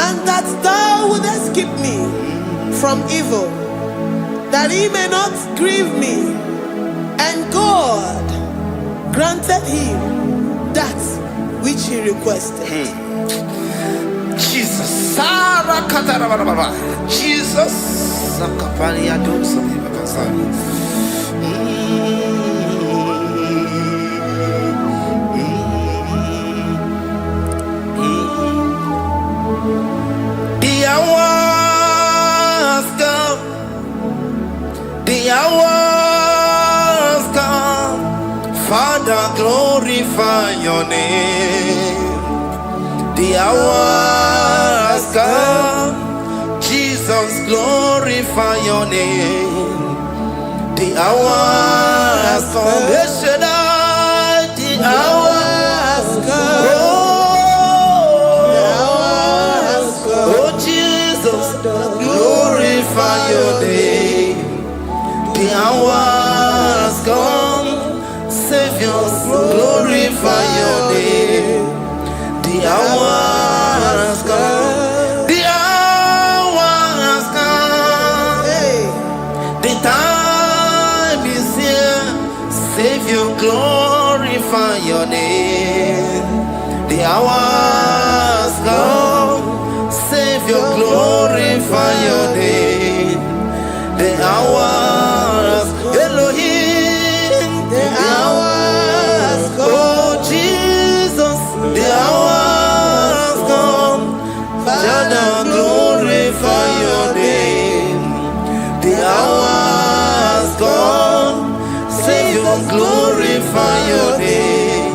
and that thou wouldest keep me from evil, that he may not grieve me. And God granted him that which he requested. Jesus, Jesus, the hours come, Father, glorify your name. The hours come, Jesus, glorify your name. The hours come, Yeshua, the hours come. Oh, Jesus, glorify your name. The hours come, Savior, glorify your name. The hours come, the hours come. The time is here, Savior, glorify your name. The hours come, Savior, glorify your name. The hours, Elohim, the hours come. Oh Jesus, the hours come. Father, glorify your name. The hours come. Savior, glorify your name.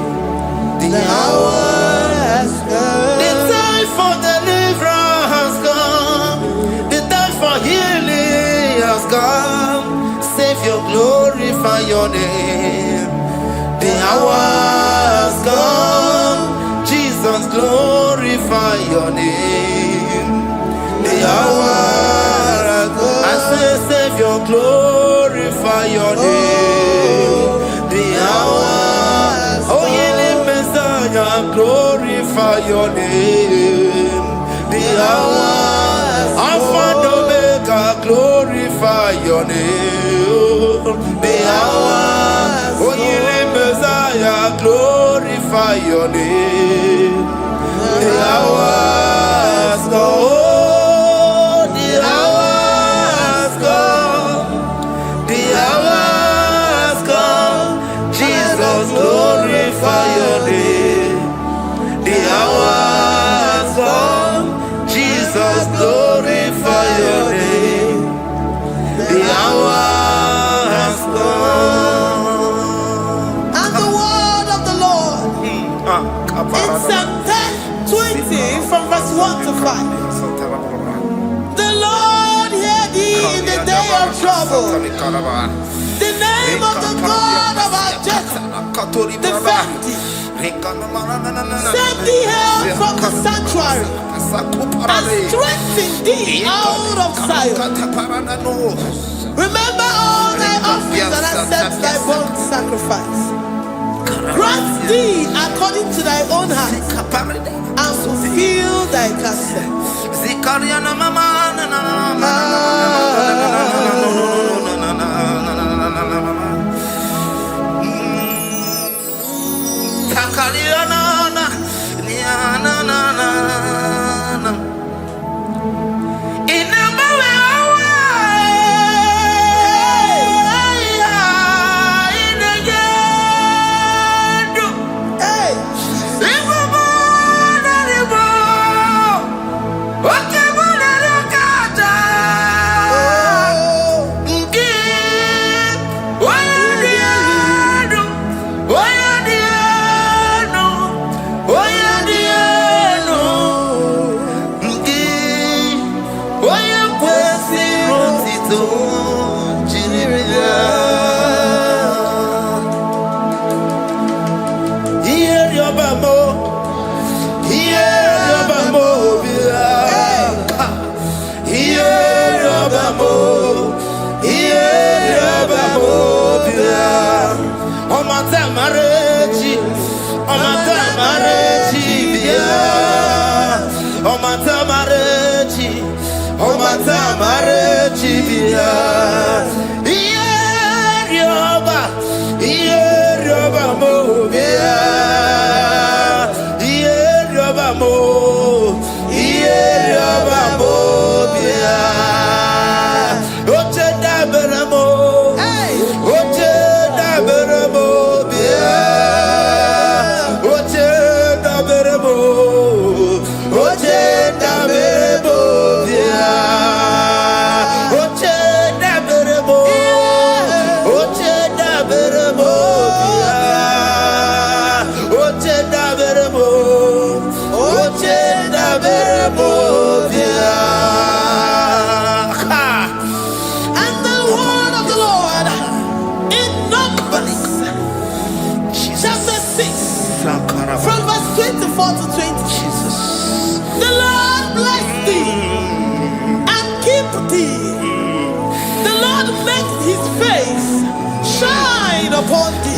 The hours come. The time for deliverance has come. The time for healing has come. Savior, glorify your name. The hours come. Jesus, glorify your name. The hours come. I say, Savior, glorify your name. The hours. Oh, healing Messiah, glorify your name. The hours. Alpha and Omega, glorify your name. The hours. Oh, healing Messiah, glorify your name. The hours go. The hours go. The hours come. Jesus, glorify your name. The hours come. Jesus, glorify your name. The hours The name of the God of our Jacob, defend thee. Send thee help from the sanctuary and strengthen thee out of Zion. Remember all thy offerings and accept thy burnt sacrifice. Grant thee according to thy own heart and fulfill thy counsel.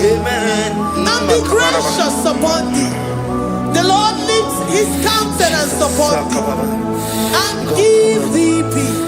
And be gracious upon thee. The Lord lifts his countenance upon thee and give thee peace.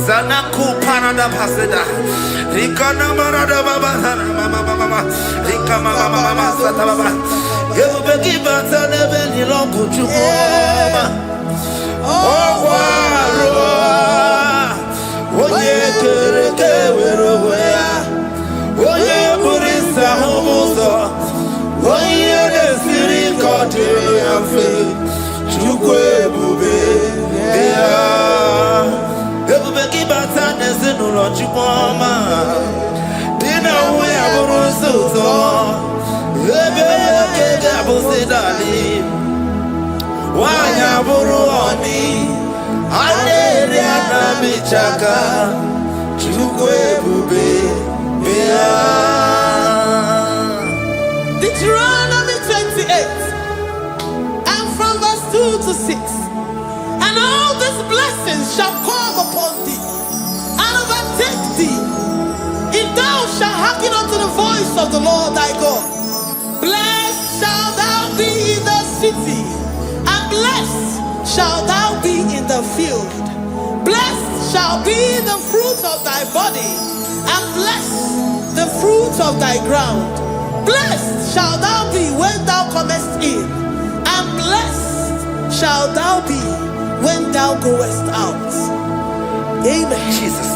Zanaku parada paseda Rikana marada baba mama Rikama mama sata baba Yebu beki batane beni longu chukoma Okwaro Oye kereke weroya Oye burisa humuzo Oye nesiri kote yafe Chukwe bube Ebubeki batane zinuro chukoma Dina uwe aburu suzo Ebeke jabu sidali Wanya buru oni Aneri anamichaka Deuteronomy 28, and from verse 2 to 6. And all these blessings shall come upon thee and overtake thee, if thou shalt hearken unto the voice of the Lord thy God. Blessed shalt thou be in the city, and blessed shalt thou be in the field. Blessed shall be the fruit of thy body, and blessed the fruit of thy ground. Blessed shalt thou be when thou comest in, and blessed shalt thou be when thou goest out. Amen. Jesus.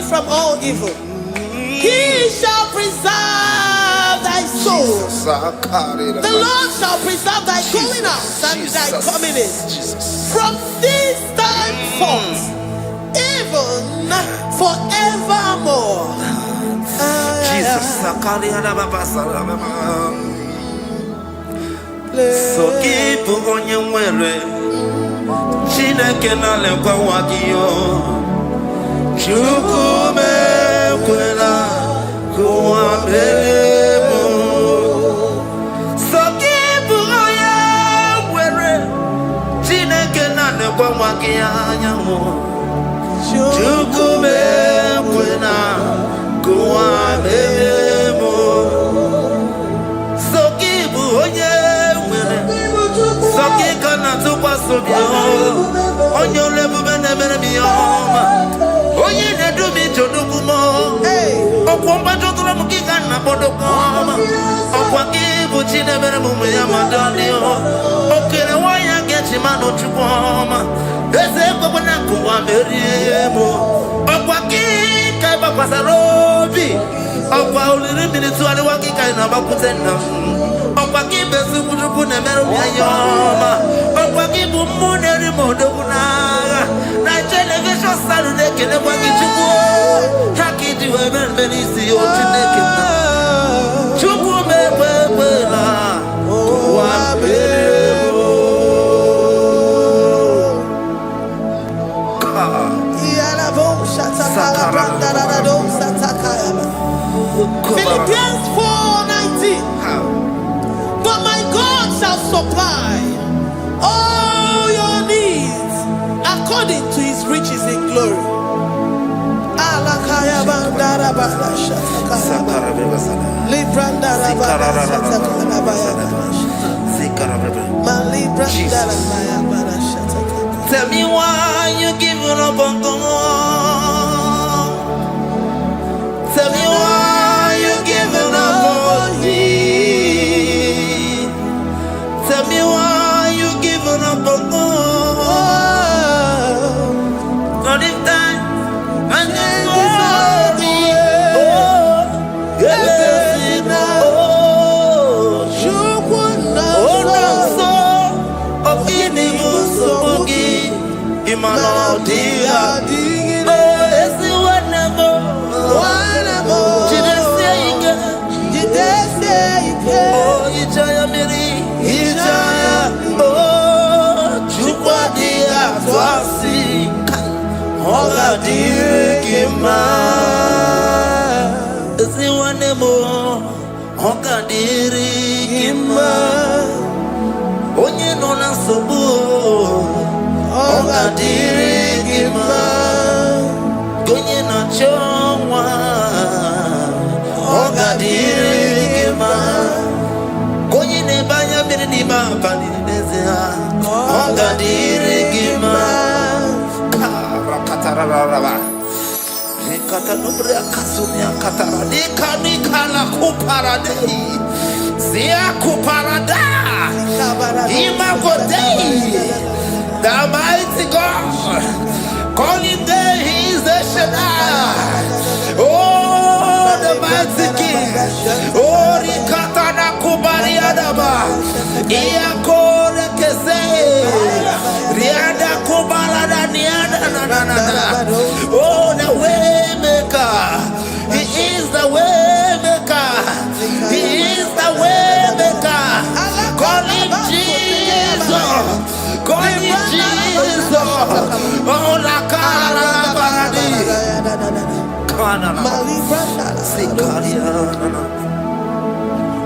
From all evil, he shall preserve thy soul. The Lord shall preserve thy going out and thy coming in from this time forth, even forevermore. So keep on your way. Chineke na lekwa wagiyo. Chukume kwela kuambelemo. Sokibu oya were. Chineke na lekwa wagiyo. Chukume kwela kuambelemo. Sokibu oya were. Sokika na tukwa sobio. Onyo lebu bene bene biyoma. Oye ne do mi jodogu mo. Okwomba jodoro mukika na bodokoma. Okwaki buchi ne bere mumu ya madani o. Okere waya gechi mano chukwoma. Eze kwa na kuwa meriemo. Okwaki kai ba kwasarobi. Okwa uliri minitu ali wakika ina bakutena. Okwaki besu kujuku ne meru ya yoma. Okwaki bumu ne rimodogu naga. Na television Saturday kene wangi chuku. Haki diwe ben benisi o chineke na. Chuku mewe la. Kuwa beremo. Iyala bo shatakara brandara do satakaya. Philippians 4:19. But my God shall supply all your needs according to his riches in glory. Alakaya bandara Tell me why you giving up on God. Tell me why you giving up on me. Tell me why you giving up on God. Not if time and then sorry. Onye no na sobu oga dirigima gonye na chonwa oga dirigima gonye ne banya biri ni ba bani nezia oga dirigima karakatara rekata nubra kasumya katara nikala kuparadei Zia kuparada Imagodei the mighty God calling day he is the Shaddai. Oh the mighty King. Oh rikatana kubariadaba Iakore kese Riada kubarada niada na. Oh the way maker. He is the way maker. He is the way maker. Call him Jesus. Call him Jesus. Oh la cara paradi. Kana Sikaria.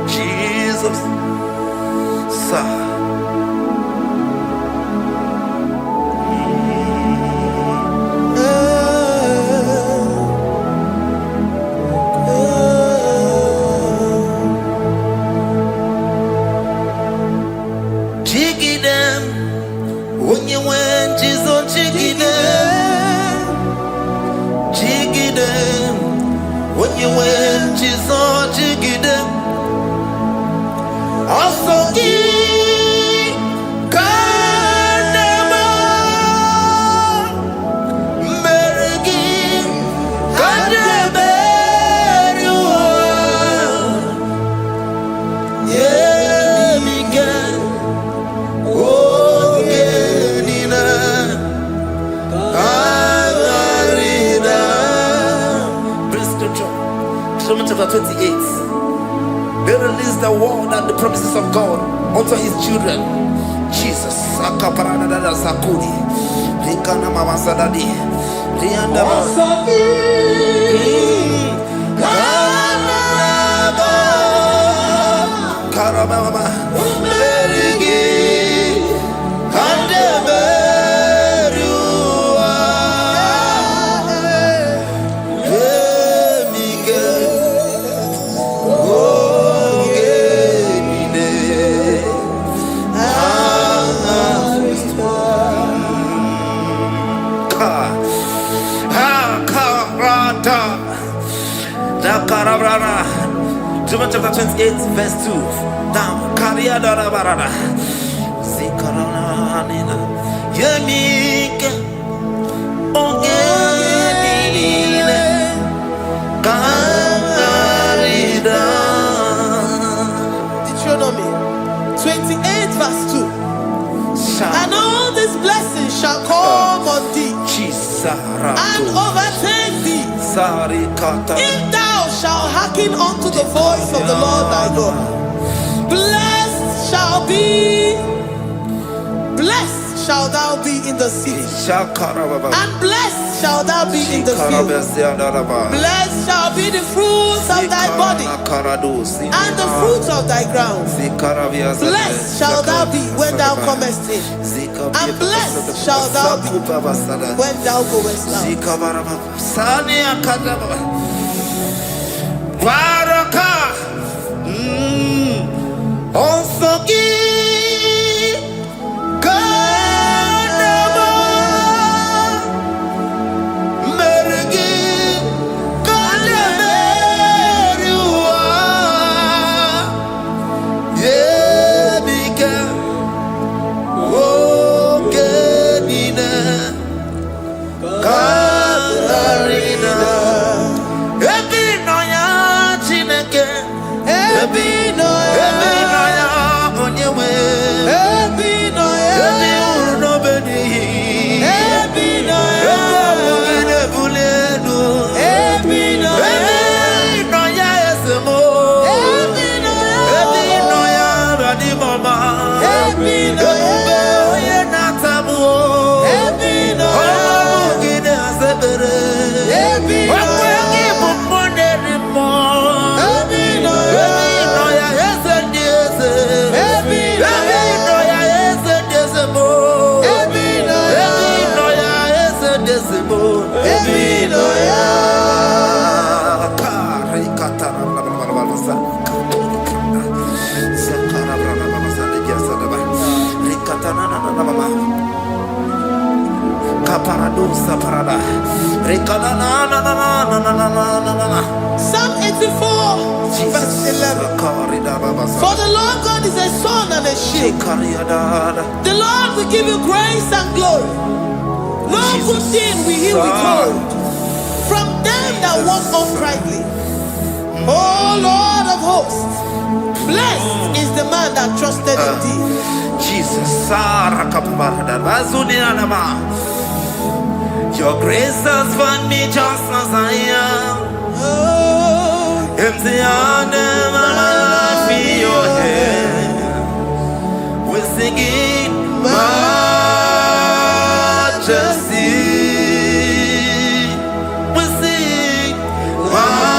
Jesus. Sa. When you went, Jesus, jigide. Also, Kanema, Merigi, Kanema, yeah, Miguel, oh, Genina. Chapter 28. They release the word and the promises of God unto his children. Jesus. Akaparanada Sakudi. Rikana Mama Sadadi. Rianda Karababa. Merigi. John chapter 28 verse 2 down Karia Dara Barada Zikarana Nina Yemika Ogenile Kanarida. Deuteronomy 28 verse 2. And all these blessings shall come on thee and overtake thee if thou shalt hearken unto the voice of the Lord thy God. Blessed shall thou be in the city, and blessed shall thou be in the field. Blessed shall be the fruits of thy body and the fruits of thy ground. Blessed shall thou be when thou comest in, and blessed shall thou be when thou goest out. Baraka. Onsoki. Kadaba. Merigi. Kadaberiwa. Yebika. Okenina. Katarina. Ebinoya Chineke. Ebinoya Onyewe. Ebinoya Urunobedi. Ebinoya Bulenu. Ebinoya Esemo. Ebinoya Radimama. Ebinoya Natamu. Ebinoya Asebere. Psalm 84, verse 11. For the Lord God is a sun and a shield. The Lord will give you grace and glory. No good thing will he withhold from them that walk uprightly. O Lord of hosts, blessed is the man that trusted in thee. Jesus, your grace has found me just as I am. Empty handed, my life in your hand. We're singing majesty. We sing majesty.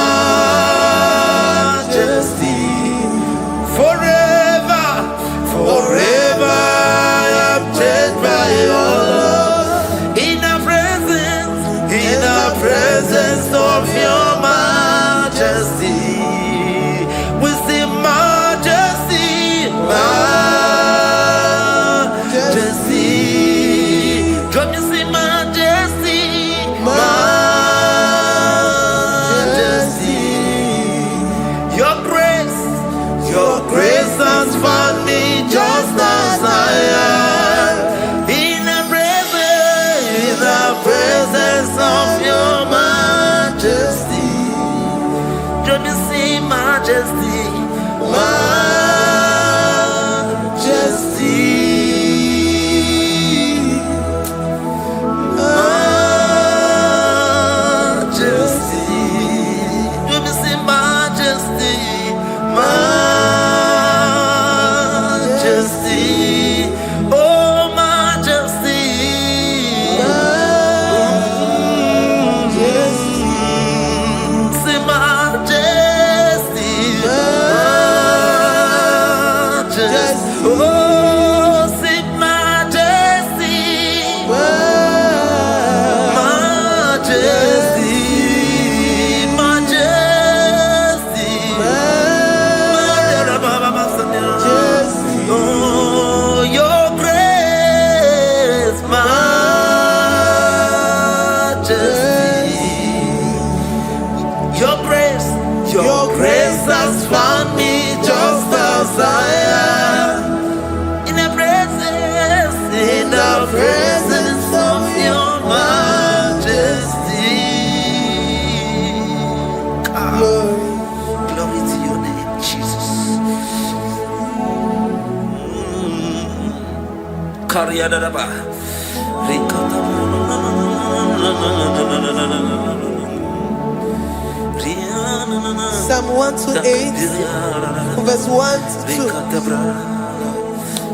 Forever, forever I'm changed by your love. In the presence of your majesty. We see majesty, majesty. Can you see majesty, majesty? Your grace has found me just as I am. In the presence of your majesty. Can you see majesty, majesty, majesty? Can you see majesty, majesty? Oh, majesty. Your grace has found me just as I am. In the presence of your majesty. Glory to your name, Jesus. Psalm 128, verse 1 to 2.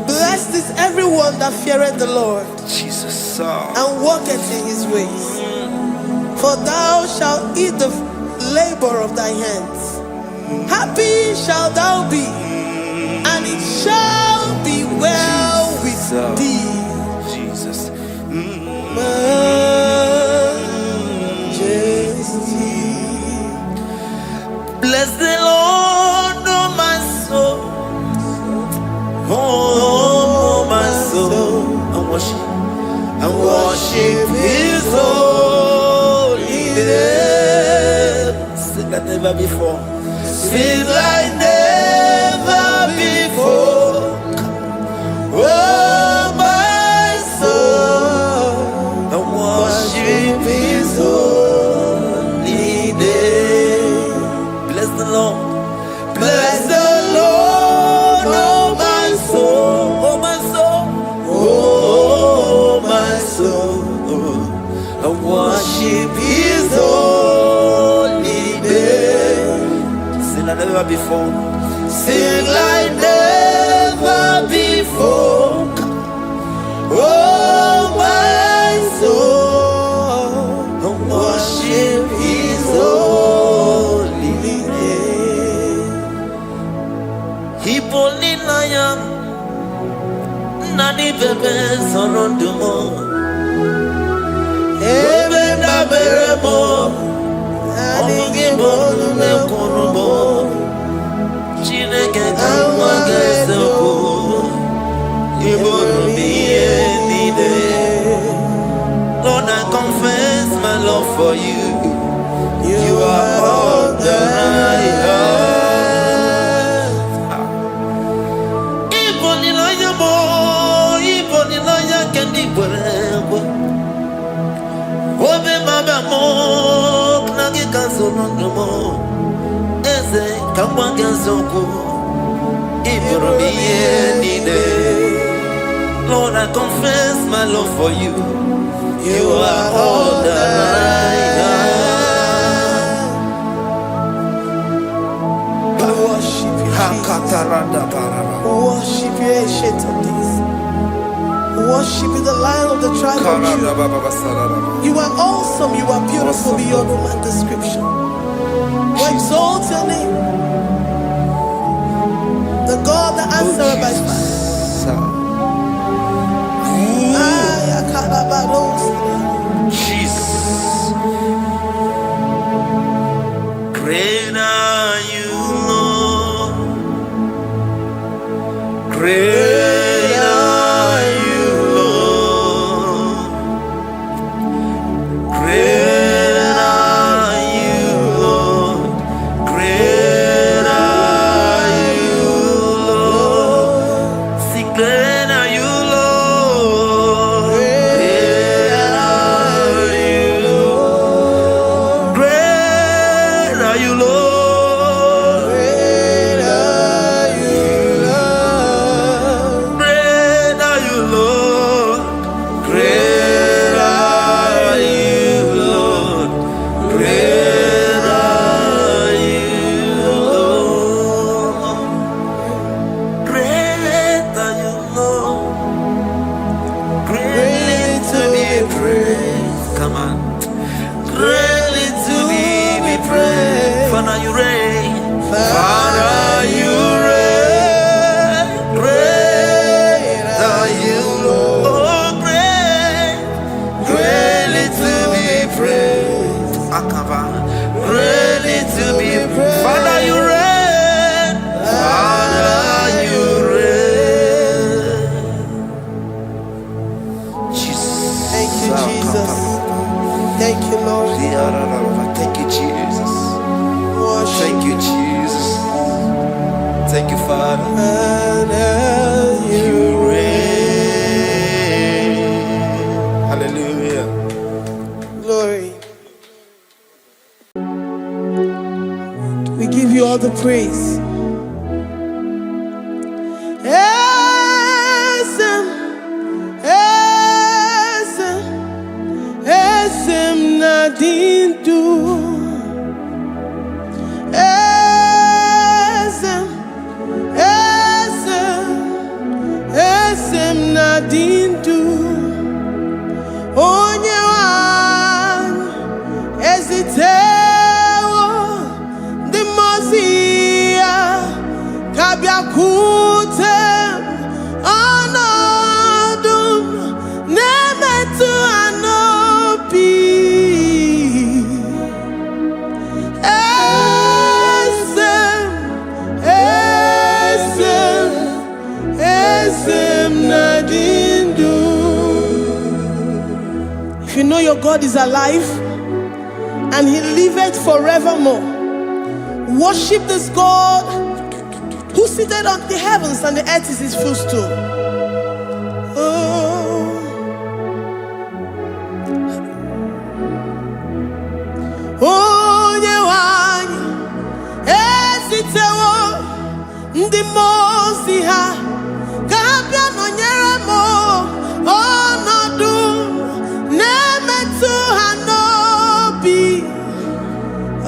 Blessed is everyone that feareth the Lord, Jesus, and walketh in his ways. For thou shalt eat the labor of thy hands. Happy shalt thou be, and it shall be well with thee. Jesus. Majesty. never before. Sing like never before. Oh, my soul, I worship His holy name. Bless the Lord. Bless the Lord, oh my soul, oh my soul, oh my soul. I worship His holy name. Sing like never before. Sing like never before. Oh my soul, I worship His holy name. Hipolina nani bebe sorondumo. Ebe na beremo, omugi bolu ne kurumo. Chineke kama gesoko, ibolu miye nide. Lord, I confess my love for you. You are all that I have. Iboli na yamo, iboli na yakendi bwerebo. Obe mama mo, nagi kazonomo. Eze kama gesoko, ibolu miye nide. Lord, I confess my love for you. You are all that I have. Worship you, Jesus. Worship you, Ancient of Days. Worship you, the Lion of the tribe of Judah. You are awesome. You are beautiful beyond human description. We exalt your name, the God that answered by fire. Jesus, great are you, Lord. Great are you, Lord. Great are you, Lord. Great are you, Lord. Sing, great are you, Lord. Thank you, Lord. Thank you, Jesus. Thank you, Jesus. Thank you, Father. You reign. Hallelujah. Glory. We give you all the praise. Nadindu Esem Nadindu Onyewan Ezitewo Dimozia Kabiakutem Anadum Nemetu Anopi If you know your God is alive and He liveth forevermore, worship this God who seated on the heavens and the earth is his footstool. Oh, Yewani, Esitewo, Ndi Mosi ha, Kapia no Nyeremo, Onodu, Nemetu Hanobi.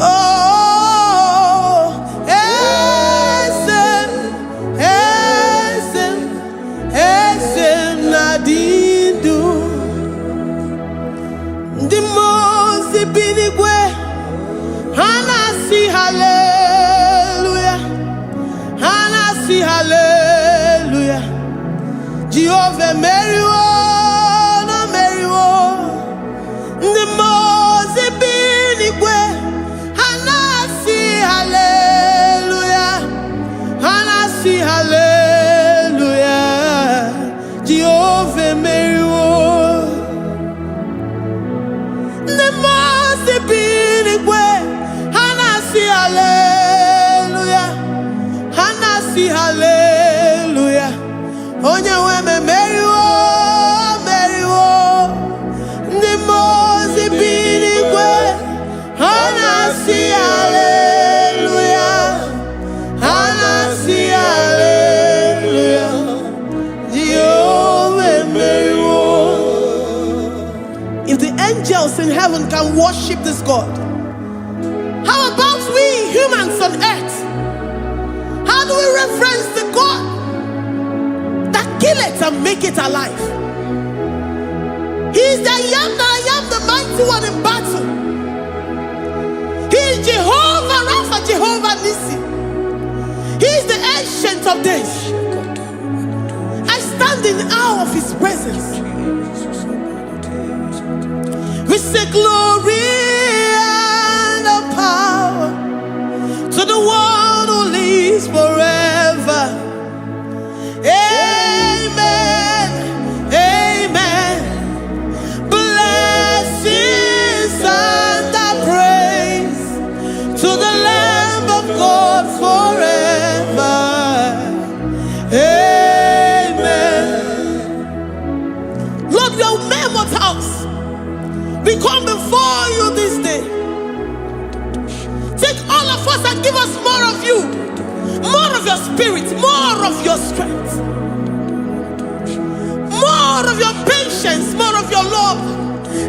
Oh, Esem Nadindu, Ndi Mosi Binigwe. Hanasi hallelujah, Hanasi hallelujah. Jehovah Meriwo, no Meriwo. The Mose binigwe. Hanasi hallelujah, Hanasi hallelujah. Jehovah Meriwo. The Mose binigwe. Hallelujah, Hanasi hallelujah. Onye weme meriwo, meriwo. Ndi Mosi binigwe. Hanasi hallelujah, Hanasi hallelujah. Jehovah meriwo. If the angels in heaven can worship this God, how about we humans on earth? How do we reference the God that kill it and make it alive? He is the I am, the mighty one in battle. He is Jehovah Rapha, Jehovah Nissi. He is the ancient of days. I stand in awe of his presence. We say glory to the one who lives forever. Amen, amen. Blessings and praise to the Lamb of God forever. Amen. Lord, your mammoth house, we come before you this day. Take all of us and give us more of you, more of your spirit, more of your strength, more of your patience, more of your love.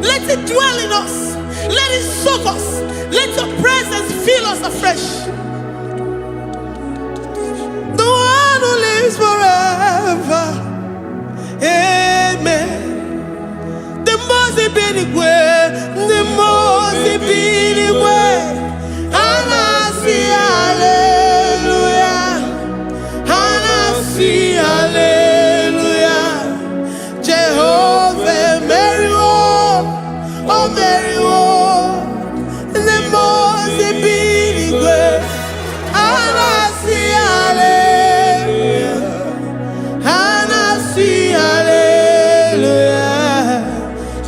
Let it dwell in us. Let it soak us. Let your presence fill us afresh. The one who lives forever. Amen. The Mosi binigwe, the Mosi binigwe. Hanasi hallelujah, Hanasi hallelujah. Jehovah Meriwo, oh Meriwo. The Mosi binigwe. Hanasi hallelujah, Hanasi hallelujah.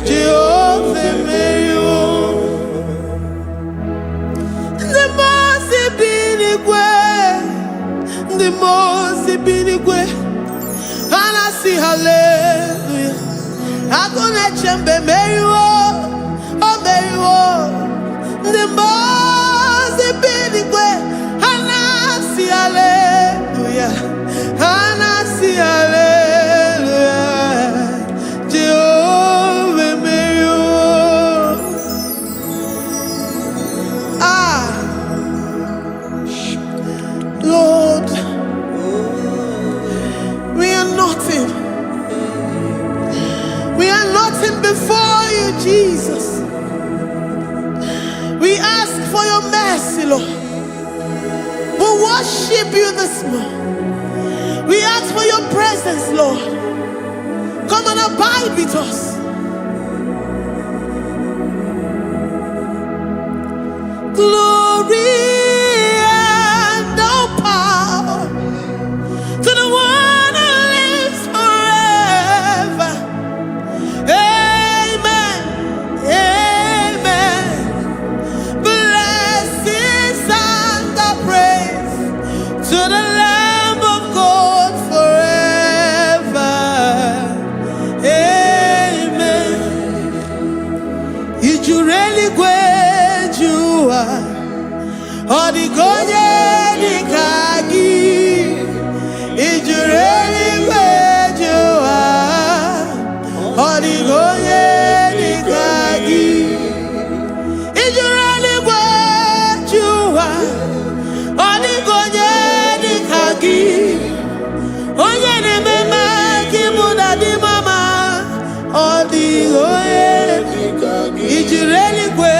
Jehovah Meriwo. The Mosi binigwe. Hanasi hallelujah. Akone chembe meriwo, oh meriwo. The Mosi binigwe. Hanasi hallelujah, Hanasi hallelujah. Jehovah meriwo. Lord, we are nothing. We are nothing before you, Jesus. We ask for your mercy, Lord. We worship you this morning. We ask for your presence, Lord. Come and abide with us. Glory. Odigonye dikagi ijureli gwejuwa. Odigonye dikagi ijureli gwejuwa. Odigonye dikagi onye nemema kimuda di mama. Odigonye dikagi ijureli gwe.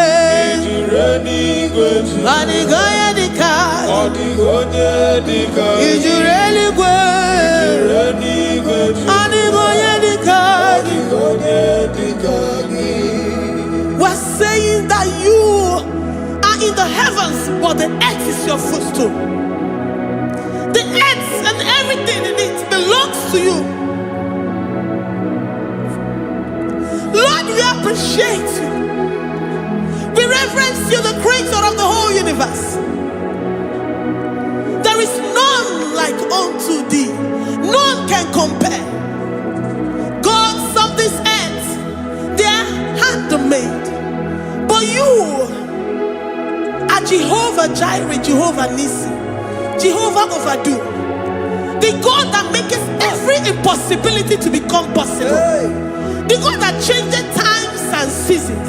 Odigonye dikagi Odigonye dikagi ijureli gwe. Odigonye dikagi We're saying that you are in the heavens, but the earth is your footstool. The earth and everything in it belongs to you. Lord, we appreciate you. We reverence you, the creator of the whole universe. There is none like unto thee. None can compare. Gods of this earth, they are handmade. But you are Jehovah Jireh, Jehovah Nissi, Jehovah Overdo. The God that makes every impossibility to become possible. The God that changes times and seasons.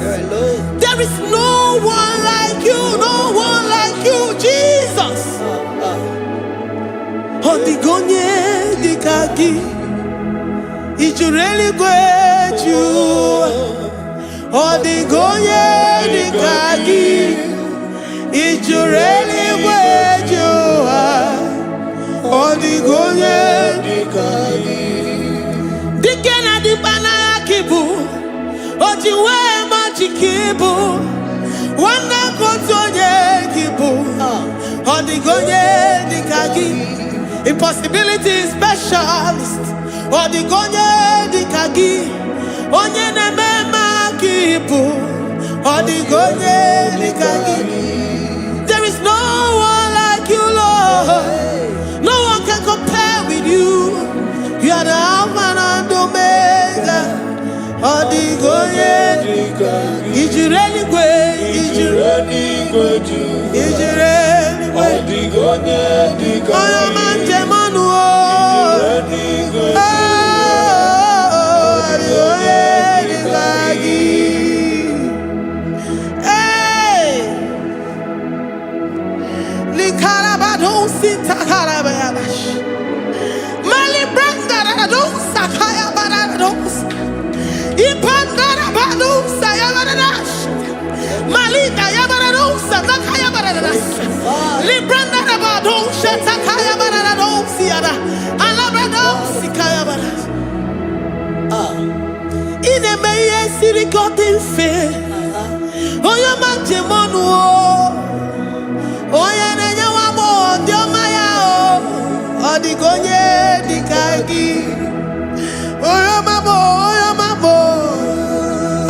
There is no one like you, no one like you, Jesus. Odigonye dikagi ijureli gweju. Odigonye dikagi ijureli gweju. Odigonye dikagi dikena dibana kibu. Ojiwe majikibu. Wana kotonye kibu. Odigonye dikagi impossibility specialist. Odigonye dikagi onye nemema kibu. Odigonye dikagi. There is no one like you, Lord. No one can compare with you. You are the Alpha and Omega. Odigonye dikagi ijureli gwe. Ijureli gwe. Ijureli gwe. Odigonye dikagi oyo manje manu o. Ijureli gwe. Odigonye dikagi. Hey, likarabado sitakarabayabash. Mali branda radon sakaya barados. Ipandara badu sayabarash. Malika yabaradosa nakaya baradas. Libranda badu shatakaya barados yada. Alabrados kaya baradas. Ine meye sirikotin fe. Oya manje monu o. Oya nenya wamo diomaya o. Odigonye dikagi. Oya mamo, oya mamo.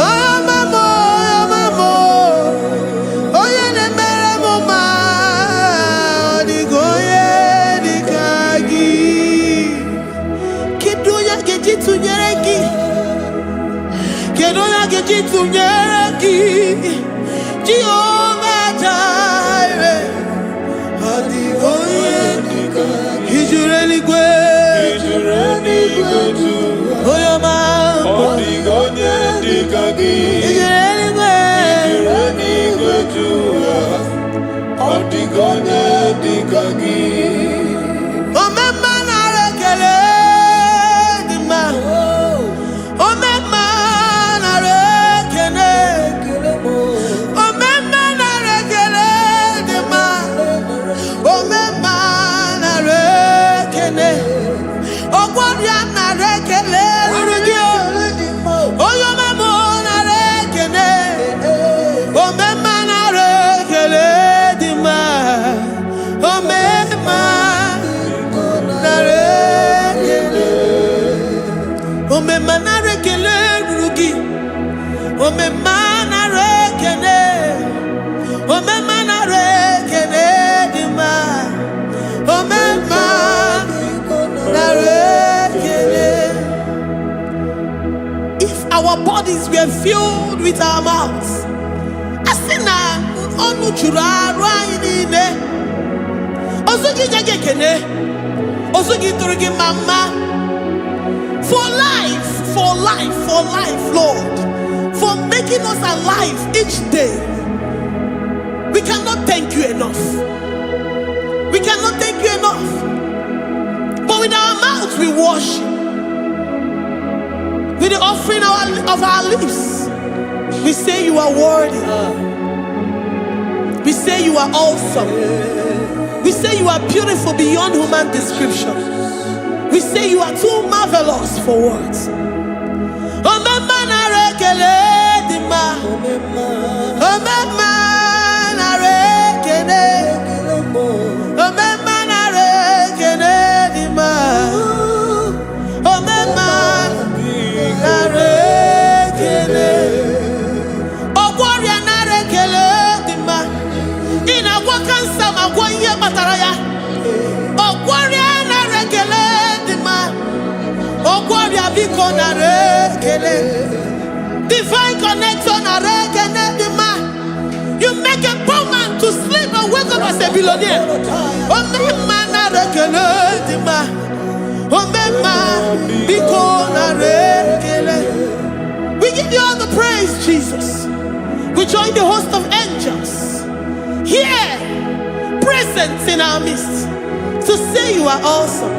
Oya mamo, oya mamo. Oya nemere moma. Odigonye dikagi. Kedoya gejitu nyereki. Kedoya gejitu nyereki. Jehovah Jireh. Odigonye dikagi ijureli gwe. Ijureli gwe tu. Oya mamo. Odigonye dikagi ijureli gwe. Ijureli gwe tu. Odigonye dikagi. Omema na rekele dima. Omema na rekele. Omema na rekele dima. Omema na rekele. Ogwaria na rekele rugio. Oyo mamo na rekele. Omema na rekele dima. Omema na rekele. Omema na rekele rugi. Omema na rekele. Omema na rekele dima. Omema na rekele. If our bodies were filled with our mouths, asina onu chura rwaini ne. Osugi jage kene. Osugi turugi mama. For life, Lord. For making us alive each day. We cannot thank you enough. We cannot thank you enough. But with our mouths we worship. With the offering of our lips, we say you are worthy. We say you are awesome. We say you are beautiful beyond human description. We say you are too marvelous for words. Divine connection. You make a poor man to sleep and wake up as a billionaire. We give you all the praise, Jesus. We join the host of angels here, present in our midst, to say you are awesome.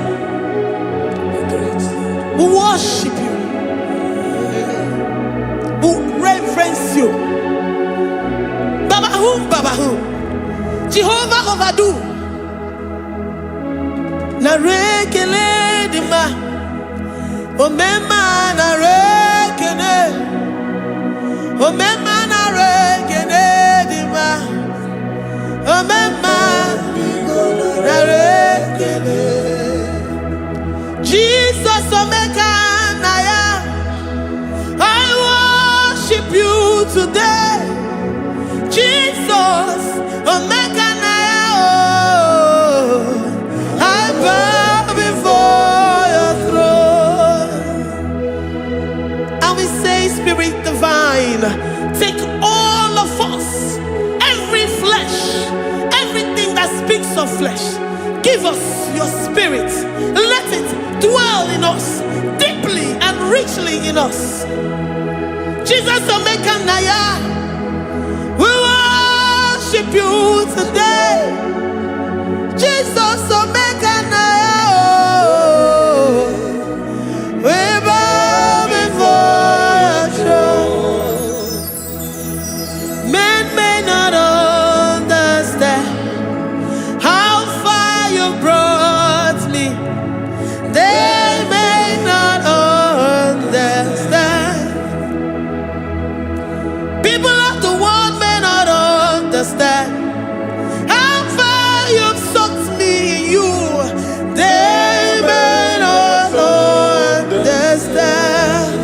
We worship you. We reverence you. Babahum. Jehovah overdo. Narekele dima. Omema narekele. Omema narekele dima. Omema narekele. Jesus omeka naya. I worship you today. Jesus omeka naya. I bow before your throne. And we say, Spirit divine, take all of us, every flesh, everything that speaks of flesh. Give us your spirit. Let it dwell in us, deeply and richly in us. Jesus omeka naya. We worship you today. Jesus omeka naya. We bow before your throne. Men may not understand how far you brought me. They may not understand. People of the world may not understand how far you've sucked me in you. They may not understand.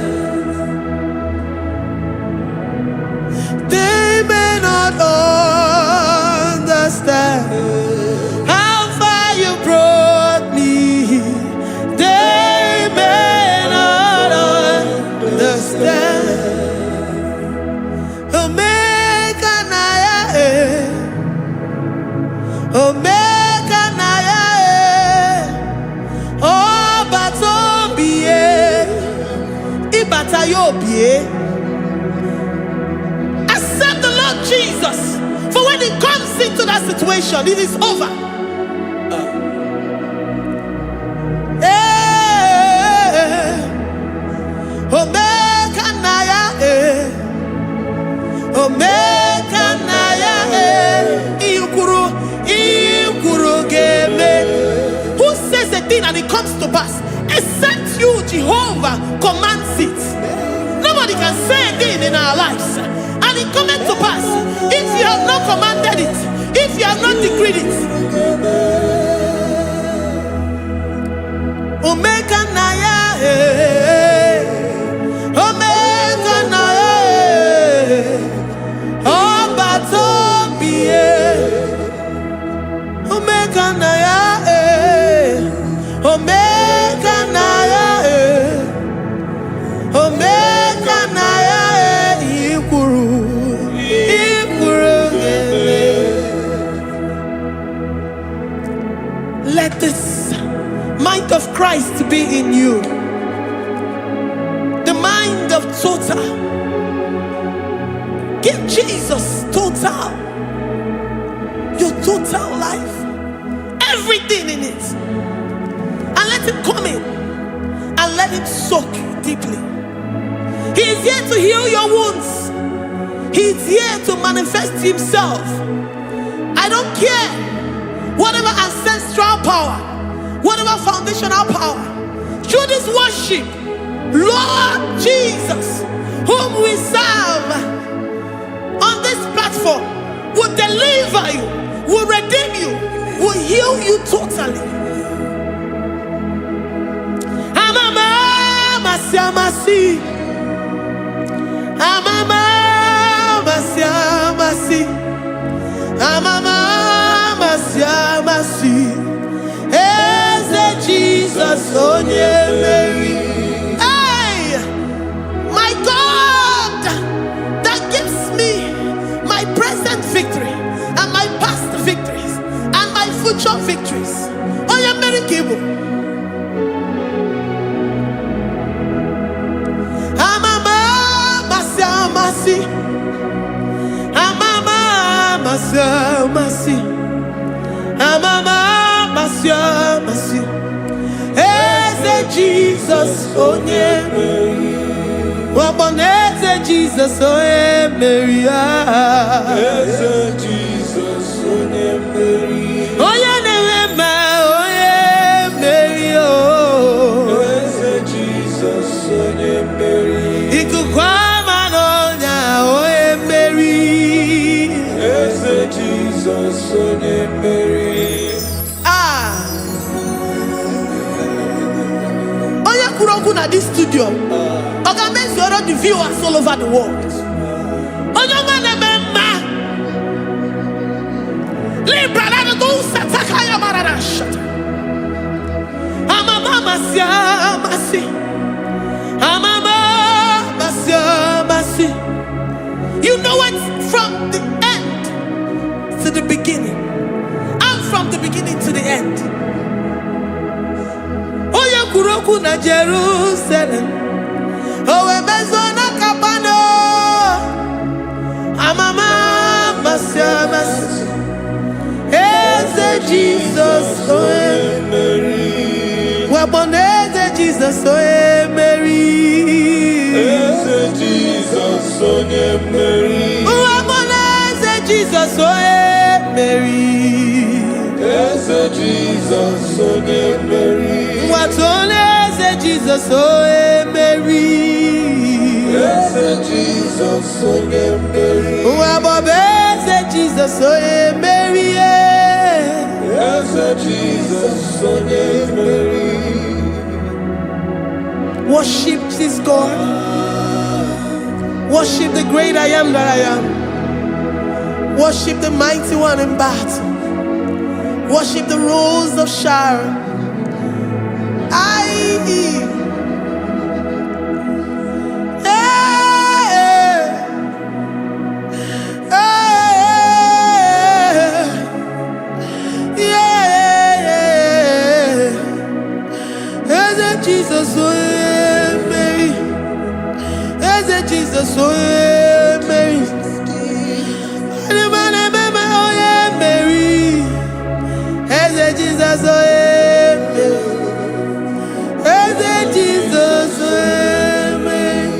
They may not understand how far you brought me. They may not understand. Omeka naya, Omeka naya, oh batobie, ibatayobie. Accept the Lord Jesus, for when He comes into that situation, it is over. Omeka naya, Omeka naya, Ikuru geme. Who says a thing and it comes to pass? Except you, Jehovah, commands it. Nobody can say a thing in our lives and it comes to pass if you have not commanded it, if you have not decreed it. Omeka naya, Omeka naya. Oh, batobie, Omeka naya, Omeka naya, Omeka naya, Ikuru gele. mind of Christ to be in you. The mind of total. Give Jesus total. Your total life. Everything in it. And let him come in. And let him soak deeply. He is here to heal your wounds. He is here to manifest himself. I don't care. Whatever ancestral power, whatever foundational power, through this worship, Lord Jesus, whom we serve on this platform, will deliver you, will redeem you, will heal you totally. Amama siamasi, amama siamasi, amama siamasi. Eze Jesus onye Mary. Hey, my God, that gives me my present victory and my past victories and my future victories. Onye Mary Kibo. Amama masiamasi, amama masiamasi, amama masiamasi. Eze Jesus onye Mary. Waboneze Jesus onye Mary. Eze Jesus onye Mary. Onye Nehema onye Mary. Eze Jesus onye Mary. Ikukwama n'onya onye Mary. Eze Jesus onye Mary. At this studio, organize the viewers all over the world. You know it from the end to the beginning, and from the beginning to the end. Kuroku na Jerusalem, owe bezona kapano, amama masiamas. Eze Jesus oe Mary. Waboneze Jesus oe Mary. Eze Jesus oe Mary. Waboneze Jesus oe Mary. Eze Jesus oe Mary. Watoleze Jesus oe Mary. Eze Jesus oe Mary. Wabobeze Jesus oe Mary. Eze Jesus oe Mary. Worship this God. Worship the great I am that I am. Worship the mighty one in battle. Worship the rose of Sharon. Jesus oe Mary. Eze Jesus oe Mary. Oye Mary. Eze Jesus oe Mary. Eze Jesus oe Mary.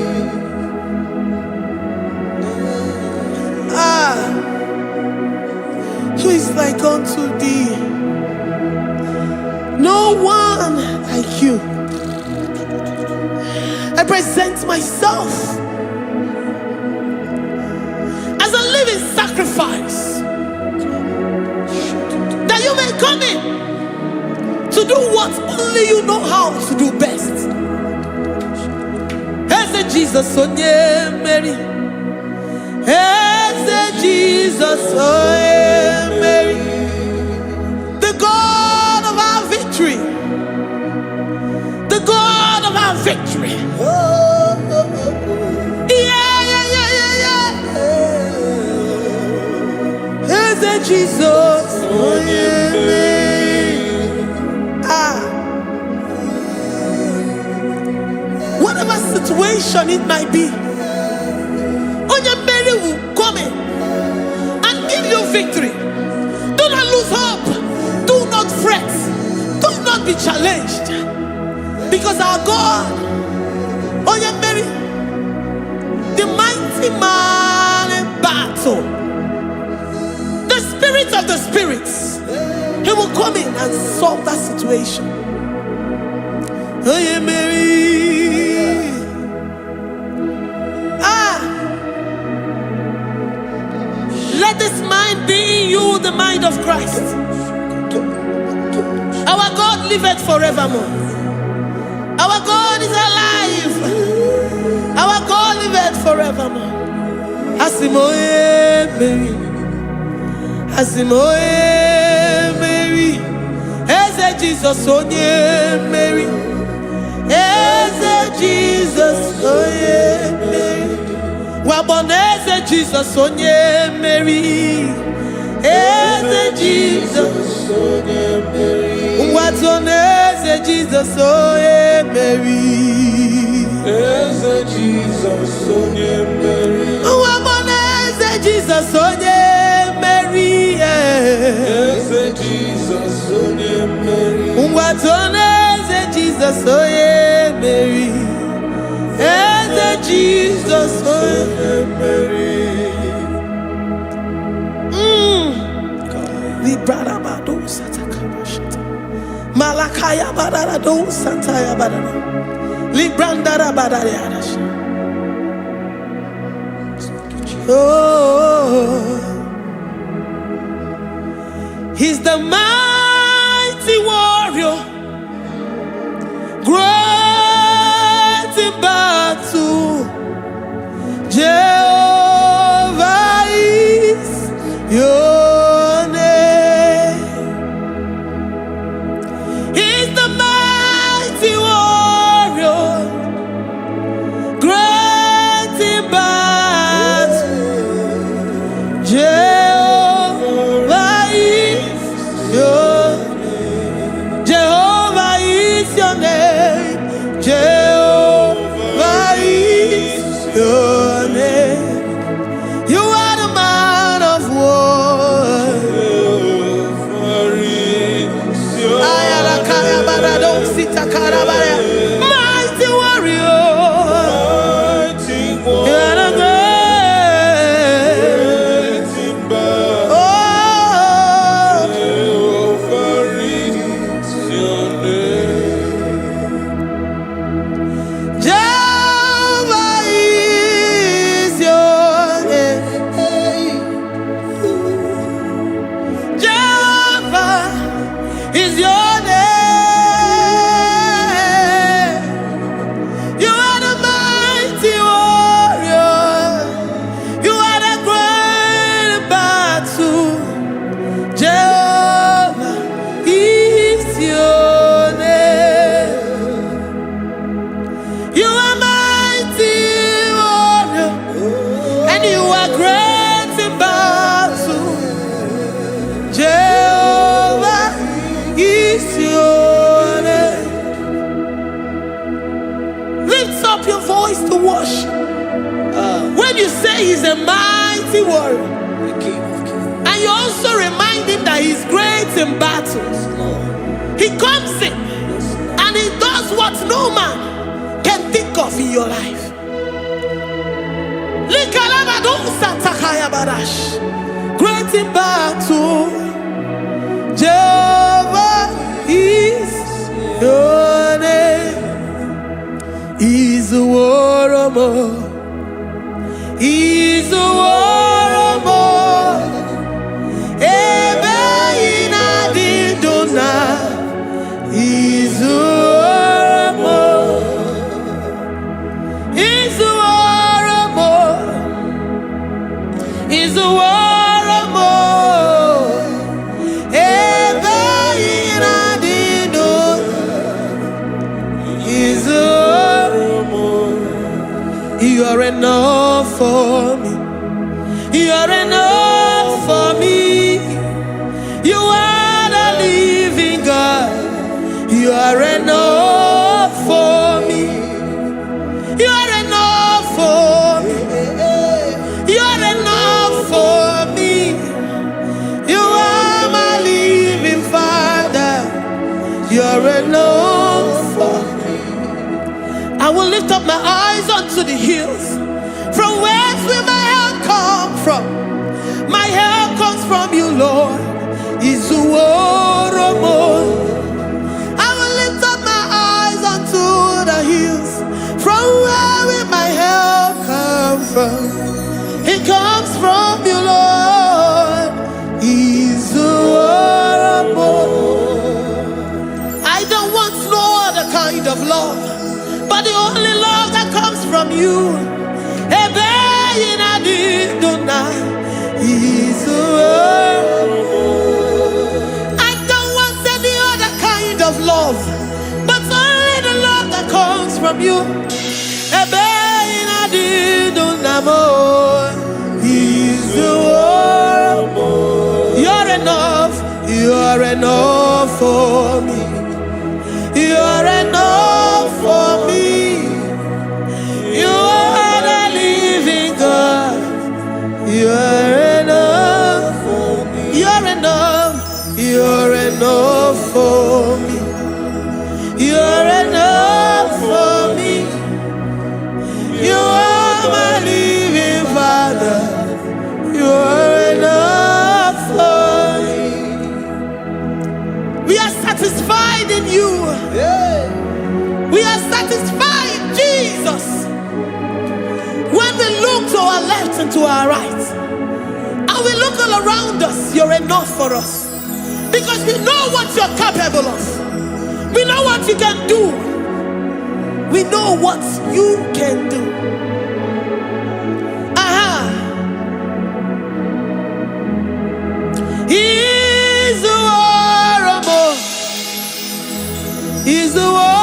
Who is like unto thee? No one like you. I present myself as a living sacrifice, that you may come in to do what only you know how to do best. Eze Jesus onye Mary. Eze Jesus onye Mary. The God of our victory. The God of our victory. Jesus, oh yeah, situation it might be, Onyamere will come in and give you victory. Do not lose hope. Do not fret. Do not be challenged. Because our God, Onyamere, the mighty man in battle, the spirit of the spirits, he will come in and solve that situation. Onyamere. Let this mind be in you, the mind of Christ. Our God liveth forevermore. Our God is alive. Our God liveth forevermore. Asimoye Mary. Asimoye Mary. Eze Jesus onye Mary. Eze Jesus onye Mary. Waboneze Jesus onye Mary. Eze Jesus onye Mary. Watoneze Jesus onye Mary. Eze Jesus onye Mary. Waboneze Jesus onye Mary. Eze Jesus onye Mary. Watoneze Jesus onye Mary. Eze Jesus onye Mary. Librada bado satakaba shata. Malakaya badara do sataya badara. Librandara badara yadash. Oh, he's the mighty warrior, great in battle. Jehovah is your name. He's the mighty warrior, great in battle. Jehovah is your name. Jehovah is your name. Jehovah is your name. You are the man of war. Mighty warrior. You are the great. Oh, Jehovah is your name. Jehovah is your name. You are the mighty warrior. You are the great battle. Jehovah is your name. You are mighty warrior, and you are great in battle. Jehovah is your name. Lift up your voice to worship. When you say he's a mighty warrior, and you also remind him that he's great in battles, he comes in and he does what no man can think of in your life. Great in battle, Jehovah is your name. He's a warrior. He's a warrior. Ebe ina dindona. He's a warrior. He's a warrior. He's a warrior. Ebe ina dindona. He's a warrior. You are enough for me. You are enough for me. You are the living God. You are enough for me. You are hills? From where will my help come from? My help comes from you, Lord. I will lift up my eyes unto the hills. From where will my help come from? It comes from you, Lord. I don't want no other kind of love, but the only love that comes from you. I don't want any other kind of love, but only the love that comes from you. You're enough. You're enough for me. You're enough for me. You are the living God. You're enough for me. You're enough. You're enough for me. You're enough for me. You are my living Father. You're enough for me. We are satisfied in you. We are satisfied, Jesus. When we look to our left and to our right, and we look all around us, you're enough for us. Because we know what you're capable of. We know what you can do. We know what you can do. He's the war. He's the war.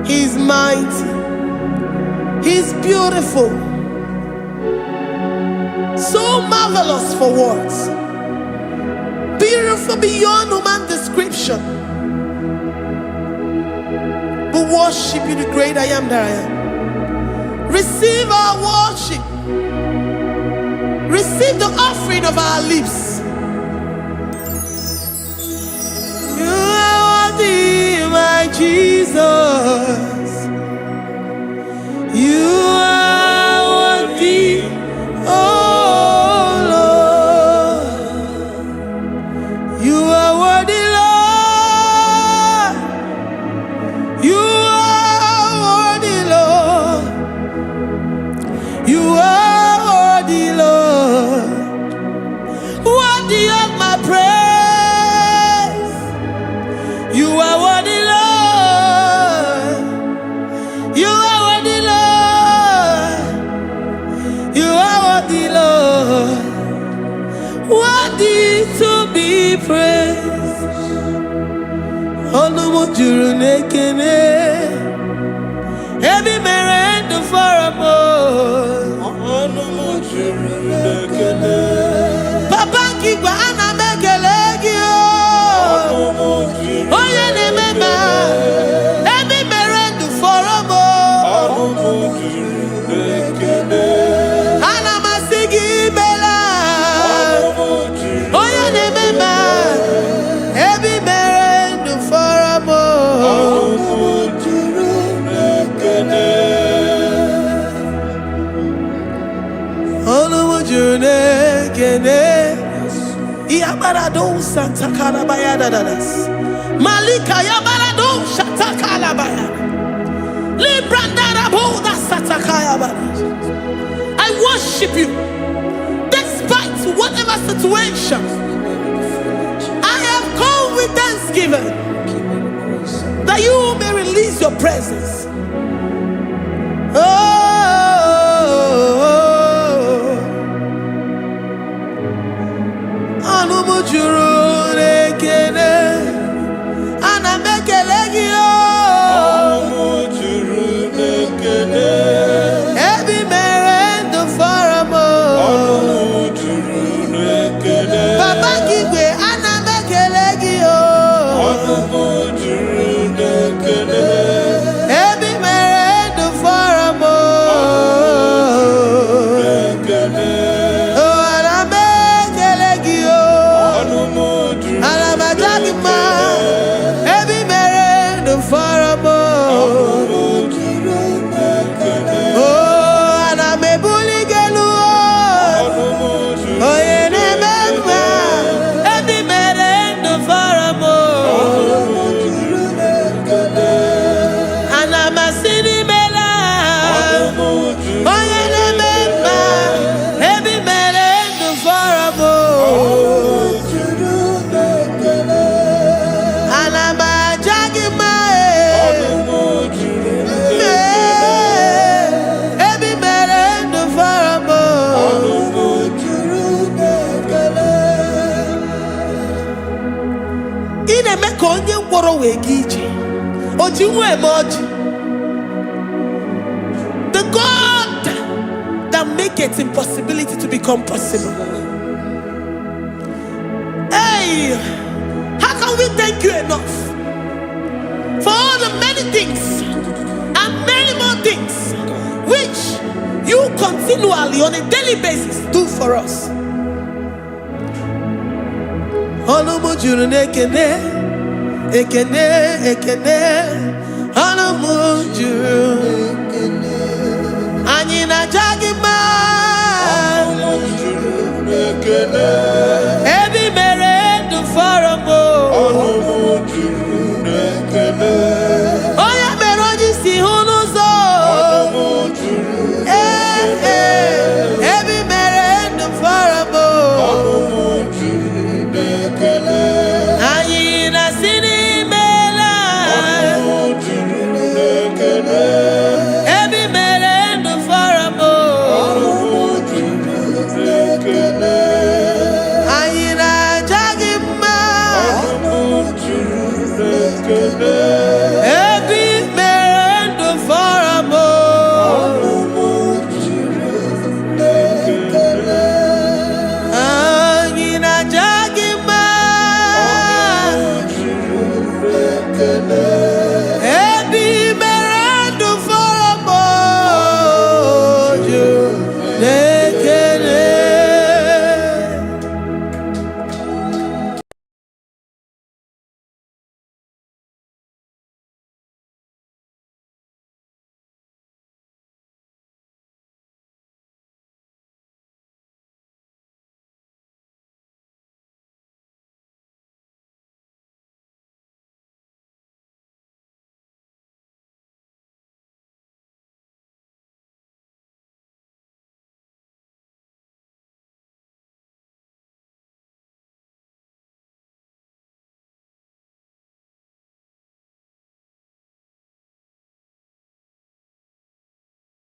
He's mighty. He's beautiful. So marvelous for words. Beautiful beyond human description. We worship you, the great I am that I am. Receive our worship. Receive the offering of our lips. You are worthy, my Jesus. You are worthy, oh Lord. You are worthy, Lord. You are worthy, Lord. You are worthy, Lord. Worthy of my praise. You are worthy, Lord. You are worthy, Lord. You are worthy, Lord. Worthy to be praised. Olumujuru nekene. Every man the foremost. Olumujuru nekene. Papa kigwa ana mekelegi o. Oye ne mema. Every man the foremost. Olumujuru nekene. Ana masigi bela. Oye ne mema. Every man the foremost. Olumujuru nekene. Olumujuru nekene. Yabarado Santa Calabaya dadas. Malika Yabarado Shata Calabaya. Librandara Boda Satakaya. I worship you. whatever situation, I have come with thanksgiving that you may release your presence. The God that makes impossibility to become possible. Hey, how can we thank you enough for all the many things and many more things which you continually on a daily basis do for us? Ekene, Anamujuru, Anina Jagima.